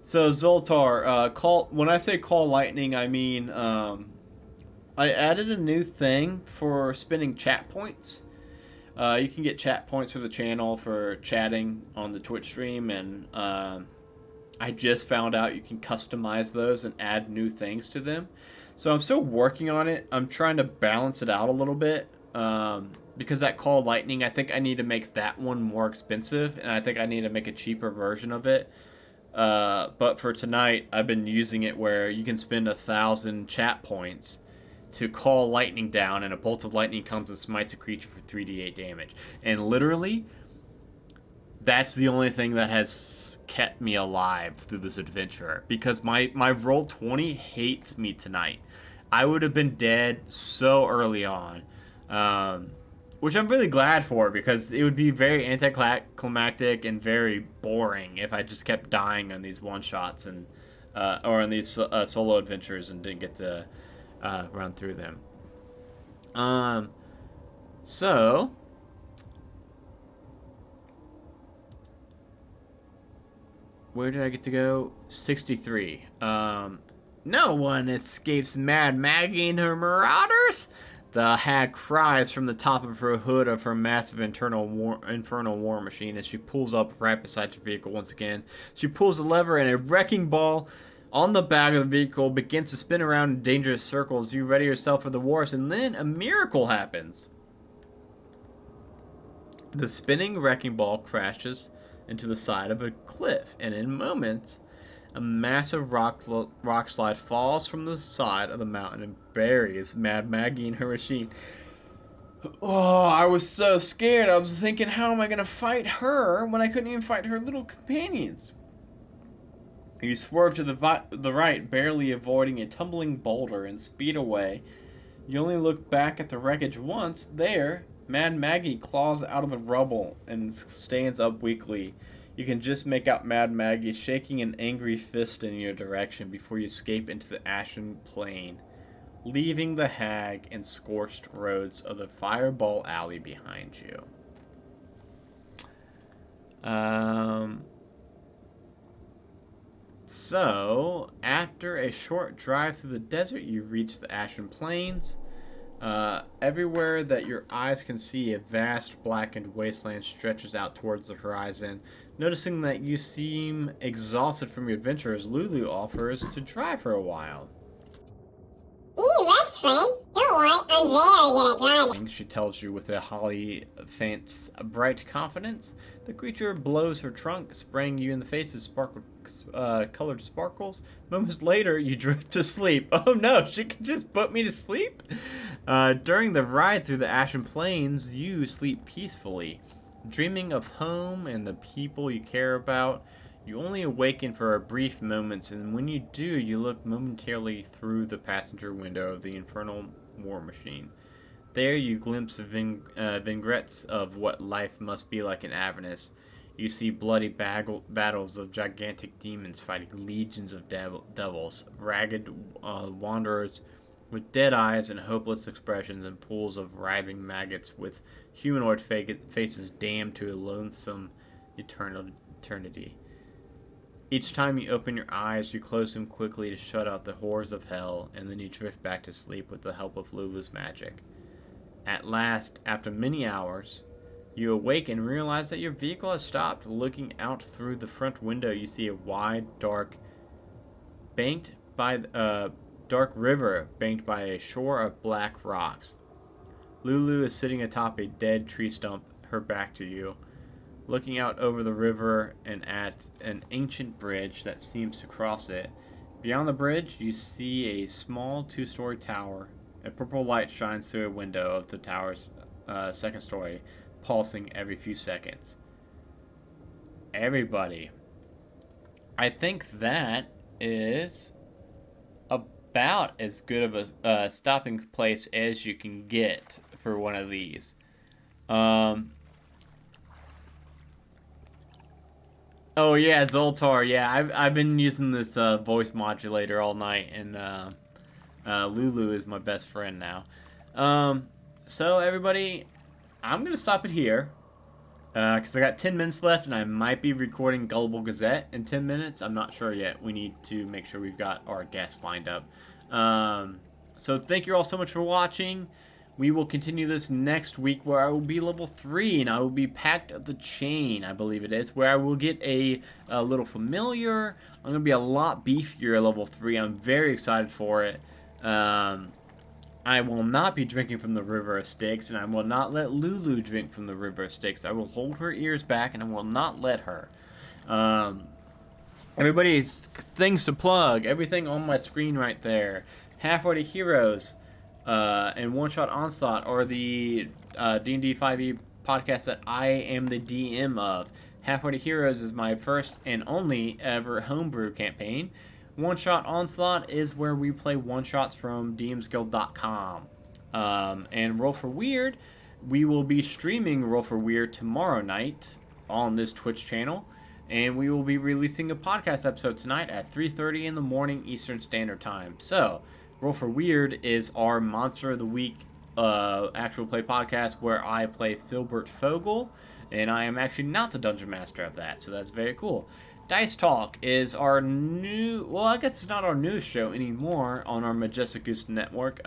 So Zoltar, when I say Call Lightning, I mean I added a new thing for spending chat points. You can get chat points for the channel for chatting on the Twitch stream, and I just found out you can customize those and add new things to them. So I'm still working on it. I'm trying to balance it out a little bit because that Call Lightning, I think I need to make that one more expensive, and I think I need to make a cheaper version of it. But for tonight, I've been using it where you can spend 1,000 chat points to call lightning down, and a bolt of lightning comes and smites a creature for 3d8 damage. And literally, that's the only thing that has kept me alive through this adventure, because my roll 20 hates me tonight. I would have been dead so early on, which I'm really glad for, because it would be very anticlimactic and very boring if I just kept dying on these one shots and or on these solo adventures and didn't get to run through them. So where did I get to go? 63. No one escapes Mad Maggie and her marauders. The hag cries from the top of her hood of her massive infernal war machine as she pulls up right beside your vehicle once again. She pulls a lever and a wrecking ball on the back of the vehicle begins to spin around in dangerous circles. You ready yourself for the worst, and then a miracle happens. The spinning wrecking ball crashes into the side of a cliff, and in moments, a massive rock slide falls from the side of the mountain and buries Mad Maggie in her machine. Oh, I was so scared. I was thinking, how am I going to fight her when I couldn't even fight her little companions? You swerve to the right, barely avoiding a tumbling boulder, and speed away. You only look back at the wreckage once. There, Mad Maggie claws out of the rubble and stands up weakly. You can just make out Mad Maggie shaking an angry fist in your direction before you escape into the ashen plain, leaving the hag and scorched roads of the Fireball Alley behind you. So, after a short drive through the desert, you reach the ashen plains. Everywhere that your eyes can see, a vast blackened wasteland stretches out towards the horizon. Noticing that you seem exhausted from your adventures, Lulu offers to drive her a while. You need rest, friend. Don't worry, I'm very good at driving. She tells you with a holly faint's bright confidence. The creature blows her trunk, spraying you in the face with colored sparkles. Moments later, you drift to sleep. Oh no, she can just put me to sleep? During the ride through the ashen plains, you sleep peacefully, dreaming of home and the people you care about. You only awaken for a brief moments, and when you do, you look momentarily through the passenger window of the infernal war machine. There you glimpse vignettes of what life must be like in Avernus. You see bloody battles of gigantic demons fighting legions of devils, ragged wanderers with dead eyes and hopeless expressions, and pools of writhing maggots with humanoid faces damned to a loathsome eternity. Each time you open your eyes, you close them quickly to shut out the horrors of hell, and then you drift back to sleep with the help of Lulu's magic. At last, after many hours, you awake and realize that your vehicle has stopped. Looking out through the front window, you see a wide, dark river banked by a shore of black rocks. Lulu is sitting atop a dead tree stump, her back to you, looking out over the river and at an ancient bridge that seems to cross it. Beyond the bridge, you see a small two-story tower. A purple light shines through a window of the tower's second story, pulsing every few seconds. Everybody, I think that is about as good of a stopping place as you can get for one of these. Oh yeah, Zoltar. Yeah, I've been using this voice modulator all night, and Lulu is my best friend now. So everybody, I'm gonna stop it here because I got 10 minutes left, and I might be recording Gullible Gazette in 10 minutes. I'm not sure yet. We need to make sure we've got our guests lined up. So thank you all so much for watching. We will continue this next week where I will be level 3 and I will be Pact of the Chain, I believe it is, where I will get a little familiar. I'm going to be a lot beefier at level 3. I'm very excited for it. I will not be drinking from the River of Styx, and I will not let Lulu drink from the River of Styx. I will hold her ears back and I will not let her. Everybody's things to plug. Everything on my screen right there. Halfway to Heroes. And One Shot Onslaught, or the D&D 5e podcast that I am the DM of. Halfway to Heroes is my first and only ever homebrew campaign. One Shot Onslaught is where we play one-shots from dmsguild.com. And Roll for Weird, we will be streaming Roll for Weird tomorrow night on this Twitch channel. and we will be releasing a podcast episode tonight at 3:30 in the morning Eastern Standard Time. So, Roll for Weird is our Monster of the Week actual play podcast where I play Filbert Fogel, and I am actually not the Dungeon Master of that, so that's very cool. Dice Talk is our new, well, I guess it's not our newest show anymore on our Majestic Goose Network.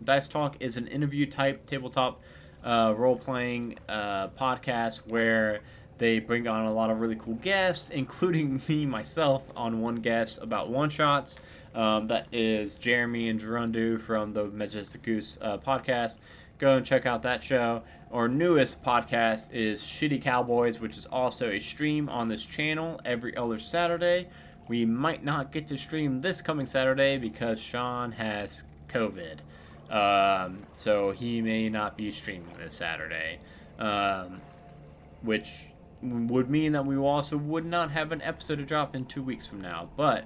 Dice Talk is an interview type tabletop role-playing podcast where they bring on a lot of really cool guests, including me, myself, on one guest about one-shots. That is Jeremy and Gerundu from the Majestic Goose podcast. Go and check out that show. Our newest podcast is Shitty Cowboys, which is also a stream on this channel every other Saturday. We might not get to stream this coming Saturday because Sean has COVID. So he may not be streaming this Saturday. Which would mean that we also would not have an episode to drop in 2 weeks from now. But,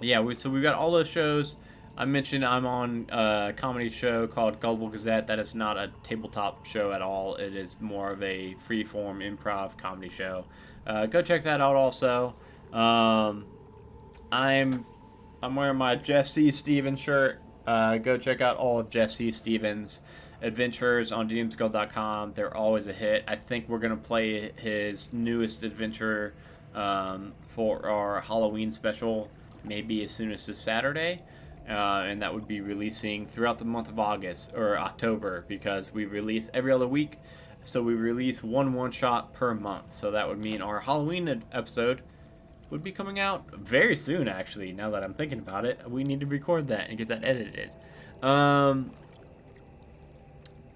yeah, so we've got all those shows. I mentioned I'm on a comedy show called Gullible Gazette. That is not a tabletop show at all. It is more of a free-form improv comedy show. Go check that out also. I'm wearing my Jeff C. Stevens shirt. Go check out all of Jeff C. Stevens' adventures on dmsguild.com. They're always a hit. I think we're going to play his newest adventure for our Halloween special maybe as soon as this Saturday. And that would be releasing throughout the month of August or October because we release every other week. So we release one shot per month. So that would mean our Halloween episode would be coming out very soon, actually. Now that I'm thinking about it, we need to record that and get that edited.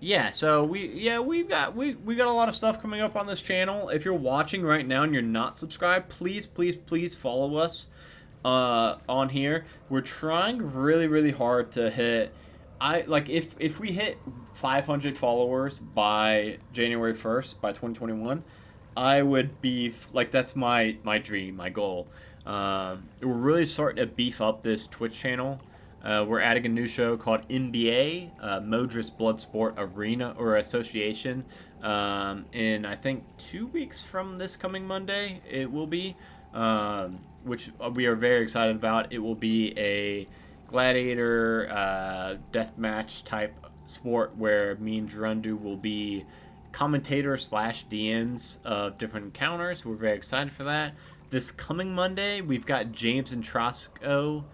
Yeah, so we got a lot of stuff coming up on this channel. If you're watching right now and you're not subscribed, please follow us on here. We're trying really hard to hit, if we hit 500 followers by January 1st, by 2021, I would be that's my dream, my goal. We're really starting to beef up this Twitch channel. We're adding a new show called NBA, Modris Bloodsport Arena or Association. In I think 2 weeks from this coming Monday, it will be. Which we are very excited about. It will be a gladiator deathmatch type sport where me and Gerundu will be commentators / DMs of different encounters. We're very excited for that. This coming Monday, we've got James and Trosco.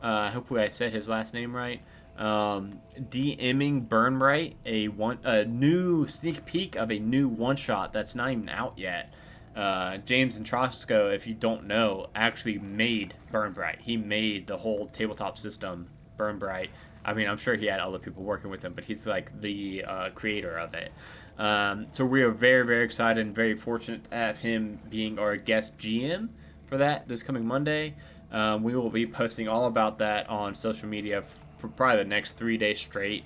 Hopefully I said his last name right. DMing Burnbright, a new sneak peek of a new one-shot that's not even out yet. James and Trosco, if you don't know, actually made Burnbright. He made the whole tabletop system, Burnbright. I mean, I'm sure he had other people working with him, but he's like the creator of it. So we are very excited and very fortunate to have him being our guest GM for that this coming Monday. We will be posting all about that on social media for probably the next 3 days straight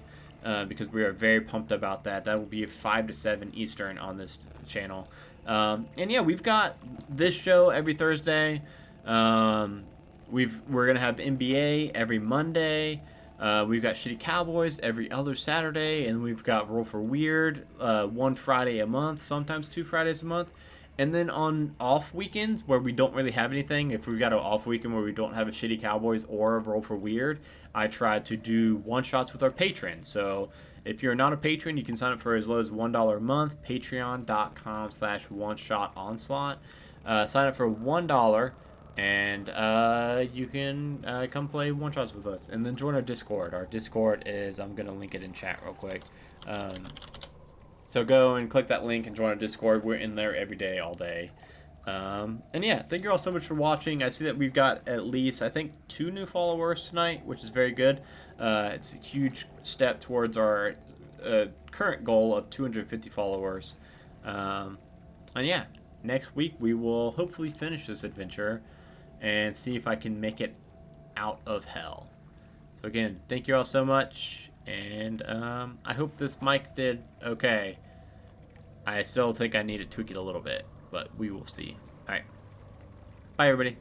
because we are very pumped about that. That will be 5 to 7 Eastern on this channel. And yeah, we've got this show every Thursday. We're gonna have NBA every Monday. We've got Shitty Cowboys every other Saturday, and we've got Roll for Weird one Friday a month, sometimes 2 Fridays a month. And then on off weekends where we don't really have anything, if we've got an off weekend where we don't have a Shitty Cowboys or a Roll for Weird, I try to do one-shots with our patrons. So if you're not a patron, you can sign up for as low as $1 a month, patreon.com/one-shot-onslaught. Sign up for $1, and you can come play one-shots with us. And then join our Discord. Our Discord is, I'm going to link it in chat real quick. So go and click that link and join our Discord. We're in there every day, all day. And yeah, thank you all so much for watching. I see that we've got at least, I think, 2 new followers tonight, which is very good. It's a huge step towards our current goal of 250 followers. And yeah, next week we will hopefully finish this adventure and see if I can make it out of hell. So again, thank you all so much, and I hope this mic did okay. I still think I need to tweak it a little bit, but we will see. Alright. Bye, everybody.